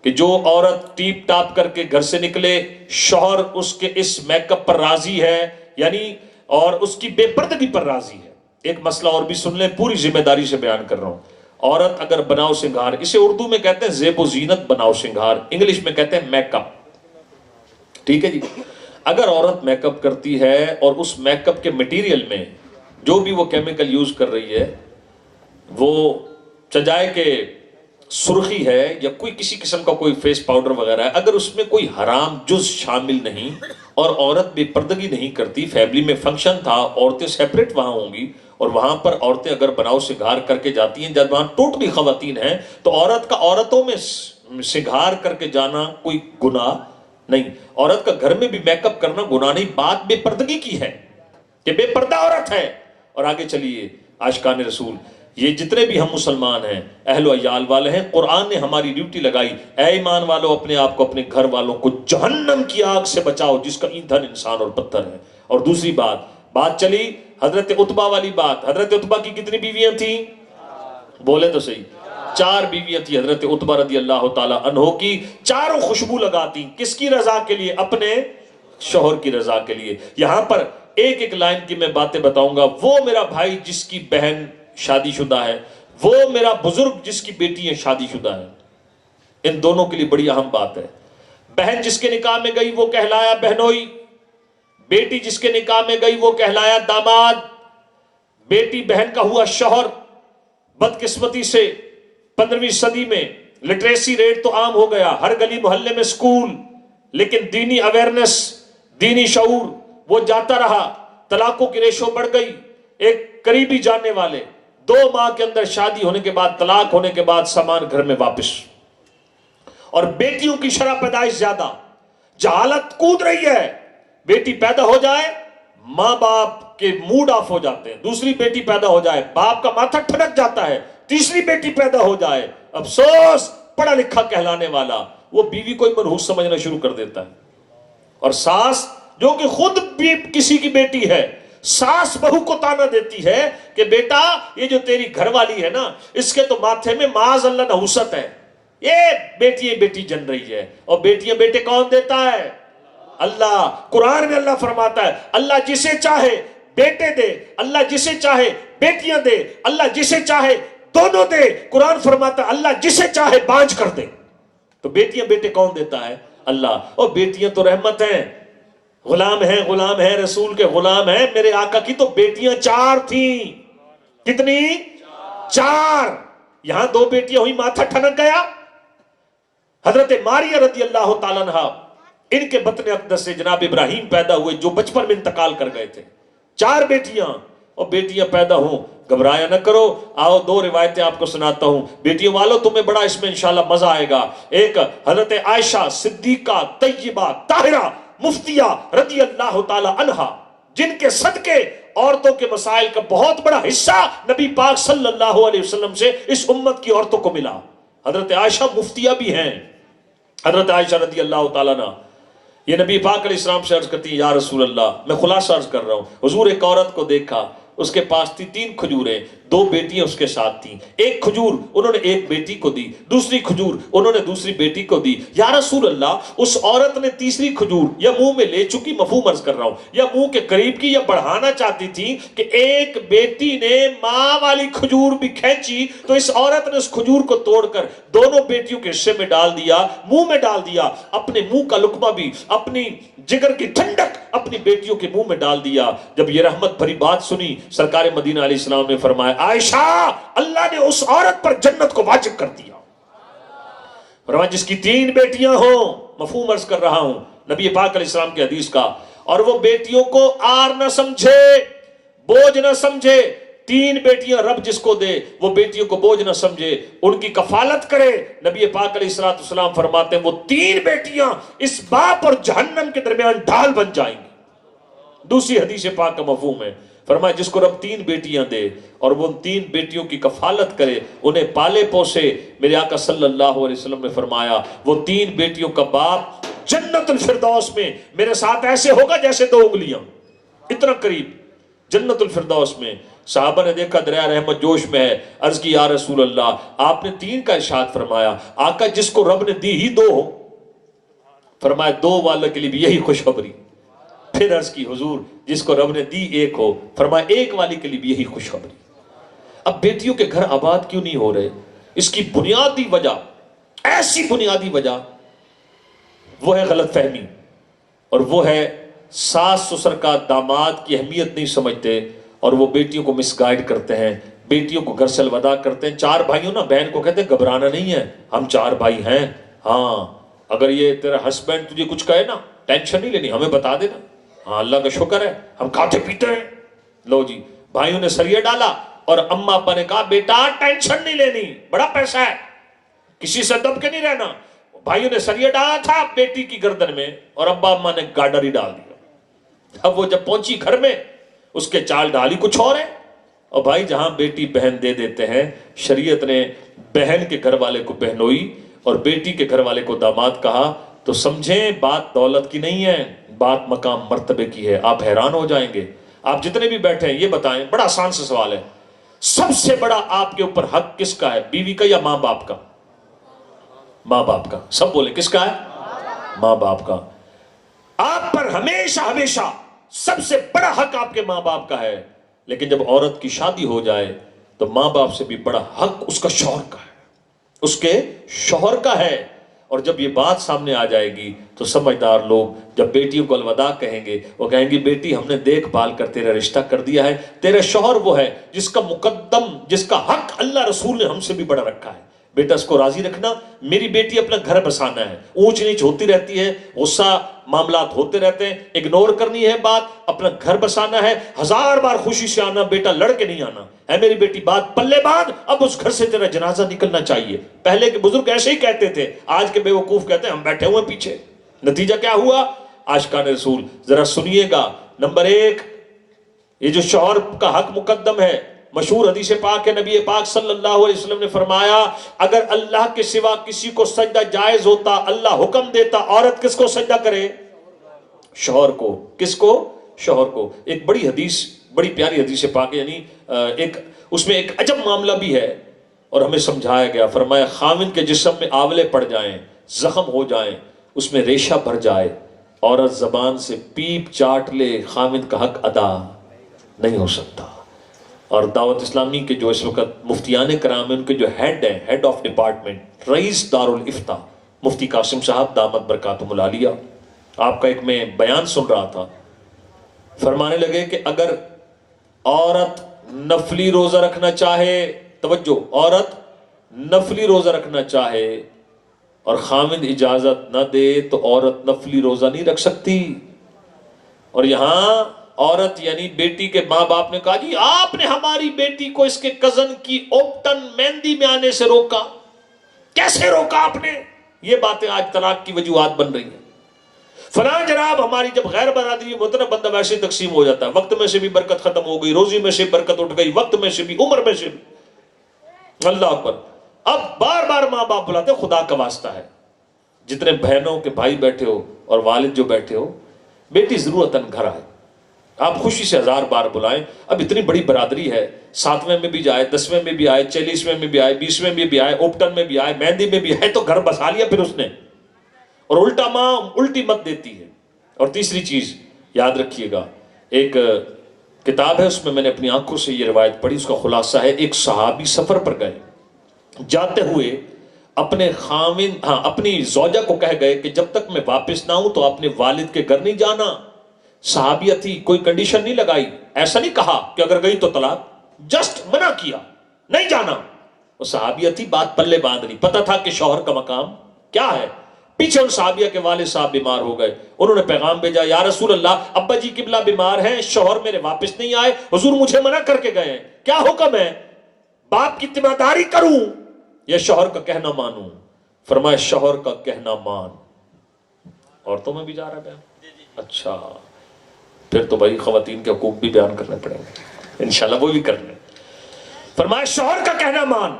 کہ جو عورت ٹیپ ٹاپ کر کے گھر سے نکلے، شوہر اس کے اس میک اپ پر راضی ہے، یعنی اور اس کی بے پردگی پر راضی ہے۔ ایک مسئلہ اور بھی سن لیں، پوری ذمہ داری سے بیان کر رہا ہوں۔ عورت اگر بناؤ سنگھار، اسے اردو میں کہتے ہیں زیب و زینت بناؤ سنگھار، انگلش میں کہتے ہیں میک اپ، ٹھیک ہے جی۔ اگر عورت میک اپ کرتی ہے اور اس میک اپ کے مٹیریل میں جو بھی وہ کیمیکل یوز کر رہی ہے، وہ چجائے کہ سرخی ہے یا کوئی کسی قسم کا کوئی فیس پاؤڈر وغیرہ ہے، اگر اس میں کوئی حرام جز شامل نہیں اور عورت بے پردگی نہیں کرتی، فیملی میں فنکشن تھا، عورتیں سیپریٹ وہاں ہوں گی، اور وہاں پر عورتیں اگر بناؤ سنگھار کر کے جاتی ہیں، جب وہاں ٹوٹلی خواتین ہیں، تو عورت کا عورتوں میں سنگھار کر کے جانا کوئی گناہ نہیں۔ عورت کا گھر میں بھی میک اپ کرنا گناہ نہیں، بات بے پردگی کی ہے کہ بے پردہ عورت ہے۔ اور آگے چلیے عاشقان رسول، یہ جتنے بھی ہم مسلمان ہیں، اہل و عیال والے ہیں، قرآن نے ہماری ڈیوٹی لگائی، اے ایمان والو اپنے آپ کو اپنے گھر والوں کو جہنم کی آگ سے بچاؤ جس کا ایندھن انسان اور پتھر ہے۔ اور دوسری بات چلی حضرت عتبہ والی بات۔ حضرت عتبہ کی کتنی بیویاں تھیں؟ بولے تو صحیح، 4 بیویاں تھیں حضرت عتبہ رضی اللہ تعالیٰ عنہ کی، چاروں خوشبو لگاتی، کس کی رضا کے لیے؟ اپنے شوہر کی رضا کے لیے۔ یہاں پر ایک ایک لائن کی میں باتیں بتاؤں گا۔ وہ میرا بھائی جس کی بہن شادی شدہ ہے، وہ میرا بزرگ جس کی بیٹی ہے شادی شدہ ہے، ان دونوں کے لیے بڑی اہم بات ہے۔ بہن جس کے نکاح میں گئی وہ کہلایا بہنوئی، بیٹی جس کے نکاح میں گئی وہ کہلایا داماد، بیٹی بہن کا ہوا شوہر۔ بدقسمتی سے 15ویں صدی میں لٹریسی ریٹ تو عام ہو گیا، ہر گلی محلے میں سکول، لیکن دینی اویرنس، دینی شعور وہ جاتا رہا، طلاقوں کی ریشو بڑھ گئی۔ ایک قریبی جاننے والے 2 ماہ کے اندر شادی ہونے کے بعد، طلاق ہونے کے بعد سامان گھر میں واپس۔ اور بیٹیوں کی شرح پیدائش زیادہ، جہالت کود رہی ہے۔ بیٹی پیدا ہو جائے ماں باپ کے موڈ آف ہو جاتے ہیں، دوسری بیٹی پیدا ہو جائے باپ کا ماتھا ٹھنک جاتا ہے، تیسری بیٹی پیدا ہو جائے افسوس پڑھا لکھا کہلانے والا وہ بیوی کو منحوس سمجھنا شروع کر دیتا ہے۔ اور ساس جو کہ خود بھی کسی کی بیٹی ہے، ساس بہو کو تانا دیتی ہے کہ بیٹا یہ جو تیری گھر والی ہے نا، اس کے تو ماتھے میں معاذ اللہ نحوست ہے، یہ بیٹی جن رہی ہے۔ اور بیٹیاں بیٹے کون دیتا ہے؟ اللہ۔ قرآن میں اللہ فرماتا ہے اللہ جسے چاہے بیٹے دے، اللہ جسے چاہے بیٹیاں دے، اللہ جسے چاہے دونوں دے۔ قرآن فرماتا ہے اللہ جسے چاہے بانجھ کر دے۔ تو بیٹیاں بیٹے کون دیتا ہے؟ اللہ۔ اور بیٹیاں تو رحمت ہیں، غلام ہیں رسول کے غلام ہیں۔ میرے آقا کی تو بیٹیاں 4 تھیں۔ کتنی؟ 4۔ یہاں 2 بیٹیاں ہوئی، ماتھا ٹھنک گیا۔ حضرت ماریہ رضی اللہ تعالیٰ عنہ ان کے بطن اقدس سے جناب ابراہیم پیدا ہوئے جو بچپن میں انتقال کر گئے تھے. 4 بیٹیاں اور بیٹیاں پیدا ہوں. گھبرایا نہ کرو, آؤ 2 روایتیں آپ کو سناتا ہوں. بیٹیوں والوں تمہیں بڑا اس میں انشاءاللہ مزہ آئے گا. ایک حضرت عائشہ صدیقہ طیبہ طاہرہ مفتیہ رضی اللہ تعالی عنہا, جن کے صدقے عورتوں کے مسائل کا بہت بڑا حصہ نبی پاک صلی اللہ علیہ وسلم سے اس امت کی عورتوں کو ملا. حضرت عائشہ مفتیہ بھی ہیں. حضرت عائشہ رضی اللہ تعالیٰ عنہ یہ نبی پاک علیہ السلام سے عرض کرتی ہیں, یا رسول اللہ, میں خلاصہ عرض کر رہا ہوں, حضور ایک عورت کو دیکھا, اس کے پاس تھی 3 کھجوریں, 2 بیٹیاں اس کے ساتھ تھیں. ایک کھجور انہوں نے ایک بیٹی کو دی, دوسری کھجور انہوں نے دوسری بیٹی کو دی. یا رسول اللہ, اس عورت نے تیسری کھجور یا منہ میں لے چکی, مفہوم عرض کر رہا ہوں, یا منہ کے قریب کی, یا بڑھانا چاہتی تھی کہ ایک بیٹی نے ماں والی کھجور بھی کھینچی تو اس عورت نے اس کھجور کو توڑ کر دونوں بیٹیوں کے حصے میں ڈال دیا, منہ میں ڈال دیا, اپنے منہ کا لقمہ بھی, اپنی جگر کی ٹھنڈک اپنی بیٹیوں کے منہ میں ڈال دیا. جب یہ رحمت بھری بات سنی, سرکار مدینہ علیہ السلام نے فرمایا, عائشہ, اللہ نے اس عورت پر جنت کو واجب کر دیا. فرمایا جس کی 3 بیٹیاں ہوں, مفہوم عرض کر رہا ہوں نبی پاک علیہ السلام کی حدیث کا, اور وہ بیٹیوں کو آر نہ سمجھے, بوجھ نہ سمجھے. 3 بیٹیاں رب جس کو دے وہ بیٹیوں کو بوجھ نہ سمجھے, ان کی کفالت کرے. نبی پاک علیہ السلام فرماتے ہیں وہ 3 بیٹیاں اس باپ اور جہنم کے درمیان ڈھال بن جائیں گی. دوسری حدیث پاک کا مفہوم ہے, فرمایا جس کو رب 3 بیٹیاں دے اور وہ 3 بیٹیوں کی کفالت کرے, انہیں پالے پوسے. میرے آقا صلی اللہ علیہ وسلم نے فرمایا وہ 3 بیٹیوں کا باپ جنت الفردوس میں میرے ساتھ ایسے ہوگا جیسے 2 انگلیاں, اتنا قریب جنت الفردوس میں. صحابہ نے دیکھا دریا رحمت جوش میں ہے, عرض کی یا رسول اللہ, آپ نے 3 کا ارشاد فرمایا, آقا جس کو رب نے دی ہی 2 ہو. فرمایا 2 والوں کے لیے بھی یہی خوشخبری. پھر عرض کی حضور جس کو رب نے دی 1 ہو. فرمایا 1 والی کے لیے بھی یہی خوشخبری. اب بیٹیوں کے گھر آباد کیوں نہیں ہو رہے؟ اس کی بنیادی وجہ, ایسی بنیادی وجہ, وہ ہے غلط فہمی, اور وہ ہے ساس سسر کا داماد کی اہمیت نہیں سمجھتے, اور وہ بیٹیوں کو مس گائیڈ کرتے ہیں, بیٹیوں کو گھر سے الوداع کرتے ہیں. 4 بھائیوں نا, بہن کو کہتے ہیں گھبرانا نہیں ہے, ہم 4 بھائی ہیں. ہاں, اگر یہ تیرا ہسبینڈ تجھے کچھ کہے نا, ٹینشن نہیں لینی, ہمیں بتا دینا. ہاں اللہ کا شکر ہے ہم کھاتے پیتے ہیں. لو جی, بھائیوں نے سریہ ڈالا اور اما ابا نے کہا بیٹا ٹینشن نہیں لینی, بڑا پیسہ ہے, کسی سے دب کے نہیں رہنا. بھائیوں نے سریہ ڈالا تھا بیٹی کی گردن میں, اور ابا اما نے گارڈر ہی ڈال دیا. اب وہ جب پہنچی گھر میں, اس کے چال ڈالی کچھ اور ہے. اور بھائی جہاں بیٹی بہن دے دیتے ہیں, شریعت نے بہن کے گھر والے کو بہنوئی اور بیٹی کے گھر والے کو داماد کہا, تو سمجھیں بات دولت کی نہیں ہے, بات مقام مرتبے کی ہے. آپ حیران ہو جائیں گے. آپ جتنے بھی بیٹھے ہیں یہ بتائیں, بڑا آسان سے سوال ہے, سب سے بڑا آپ کے اوپر حق کس کا ہے, بیوی کا یا ماں باپ کا؟ ماں باپ کا. سب بولیں کس کا ہے؟ ماں باپ کا. آپ پر ہمیشہ ہمیشہ سب سے بڑا حق آپ کے ماں باپ کا ہے. لیکن جب عورت کی شادی ہو جائے تو ماں باپ سے بھی بڑا حق اس کا شوہر کا ہے, اس کے شوہر کا ہے. اور جب یہ بات سامنے آ جائے گی تو سمجھدار لوگ جب بیٹیوں کو الوداع کہیں گے, وہ کہیں گی بیٹی ہم نے دیکھ بھال کر تیرا رشتہ کر دیا ہے, تیرا شوہر وہ ہے جس کا مقدم, جس کا حق اللہ رسول نے ہم سے بھی بڑا رکھا ہے. بیٹا اس کو راضی رکھنا, میری بیٹی اپنا گھر بسانا ہے, اونچ نیچ ہوتی رہتی ہے, غصہ معاملات ہوتے رہتے ہیں, اگنور کرنی ہے بات, اپنا گھر بسانا ہے, 1000 بار خوشی سے آنا, بیٹا لڑ کے نہیں آنا ہے. میری بیٹی بات پلے باندھ, اب اس گھر سے تیرا جنازہ نکلنا چاہیے. پہلے کے بزرگ ایسے ہی کہتے تھے, آج کے بے وقوف کہتے ہیں ہم بیٹھے ہوئے پیچھے. نتیجہ کیا ہوا؟ عاشقان رسول ذرا سنیے گا. نمبر 1, یہ جو شوہر کا حق مقدم ہے, مشہور حدیث پاک ہے, نبی پاک صلی اللہ علیہ وسلم نے فرمایا اگر اللہ کے سوا کسی کو سجدہ جائز ہوتا, اللہ حکم دیتا, عورت کس کو سجدہ کرے؟ شوہر کو. کس کو؟ شوہر کو. ایک بڑی حدیث, بڑی پیاری حدیث پاک ہے, یعنی اس میں ایک عجب معاملہ بھی ہے اور ہمیں سمجھایا گیا. فرمایا خاوند کے جسم میں آولے پڑ جائیں, زخم ہو جائیں, اس میں ریشہ بھر جائے, عورت زبان سے پیپ چاٹ لے, خاوند کا حق ادا نہیں ہو سکتا. اور دعوت اسلامی کے جو اس وقت مفتیان کرام ہیں, ان کے جو ہیڈ ہیں, ہیڈ آف ڈپارٹمنٹ, رئیس دارالافتاء مفتی قاسم صاحب دامت برکاتہم العالیہ, آپ کا ایک میں بیان سن رہا تھا, فرمانے لگے کہ اگر عورت نفلی روزہ رکھنا چاہے, توجہ, عورت نفلی روزہ رکھنا چاہے اور خاوند اجازت نہ دے تو عورت نفلی روزہ نہیں رکھ سکتی. اور یہاں عورت یعنی بیٹی کے ماں باپ نے کہا جی آپ نے ہماری بیٹی کو اس کے کزن کی اوپٹن مہندی میں آنے سے روکا. کیسے روکا آپ نے؟ یہ باتیں آج طلاق کی وجوہات بن رہی ہیں. فلاں جناب ہماری جب غیر برادری مطلب بندہ ویسے تقسیم ہو جاتا ہے، وقت میں سے بھی برکت ختم ہو گئی، روزی میں سے برکت اٹھ گئی، وقت میں سے بھی، عمر میں سے بھی. اللہ اکبر. اب بار بار ماں باپ بلاتے خدا کا واسطہ ہے، جتنے بہنوں کے بھائی بیٹھے ہو اور والد جو بیٹھے ہو، بیٹی ضرورتاً گھر آئے. آپ خوشی سے 1000 بار بلائیں. اب اتنی بڑی برادری ہے، 7ویں میں بھی جائے، 10ویں میں بھی آئے، 40ویں میں بھی آئے، 20ویں میں بھی آئے، اوپٹن میں بھی آئے، مہندی میں بھی آئے، تو گھر بسا لیا پھر اس نے. اور الٹا ماں الٹی مت دیتی ہے. اور تیسری چیز یاد رکھیے گا، ایک کتاب ہے اس میں نے اپنی آنکھوں سے یہ روایت پڑھی، اس کا خلاصہ ہے ایک صحابی سفر پر گئے، جاتے ہوئے اپنے خاوند اپنی زوجہ کو کہہ گئے کہ جب تک میں واپس نہ ہوں تو اپنے والد کے گھر نہیں جانا. صحابیہ تھی، کوئی کنڈیشن نہیں لگائی، ایسا نہیں کہا کہ اگر گئی تو طلاق، جسٹ منع کیا نہیں جانا. وہ صحابیہ تھی، بات پلے باندھ رہی، پتہ تھا کہ شوہر کا مقام کیا ہے. پیچھے ان صحابیہ کے والد صاحب بیمار ہو گئے، انہوں نے پیغام بھیجا یا رسول اللہ ابا جی قبلہ بیمار ہیں، شوہر میرے واپس نہیں آئے، حضور مجھے منع کر کے گئے ہیں، کیا حکم ہے؟ باپ کی تیمارداری کروں یا شوہر کا کہنا مانوں؟ فرمایا شوہر کا کہنا مان. عورتوں میں بھی جا رہا ہے؟ اچھا، پھر تو بھائی خواتین کے حقوق بھی بیان کرنے پڑیں گے انشاءاللہ، وہ بھی کرنے. فرمایا شوہر کا کہنا مان.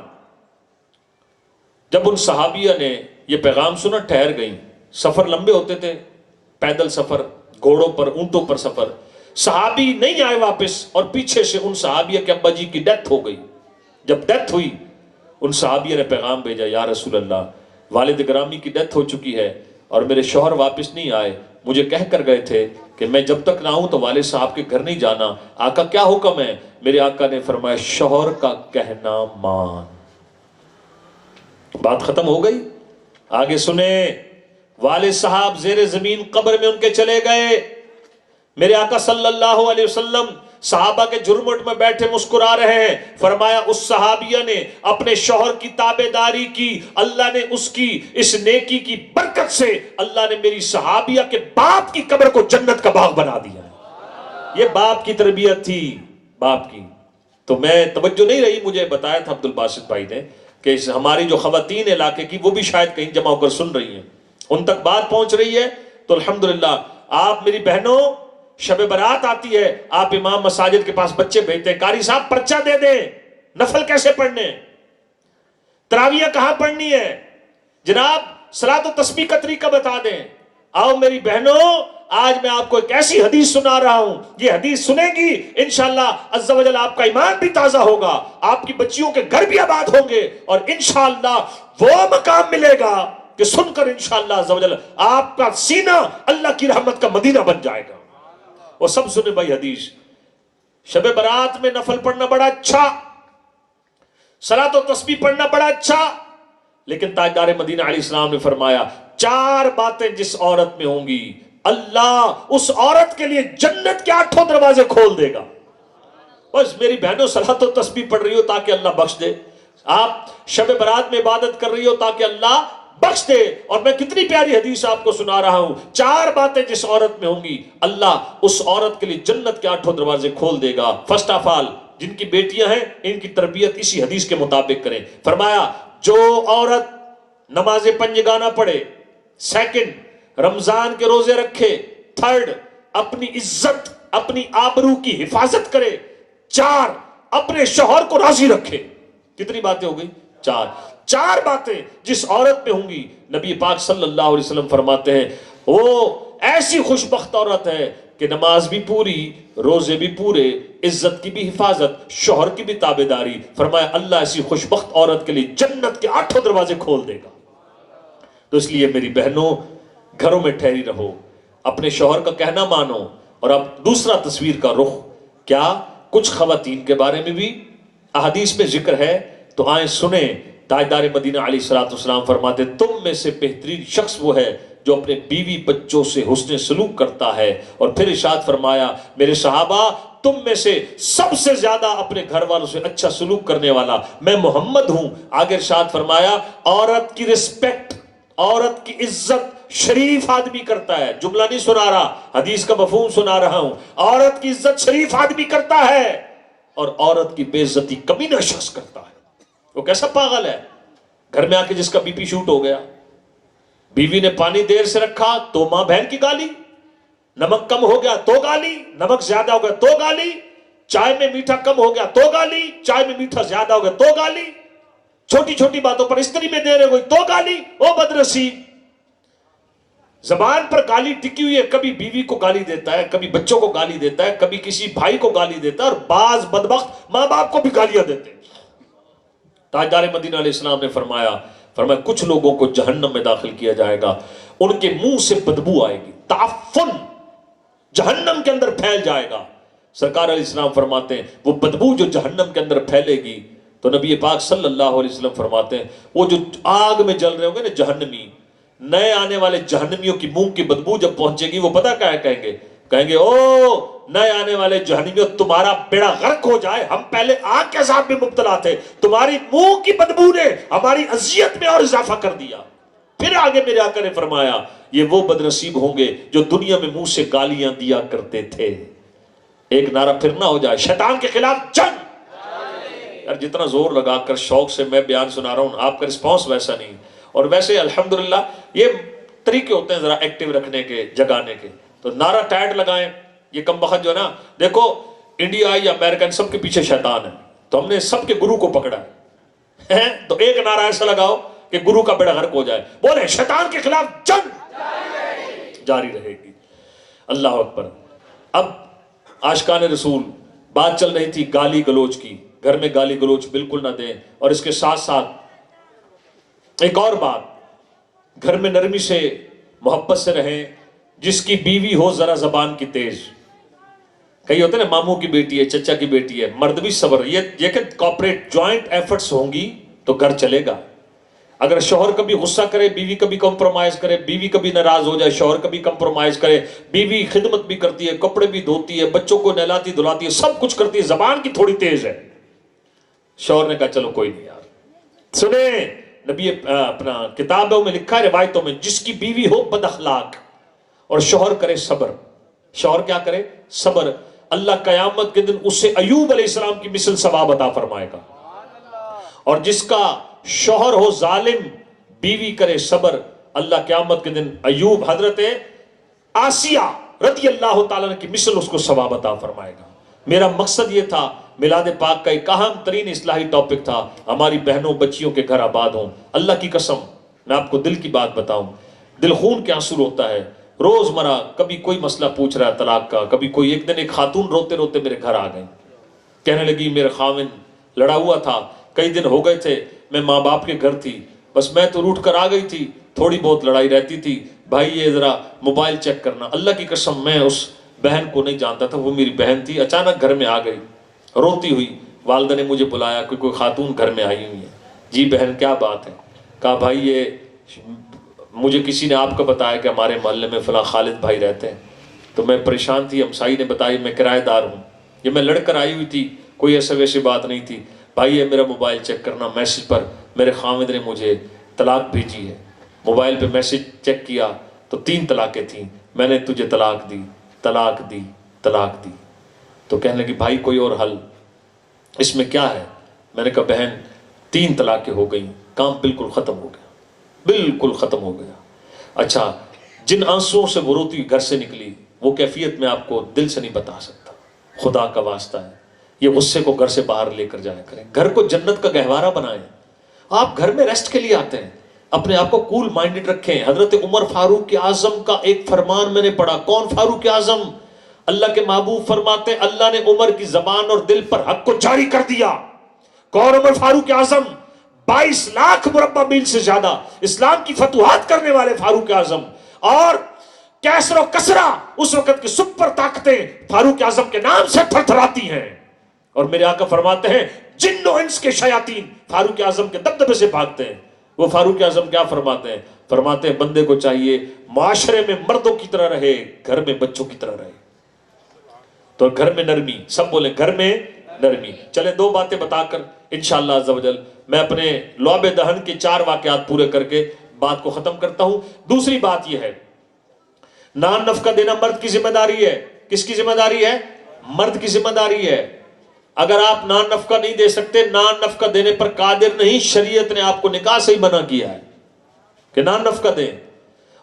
جب ان صحابیہ نے یہ پیغام سنا ٹھہر گئیں. سفر لمبے ہوتے تھے، پیدل سفر، گھوڑوں پر، اونٹوں پر سفر. صحابی نہیں آئے واپس، اور پیچھے سے ان صحابیہ کے ابا جی کی ڈیتھ ہو گئی. جب ڈیتھ ہوئی ان صحابیہ نے پیغام بھیجا یا رسول اللہ والد گرامی کی ڈیتھ ہو چکی ہے اور میرے شوہر واپس نہیں آئے، مجھے کہہ کر گئے تھے کہ میں جب تک نہ ہوں تو والد صاحب کے گھر نہیں جانا. آقا کیا حکم ہے؟ میرے آقا نے فرمایا شوہر کا کہنا مان. بات ختم ہو گئی. آگے سنیں، والد صاحب زیر زمین قبر میں ان کے چلے گئے. میرے آقا صلی اللہ علیہ وسلم صحابہ کے جھرمٹ میں بیٹھے مسکرا رہے ہیں. فرمایا اس صحابیہ نے اپنے شوہر کی تابعداری کی، اللہ نے اس کی اس نیکی کی برکت سے اللہ نے میری صحابیہ کے باپ کی قبر کو جنت کا باغ بنا دیا ہے. یہ باپ کی تربیت تھی، باپ کی. تو میں توجہ نہیں رہی، مجھے بتایا تھا عبد الباسط بھائی نے کہ ہماری جو خواتین علاقے کی وہ بھی شاید کہیں جمع ہو کر سن رہی ہیں، ان تک بات پہنچ رہی ہے. تو الحمدللہ آپ میری بہنوں، شب برات آتی ہے، آپ امام مساجد کے پاس بچے بھیجتے ہیں، قاری صاحب پرچہ دے دیں، نفل کیسے پڑھنے، تراویح کہاں پڑھنی ہے، جناب صلاۃ و تسبیح کا طریقہ بتا دیں. آؤ میری بہنوں، آج میں آپ کو ایک ایسی حدیث سنا رہا ہوں، یہ حدیث سنیں گی انشاءاللہ عز و جل آپ کا ایمان بھی تازہ ہوگا، آپ کی بچیوں کے گھر بھی آباد ہوں گے، اور انشاءاللہ وہ مقام ملے گا کہ سن کر انشاءاللہ عز و جل آپ کا سینہ اللہ کی رحمت کا مدینہ بن جائے گا. وہ سب سنیں بھائی حدیث. شب برات میں نفل پڑھنا بڑا اچھا، صلاۃ و تسبیح پڑھنا بڑا اچھا، لیکن تاجدار مدینہ علیہ السلام نے فرمایا 4 باتیں جس عورت میں ہوں گی اللہ اس عورت کے لیے جنت کے 8 دروازے کھول دے گا. بس میری بہنوں صلاۃ و تسبیح پڑھ رہی ہو تاکہ اللہ بخش دے، آپ شب برات میں عبادت کر رہی ہو تاکہ اللہ بخش دے. اور میں کتنی پیاری حدیث آپ کو سنا رہا ہوں، 4 باتیں جس عورت میں ہوں گی اللہ اس عورت کے لیے جنت کے 8 دروازے کھول دے گا. فرسٹ آف آل جن کی بیٹیاں ہیں ان کی تربیت اسی حدیث کے مطابق کریں. فرمایا جو عورت نماز پنجگانہ پڑھے، سیکنڈ رمضان کے روزے رکھے، تھرڈ اپنی عزت اپنی آبرو کی حفاظت کرے، 4 اپنے شوہر کو راضی رکھے. کتنی باتیں ہو گئی؟ 4 باتیں جس عورت میں ہوں گی نبی پاک صلی اللہ علیہ وسلم فرماتے ہیں وہ ایسی خوشبخت عورت ہے کہ نماز بھی پوری، روزے بھی پورے، عزت کی بھی حفاظت، شوہر کی بھی تابعداری. فرمایا اللہ ایسی خوشبخت عورت کے لیے جنت کے 8 دروازے کھول دے گا. تو اس لیے میری بہنوں گھروں میں ٹھہری رہو، اپنے شوہر کا کہنا مانو. اور اب دوسرا تصویر کا رخ کیا، کچھ خواتین کے بارے میں بھی احادیث میں ذکر ہے، تو آئیں سنیں. تاجدار مدینہ علیہ الصلوۃ والسلام فرماتے تم میں سے بہترین شخص وہ ہے جو اپنے بیوی بچوں سے حسن سلوک کرتا ہے. اور پھر ارشاد فرمایا میرے صحابہ تم میں سے سب سے زیادہ اپنے گھر والوں سے اچھا سلوک کرنے والا میں محمد ہوں. آگے ارشاد فرمایا عورت کی رسپیکٹ، عورت کی عزت شریف آدمی کرتا ہے. جملہ نہیں سنا رہا, حدیث کا مفہوم سنا رہا ہوں. عورت کی عزت شریف آدمی کرتا ہے اور عورت کی بے عزتی کمینہ شخص کرتا ہے. وہ کیسا پاگل ہے, گھر میں آ کے جس کا بی پی شوٹ ہو گیا, بیوی نے پانی دیر سے رکھا تو ماں بہن کی گالی, نمک کم ہو گیا تو گالی, نمک زیادہ ہو گیا تو گالی, چائے میں میٹھا کم ہو گیا تو گالی, چائے میں میٹھا زیادہ ہو گیا تو گالی, چھوٹی چھوٹی باتوں پر استری میں دے رہے ہوئی تو گالی. او بدنصیب, زبان پر گالی ٹکی ہوئی ہے. کبھی بیوی کو گالی دیتا ہے, کبھی بچوں کو گالی دیتا ہے, کبھی کسی بھائی کو گالی دیتا ہے, اور بعض بدبخت ماں باپ کو بھی گالیاں دیتے ہیں. تاجدار مدینہ علیہ السلام نے فرمایا کچھ لوگوں کو جہنم میں داخل کیا جائے گا, ان کے منہ سے بدبو آئے گی, تعفن جہنم کے اندر پھیل جائے گا. سرکار علیہ السلام فرماتے ہیں وہ بدبو جو جہنم کے اندر پھیلے گی تو نبی پاک صلی اللہ علیہ وسلم فرماتے ہیں وہ جو آگ میں جل رہے ہوں گے نا جہنمی, نئے آنے والے جہنمیوں کی منہ کی بدبو جب پہنچے گی وہ پتہ کیا کہیں گے او نئے آنے والے جہنمیوں تمہارا بیڑا غرق ہو جائے, ہم پہلے آگ کے عذاب میں مبتلا تھے, تمہاری منہ کی بدبو نے ہماری اذیت میں اور اضافہ کر دیا. پھر آگے میرے آقا نے فرمایا یہ وہ بدنصیب ہوں گے جو دنیا میں منہ سے گالیاں دیا کرتے تھے. ایک نعرہ پھر نہ ہو جائے, شیطان کے خلاف جنگ. یار جتنا زور لگا کر شوق سے میں بیان سنا رہا ہوں, آپ کا رسپانس ویسا نہیں. اور ویسے الحمدللہ یہ طریقے ہوتے ہیں ذرا ایکٹیو رکھنے کے, جگانے کے. تو نعرہ ٹائٹ لگائیں. یہ کم بخت جو ہے نا, دیکھو انڈیا یا امریکن سب کے پیچھے شیطان ہے, تو ہم نے سب کے گرو کو پکڑا ہے. تو ایک نعرہ ایسا لگاؤ کہ گرو کا بیڑا غرق ہو جائے. بولے شیطان کے خلاف جنگ جاری رہے گی. اللہ اکبر. اب عاشقان رسول بات چل رہی تھی گالی گلوچ کی, گھر میں گالی گلوچ بالکل نہ دیں. اور اس کے ساتھ ساتھ ایک اور بات, گھر میں نرمی سے محبت سے رہیں. جس کی بیوی ہو ذرا زبان کی تیز, کئی ہوتے ہیں نا ماموں کی بیٹی ہے, چچا کی بیٹی ہے, مرد بھی صبر. یہ کہ کوآپریٹ جوائنٹ ایفرٹس ہوں گی تو گھر چلے گا. اگر شوہر کبھی غصہ کرے بیوی کبھی کمپرومائز کرے, بیوی کبھی ناراض ہو جائے شوہر کبھی کمپرومائز کرے, بیوی خدمت بھی کرتی ہے, کپڑے بھی دھوتی ہے, بچوں کو نہلاتی دھلاتی ہے, سب کچھ کرتی ہے, زبان کی تھوڑی تیز ہے. شوہر نے کہا چلو کوئی نہیں یار. سنیں نبی اپنا کتابوں میں لکھا ہے, روایتوں میں, جس کی بیوی ہو بد اخلاق اور شوہر کرے صبر. شوہر کیا کرے؟ صبر. اللہ قیامت کے دن اسے ایوب علیہ السلام کی مثل ثواب عطا فرمائے گا. اور جس کا شوہر ہو ظالم, بیوی کرے صبر, اللہ قیامت کے دن ایوب, حضرت آسیہ رضی اللہ تعالیٰ کی مثل اس کو ثواب عطا فرمائے گا. میرا مقصد یہ تھا, میلاد پاک کا ایک اہم ترین اصلاحی ٹاپک تھا, ہماری بہنوں بچیوں کے گھر آباد ہوں. اللہ کی قسم میں آپ کو دل کی بات بتاؤں, دل خون کے آنسو روتا ہے. روزمرہ کبھی کوئی مسئلہ پوچھ رہا ہے طلاق کا, کبھی کوئی. ایک دن ایک خاتون روتے روتے میرے گھر آ گئی, کہنے لگی میرے خاوند لڑا ہوا تھا, کئی دن ہو گئے تھے, میں ماں باپ کے گھر تھی, بس میں تو روٹ کر آ گئی تھی, تھوڑی بہت لڑائی رہتی تھی, بھائی یہ ذرا موبائل چیک کرنا. اللہ کی قسم میں اس بہن کو نہیں جانتا تھا, وہ میری بہن تھی. اچانک گھر میں آ گئی روتی ہوئی, والدہ نے مجھے بلایا کہ کوئی خاتون گھر میں آئی ہوئی ہے. جی بہن کیا بات ہے؟ کہا بھائی یہ مجھے کسی نے آپ کا بتایا کہ ہمارے محلے میں فلاں خالد بھائی رہتے ہیں, تو میں پریشان تھی, ہمسائی نے بتائی میں کرایہ دار ہوں, یہ میں لڑ کر آئی ہوئی تھی, کوئی ایسا ویسی بات نہیں تھی. بھائی یہ میرا موبائل چیک کرنا, میسج پر میرے خاوند نے مجھے طلاق بھیجی ہے. موبائل پہ میسج چیک کیا تو 3 طلاقیں تھیں, میں نے تجھے طلاق دی, طلاق دی, طلاق دی. تو کہنے لگی بھائی کوئی اور حل, اس میں کیا ہے؟ میں نے کہا بہن 3 طلاقیں ہو گئیں, کام بالکل ختم ہو گیا, بالکل ختم ہو گیا. اچھا جن آنسوؤں سے وہ روتی گھر سے نکلی وہ کیفیت میں آپ کو دل سے نہیں بتا سکتا, خدا کا واسطہ ہے. یہ غصے کو گھر سے باہر لے کر جایا کریں, گھر کو جنت کا گہوارہ بنائیں. آپ گھر میں ریسٹ کے لیے آتے ہیں, اپنے آپ کو کول مائنڈڈ رکھیں. حضرت عمر فاروق اعظم کا ایک فرمان میں نے پڑھا. کون فاروق اعظم؟ اللہ کے محبوب فرماتے ہیں اللہ نے عمر کی زبان اور دل پر حق کو جاری کر دیا. کون عمر فاروق اعظم؟ 22 لاکھ مربع میل سے زیادہ اسلام کی فتوحات کرنے والے فاروق اعظم. اور کیسر و کسرا اس وقت کی سپر طاقتیں فاروق اعظم کے نام سے تھر تھراتی ہیں. اور میرے آقا فرماتے ہیں جن و انس کے شیاطین فاروق اعظم کے دبدبے سے بھاگتے ہیں. وہ فاروق اعظم کیا فرماتے ہیں؟ فرماتے ہیں بندے کو چاہیے معاشرے میں مردوں کی طرح رہے, گھر میں بچوں کی طرح رہے. تو گھر میں نرمی, سب بولیں گھر میں نرمی. چلیں 2 باتیں بتا کر انشاءاللہ عز و جل میں اپنے لعب دہن کے 4 واقعات پورے کر کے بات کو ختم کرتا ہوں. دوسری بات یہ ہے، نان نفقہ دینا مرد کی ذمہ داری ہے. کس کی ذمہ داری ہے؟ مرد کی ذمہ داری ہے. اگر آپ نان نفقہ نہیں دے سکتے، نان نفقہ دینے پر قادر نہیں، شریعت نے آپ کو نکاح سے ہی منع کیا ہے کہ نان نفقہ دیں.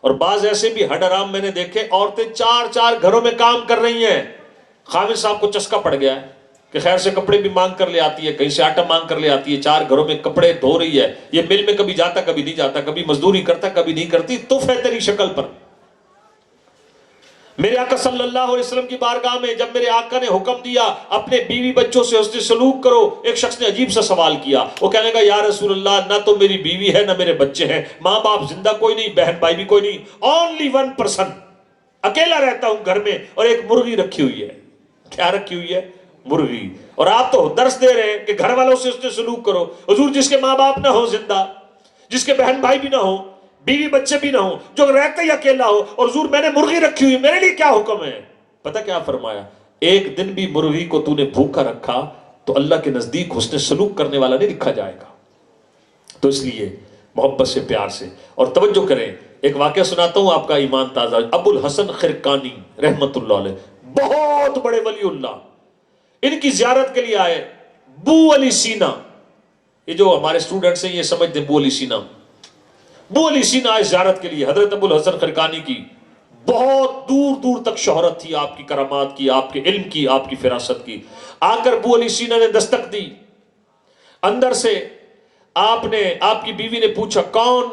اور بعض ایسے بھی ہڈ حرام میں نے دیکھے، عورتیں 4 گھروں میں کام کر رہی ہیں. خامد صاحب کو چسکا پڑ گیا ہے کہ خیر سے کپڑے بھی مانگ کر لے آتی ہے، کہیں سے آٹا مانگ کر لے آتی ہے، 4 گھروں میں کپڑے دھو رہی ہے. یہ مل میں کبھی جاتا کبھی نہیں جاتا، کبھی مزدوری کرتا کبھی نہیں کرتی. تف ہے تیری شکل پر. میرے آقا صلی اللہ علیہ وسلم کی بارگاہ میں جب میرے آقا نے حکم دیا اپنے بیوی بچوں سے حسن سلوک کرو، ایک شخص نے عجیب سا سوال کیا. وہ کہنے لگا یا رسول اللہ، نہ تو میری بیوی ہے نہ میرے بچے ہیں، ماں باپ زندہ کوئی نہیں، بہن بھائی بھی کوئی نہیں، only one person، اکیلا رہتا ہوں گھر میں، اور ایک مرغی رکھی ہوئی ہے. کیا رکھی ہوئی ہے؟ مرغی. اور آپ تو درس دے رہے ہیں کہ گھر والوں سے حسن سلوک کرو. حضور جس کے ماں باپ نہ ہو زندہ، جس کے بہن بھائی بھی نہ ہو، بیوی بچے بھی نہ ہو، جو رہتا ہی اکیلا ہو، اور حضور میں نے مرغی رکھی ہوئی، میرے لیے کیا حکم ہے؟ پتہ کیا فرمایا؟ ایک دن بھی مرغی کو تو نے بھوکا رکھا تو اللہ کے نزدیک حسن سلوک کرنے والا نہیں لکھا جائے گا. تو اس لیے محبت سے، پیار سے. اور توجہ کریں، ایک واقعہ سناتا ہوں آپ کا ایمان تازہ. ابو الحسن خرقانی رحمت اللہ علیہ، بہت بڑے ولی اللہ، ان کی زیارت کے لیے آئے بو علی سینا. یہ جو ہمارے اسٹوڈنٹس ہیں یہ سمجھتے ہیں بو علی سینا. بو علی سینا آئے زیارت کے لیے حضرت ابو الحسن خرقانی کی. بہت دور دور تک شہرت تھی آپ کی کرامات کی، آپ کے علم کی، آپ کی فراست کی. آ کر بو علی سینا نے دستک دی. اندر سے آپ کی بیوی نے پوچھا کون؟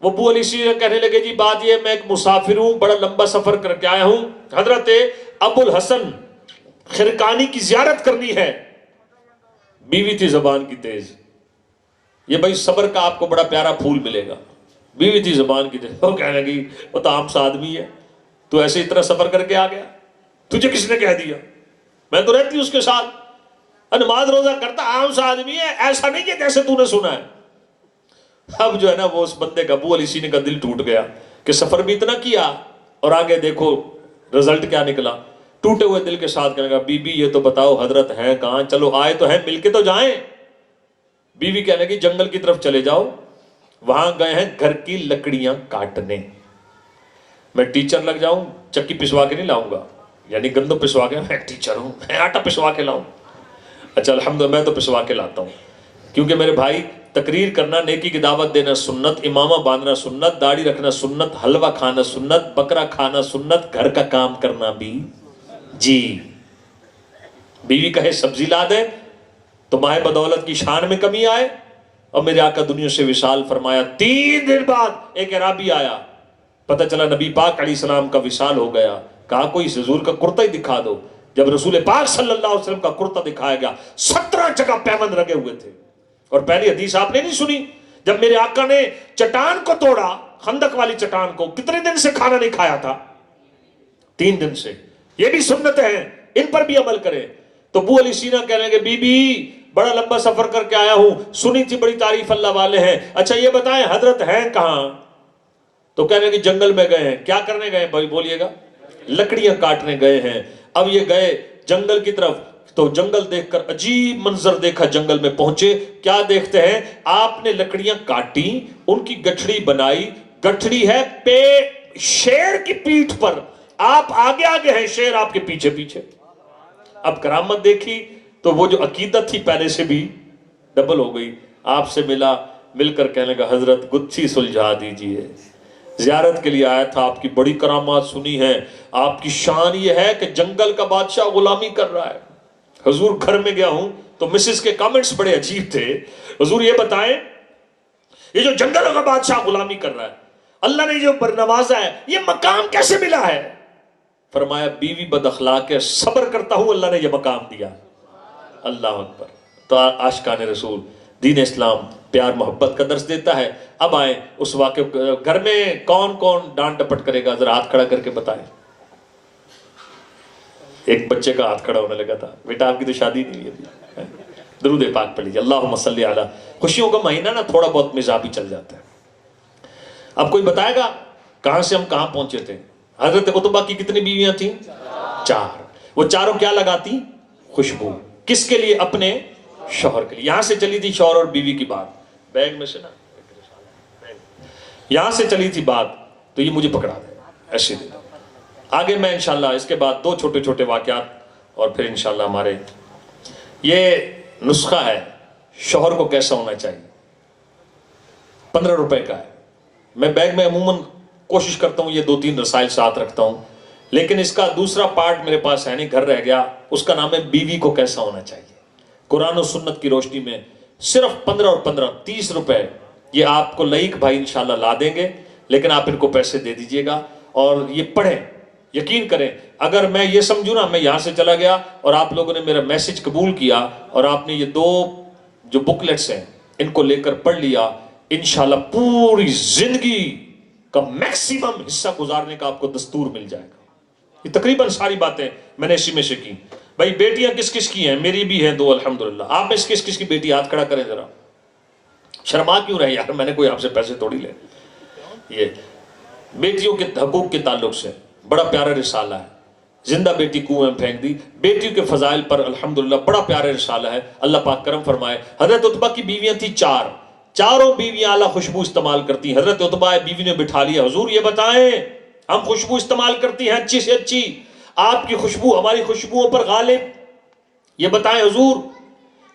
وہ بو علی سینا کہنے لگے جی بات یہ میں ایک مسافر ہوں، بڑا لمبا سفر کر کے آیا ہوں، حضرت ابو الحسن خرقانی کی زیارت کرنی ہے. بیوی تھی زبان کی تیز. یہ بھائی صبر کا آپ کو بڑا پیارا پھول ملے گا. بیوی تھی زبان کی تیز. وہ کہنے لگی وہ تو عام سا آدمی ہے، تو ایسے اتنا سفر کر کے آ گیا، تجھے کس نے کہہ دیا؟ میں تو رہتی اس کے ساتھ، نماز روزہ کرتا، عام سا آدمی ہے، ایسا نہیں ہے جیسے تو نے سنا ہے. اب جو ہے نا وہ اس بندے کا، ابو علی سینے کا دل ٹوٹ گیا کہ سفر بھی اتنا کیا اور آگے دیکھو رزلٹ کیا نکلا. ٹوٹے ہوئے دل کے ساتھ کہنے لگا بی بی یہ تو بتاؤ حضرت ہیں کہاں؟ چلو آئے تو ہیں، مل کے تو جائیں. بیوی کہنے لگی جنگل کی طرف چلے جاؤ، وہاں گئے ہیں گھر کی لکڑیاں کاٹنے. میں ٹیچر لگ جاؤں چکی پسوا کے نہیں لاؤں گا، یعنی گندم پسوا کے، میں ٹیچر ہوں میں آٹا پسوا کے لاؤں. اچھا الحمدللہ میں تو پسوا کے لاتا ہوں، کیونکہ میرے بھائی تقریر کرنا، نیکی کی دعوت دینا سنت، امامہ باندھنا سنت، داڑھی رکھنا سنت، حلوہ کھانا سنت، بکرا کھانا سنت، گھر کا کام کرنا بھی. جی بیوی کہے سبزی لا دے تو ماہ بدولت کی شان میں کمی آئے. اور میرے آقا دنیا سے وصال فرمایا. 3 دن بعد ایک عرابی آیا، پتہ چلا نبی پاک علیہ السلام کا وصال ہو گیا. کہا کوئی حضور کا کرتا ہی دکھا دو. جب رسول پاک صلی اللہ علیہ وسلم کا کرتا دکھایا گیا، 17 جگہ پیوند رگے ہوئے تھے. اور پہلی حدیث آپ نے نہیں سنی؟ جب میرے آقا نے چٹان کو توڑا، خندق والی چٹان کو، کتنے دن سے کھانا نہیں کھایا تھا؟ 3 دن سے. یہ بھی سنت ہیں، ان پر بھی عمل کریں. تو ابو علی سینا کہنے لگے بی بی بڑا لمبا سفر کر کے آیا ہوں، سنی تھی بڑی تعریف اللہ والے ہیں، اچھا یہ بتائیں حضرت ہیں کہاں؟ تو کہنے لگے جنگل میں گئے ہیں. کیا کرنے گئے بھائی بولیے گا؟ لکڑیاں کاٹنے گئے ہیں. اب یہ گئے جنگل کی طرف تو جنگل دیکھ کر عجیب منظر دیکھا. جنگل میں پہنچے، کیا دیکھتے ہیں؟ آپ نے لکڑیاں کاٹی، ان کی گٹھڑی بنائی. گٹھڑی ہے شیر کی پیٹھ پر، آپ آگے آگے ہیں، شیر آپ کے پیچھے پیچھے. اب کرامت دیکھی تو وہ جو عقیدت تھی پہلے سے بھی ڈبل ہو گئی. آپ سے مل کر کہنے لگا حضرت گتھی سلجھا دیجئے، زیارت کے لیے آیا تھا، آپ کی بڑی کرامات سنی ہے، آپ کی شان یہ ہے کہ جنگل کا بادشاہ غلامی کر رہا ہے. حضور گھر میں گیا ہوں تو مسز کے کامنٹس بڑے عجیب تھے. حضور یہ بتائیں یہ جو جنگل کا بادشاہ غلامی کر رہا ہے، اللہ نے جو نوازا ہے، یہ مقام کیسے ملا ہے؟ فرمایا بیوی بد اخلاق ہے، صبر کرتا ہوں اللہ نے یہ مقام دیا. اللہ اکبر. تو عاشقان رسول، دین اسلام پیار محبت کا درس دیتا ہے. اب آئیں اس واقعے، گھر میں کون کون ڈانٹ ڈپٹ کرے گا؟ ذرا ہاتھ کھڑا کر کے بتائیں. ایک بچے کا ہاتھ کھڑا ہونے لگا تھا. بیٹا آپ کی تو شادی نہیں ہوئی. درود پاک پڑھ لیجیے. اللہم صلی علی. خوشیوں کا مہینہ نا تھوڑا بہت مزاح بھی چل جاتا ہے. اب کوئی بتائے گا کہاں سے ہم کہاں پہنچے تھے؟ حضرت عتبہ کی کتنی بیویاں تھیں؟ 4. وہ چاروں کیا لگاتی؟ خوشبو. کس کے لیے؟ اپنے شوہر کے لیے. یہاں سے چلی تھی شوہر اور بیوی کی بات. بیگ میں سے نا یہاں سے چلی تھی بات تو یہ مجھے پکڑا دے ایسے دے. آگے میں انشاءاللہ اس کے بعد 2 چھوٹے چھوٹے واقعات اور پھر انشاءاللہ ہمارے یہ نسخہ ہے شوہر کو کیسا ہونا چاہیے. 15 روپے کا ہے. میں بیگ میں عموماً کوشش کرتا ہوں یہ 2-3 رسائل ساتھ رکھتا ہوں, لیکن اس کا دوسرا پارٹ میرے پاس ہے نہیں, گھر رہ گیا. اس کا نام ہے بیوی کو کیسا ہونا چاہیے. قرآن و سنت کی روشنی میں صرف 15 اور 15 30 روپے یہ آپ کو لئیک بھائی انشاءاللہ لا دیں گے, لیکن آپ ان کو پیسے دے دیجئے گا اور یہ پڑھیں. یقین کریں اگر میں یہ سمجھوں نا میں یہاں سے چلا گیا اور آپ لوگوں نے میرا میسج قبول کیا اور آپ نے یہ 2 جو بکلیٹس ہیں ان کو لے کر پڑھ لیا, انشاءاللہ پوری زندگی کا میکسیمم حصہ گزارنے کا آپ کو دستور مل جائے گا. یہ تقریباً ساری باتیں میں نے اسی میں سے کی. بھائی بیٹیاں کس کس کی ہیں؟ میری بھی ہیں 2 الحمدللہ. آپ میں سے کس کس کی بیٹی ہاتھ کھڑا کریں ذرا. شرما کیوں رہے یار, میں نے کوئی آپ سے پیسے توڑی لے. یہ بیٹیوں کے حقوق کے تعلق سے بڑا پیارا رسالہ ہے, زندہ بیٹی کنویں میں پھینک دی. بیٹیوں کے فضائل پر الحمدللہ بڑا پیارا رسالہ ہے, اللہ پاک کرم فرمائے. حضرت عتبہ کی بیویاں تھیں 4, چاروں بیویاں اعلیٰ خوشبو استعمال کرتی ہیں. حضرت عتبہ بیوی نے بٹھا لیا, حضور یہ بتائیں ہم خوشبو استعمال کرتی ہیں اچھی سے اچھی, آپ کی خوشبو ہماری خوشبوؤں پر غالب, یہ بتائیں حضور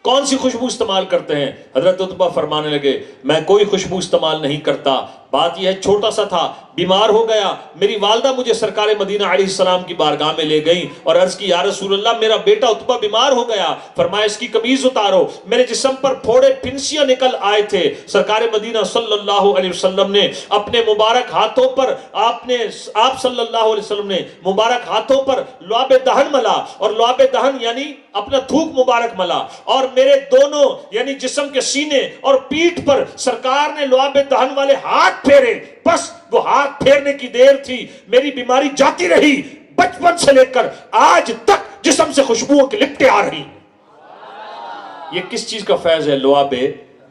کون سی خوشبو استعمال کرتے ہیں؟ حضرت عتبہ فرمانے لگے میں کوئی خوشبو استعمال نہیں کرتا. بات یہ ہے چھوٹا سا تھا, بیمار ہو گیا, میری والدہ مجھے سرکار مدینہ علیہ السلام کی بارگاہ میں لے گئیں اور عرض کی یا رسول اللہ میرا بیٹا عتبہ بیمار ہو گیا. فرمایا اس کی قمیض اتارو. میرے جسم پر پھوڑے پھنسیاں نکل آئے تھے. سرکار مدینہ صلی اللہ علیہ وسلم نے اپنے مبارک ہاتھوں پر آپ صلی اللہ علیہ وسلم نے مبارک ہاتھوں پر لعاب دہن ملا, اور لعاب دہن یعنی اپنا تھوک مبارک ملا, اور میرے دونوں یعنی جسم کے سینے اور پیٹھ پر سرکار نے لعاب دہن والے ہاتھ پھیرے. بس وہ ہاتھ پھیرنے کی دیر تھی, میری بیماری جاتی رہی. بچپن سے لے کر آج تک جسم سے خوشبوؤں کی لپٹیں آ رہی. یہ کس چیز کا فیض ہے؟ لعاب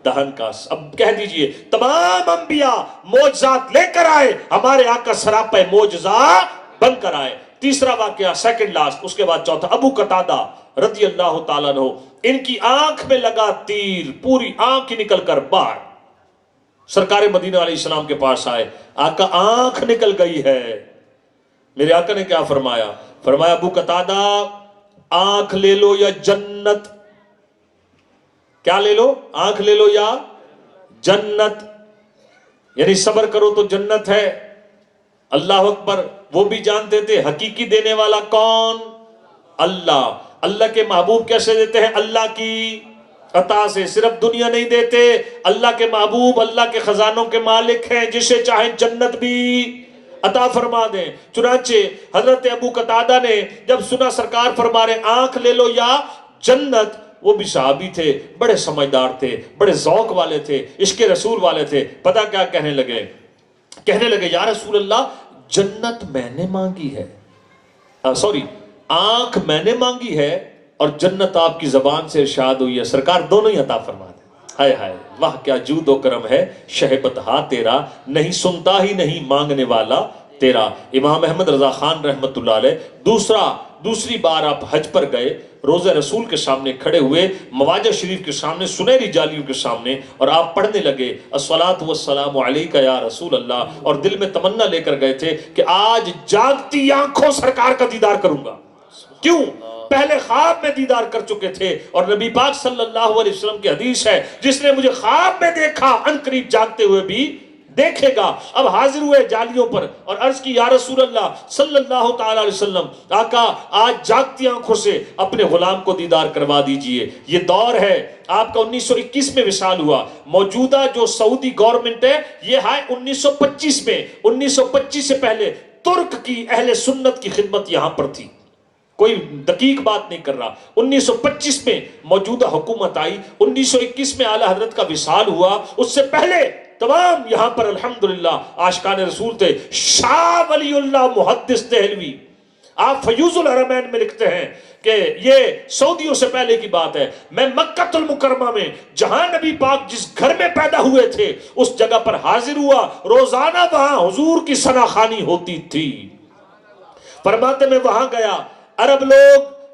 دہن کا. اب کہہ دیجئے تمام انبیاء معجزات لے کر آئے, ہمارے آقا سراپا معجزہ بن کر آئے. تیسرا واقعہ سیکنڈ لاسٹ, اس کے بعد چوتھا. ابو قتادہ رضی اللہ تعالیٰ عنہ, ان کی آنکھ میں لگا تیر, پوری آنکھ ہی نکل کر باہر. سرکار مدینہ علیہ السلام کے پاس آئے, آقا آنکھ نکل گئی ہے. میرے آقا نے کیا فرمایا؟ فرمایا ابو قتادہ آنکھ لے لو یا جنت. کیا لے لو؟ آنکھ لے لو یا جنت. یعنی صبر کرو تو جنت ہے. اللہ اکبر. وہ بھی جانتے تھے حقیقی دینے والا کون؟ اللہ. اللہ کے محبوب کیسے دیتے ہیں؟ اللہ کی عطا سے. صرف دنیا نہیں دیتے, اللہ کے محبوب اللہ کے خزانوں کے مالک ہیں, جسے چاہیں جنت بھی عطا فرما دیں. چنانچہ حضرت ابو قتادہ نے جب سنا سرکار فرما رہے آنکھ لے لو یا جنت, وہ بھی صحابی تھے, بڑے سمجھدار تھے, بڑے ذوق والے تھے, عشق رسول والے تھے. پتہ کیا کہنے لگے؟ کہنے لگے یا رسول اللہ جنت میں نے مانگی ہے, سوری آنکھ میں نے مانگی ہے اور جنت آپ کی زبان سے ارشاد ہوئی ہے, سرکار دونوں ہی عطا فرما دیں. ہائے ہائے واہ کیا جود و کرم ہے شہبت ہاں تیرا, نہیں سنتا ہی نہیں مانگنے والا تیرا. امام احمد رضا خان رحمت اللہ علیہ دوسری بار آپ حج پر گئے, روزہ رسول کے سامنے کھڑے ہوئے, مواجہ شریف کے سامنے, سنہری جالیوں کے سامنے, اور آپ پڑھنے لگے الصلاۃ والسلام علیک یا رسول اللہ, اور دل میں تمنا لے کر گئے تھے کہ آج جاگتی آنکھوں سرکار کا دیدار کروں گا. کیوں؟ پہلے خواب میں دیدار کر چکے تھے, اور نبی پاک صلی اللہ علیہ وسلم کی حدیث ہے جس نے مجھے خواب میں دیکھا ان قریب جاگتے ہوئے بھی دیکھے گا. اب حاضر ہوئے جالیوں پر اور عرض کی یا رسول اللہ صلی اللہ تعالی علیہ وسلم, آقا آج جاگتی آنکھوں سے اپنے غلام کو دیدار کروا دیجئے. یہ دور ہے آپ کا 1921 میں وصال ہوا. موجودہ جو سعودی گورنمنٹ ہے یہ ہے 1925 میں. 1925 سے پہلے ترک کی اہل سنت کی خدمت یہاں پر تھی. کوئی دقیق بات نہیں کر رہا. 1925 میں موجودہ حکومت آئی, 1921 میں اعلیٰ حضرت کا وصال ہوا. اس سے پہلے تمام یہاں پر الحمدللہ عاشقان رسول تھے. شاہ ولی اللہ محدث دہلوی آپ فیوز الحرمین میں لکھتے ہیں کہ یہ سعودیوں سے پہلے کی بات ہے. میں مکہ المکرمہ میں جہاں نبی پاک جس گھر میں پیدا ہوئے تھے اس جگہ پر حاضر ہوا. روزانہ وہاں حضور کی ثنا خوانی ہوتی تھی. فرماتے میں وہاں گیا, عرب لوگ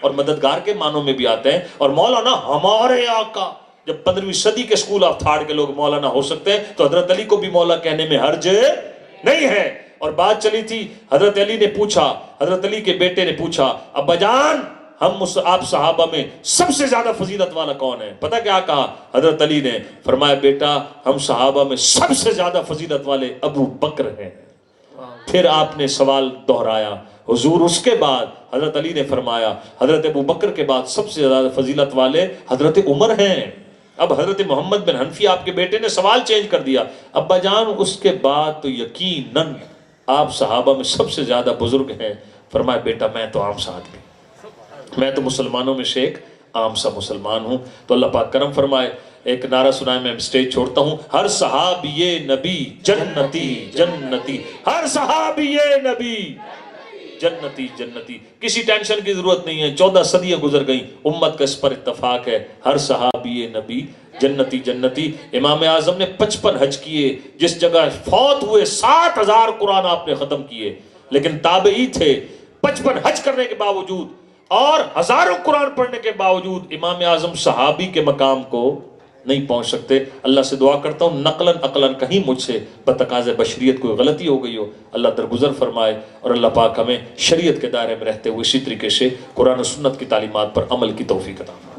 اور مددگار کے معنوں میں بھی آتے ہیں. اور مولانا ہمارے آقا، جب 15ویں صدی کے اسکول آف تھاٹ کے لوگ مولانا ہو سکتے ہیں تو حضرت علی کو بھی مولا کہنے میں حرج نہیں ہے. اور بات چلی تھی، حضرت علی نے پوچھا، حضرت علی کے بیٹے نے پوچھا، ابا جان آپ صحابہ میں سب سے زیادہ فضیلت والا کون ہے؟ پتہ کیا کہا حضرت علی نے؟ فرمایا بیٹا ہم صحابہ میں سب سے زیادہ فضیلت والے ابو بکر ہیں. پھر آپ نے سوال دہرایا حضور اس کے بعد؟ حضرت علی نے فرمایا حضرت ابو بکر کے بعد سب سے زیادہ فضیلت والے حضرت عمر ہیں. اب حضرت محمد بن حنفی آپ کے بیٹے نے سوال چینج کر دیا، ابا جان اس کے بعد تو یقیناً آپ صحابہ میں سب سے زیادہ بزرگ ہیں. فرمایا بیٹا میں تو عام سا آدمی، میں تو مسلمانوں میں سے ایک عام سا مسلمان ہوں. تو اللہ پاک کرم فرمائے، ایک نعرہ سنائے، میں اسٹیج چھوڑتا ہوں. ہر صحابی نبی جنتی جنتی، ہر صحابی نبی جنتی جنتی. کسی ٹینشن کی ضرورت نہیں ہے، 14 صدیاں گزر گئیں، امت کا اس پر اتفاق ہے، ہر صحابی نبی جنتی جنتی. امام اعظم نے 55 حج کیے، جس جگہ فوت ہوئے 7000 قرآن آپ نے ختم کیے، لیکن تابعی تھے. 55 حج کرنے کے باوجود اور ہزاروں قرآن پڑھنے کے باوجود امام اعظم صحابی کے مقام کو نہیں پہنچ سکتے. اللہ سے دعا کرتا ہوں نقلاً عقلاً کہیں مجھ سے بتقاضۂ بشریت کوئی غلطی ہو گئی ہو، اللہ درگزر فرمائے، اور اللہ پاک ہمیں شریعت کے دائرے میں رہتے ہوئے اسی طریقے سے قرآن و سنت کی تعلیمات پر عمل کی توفیق عطا فرمائے.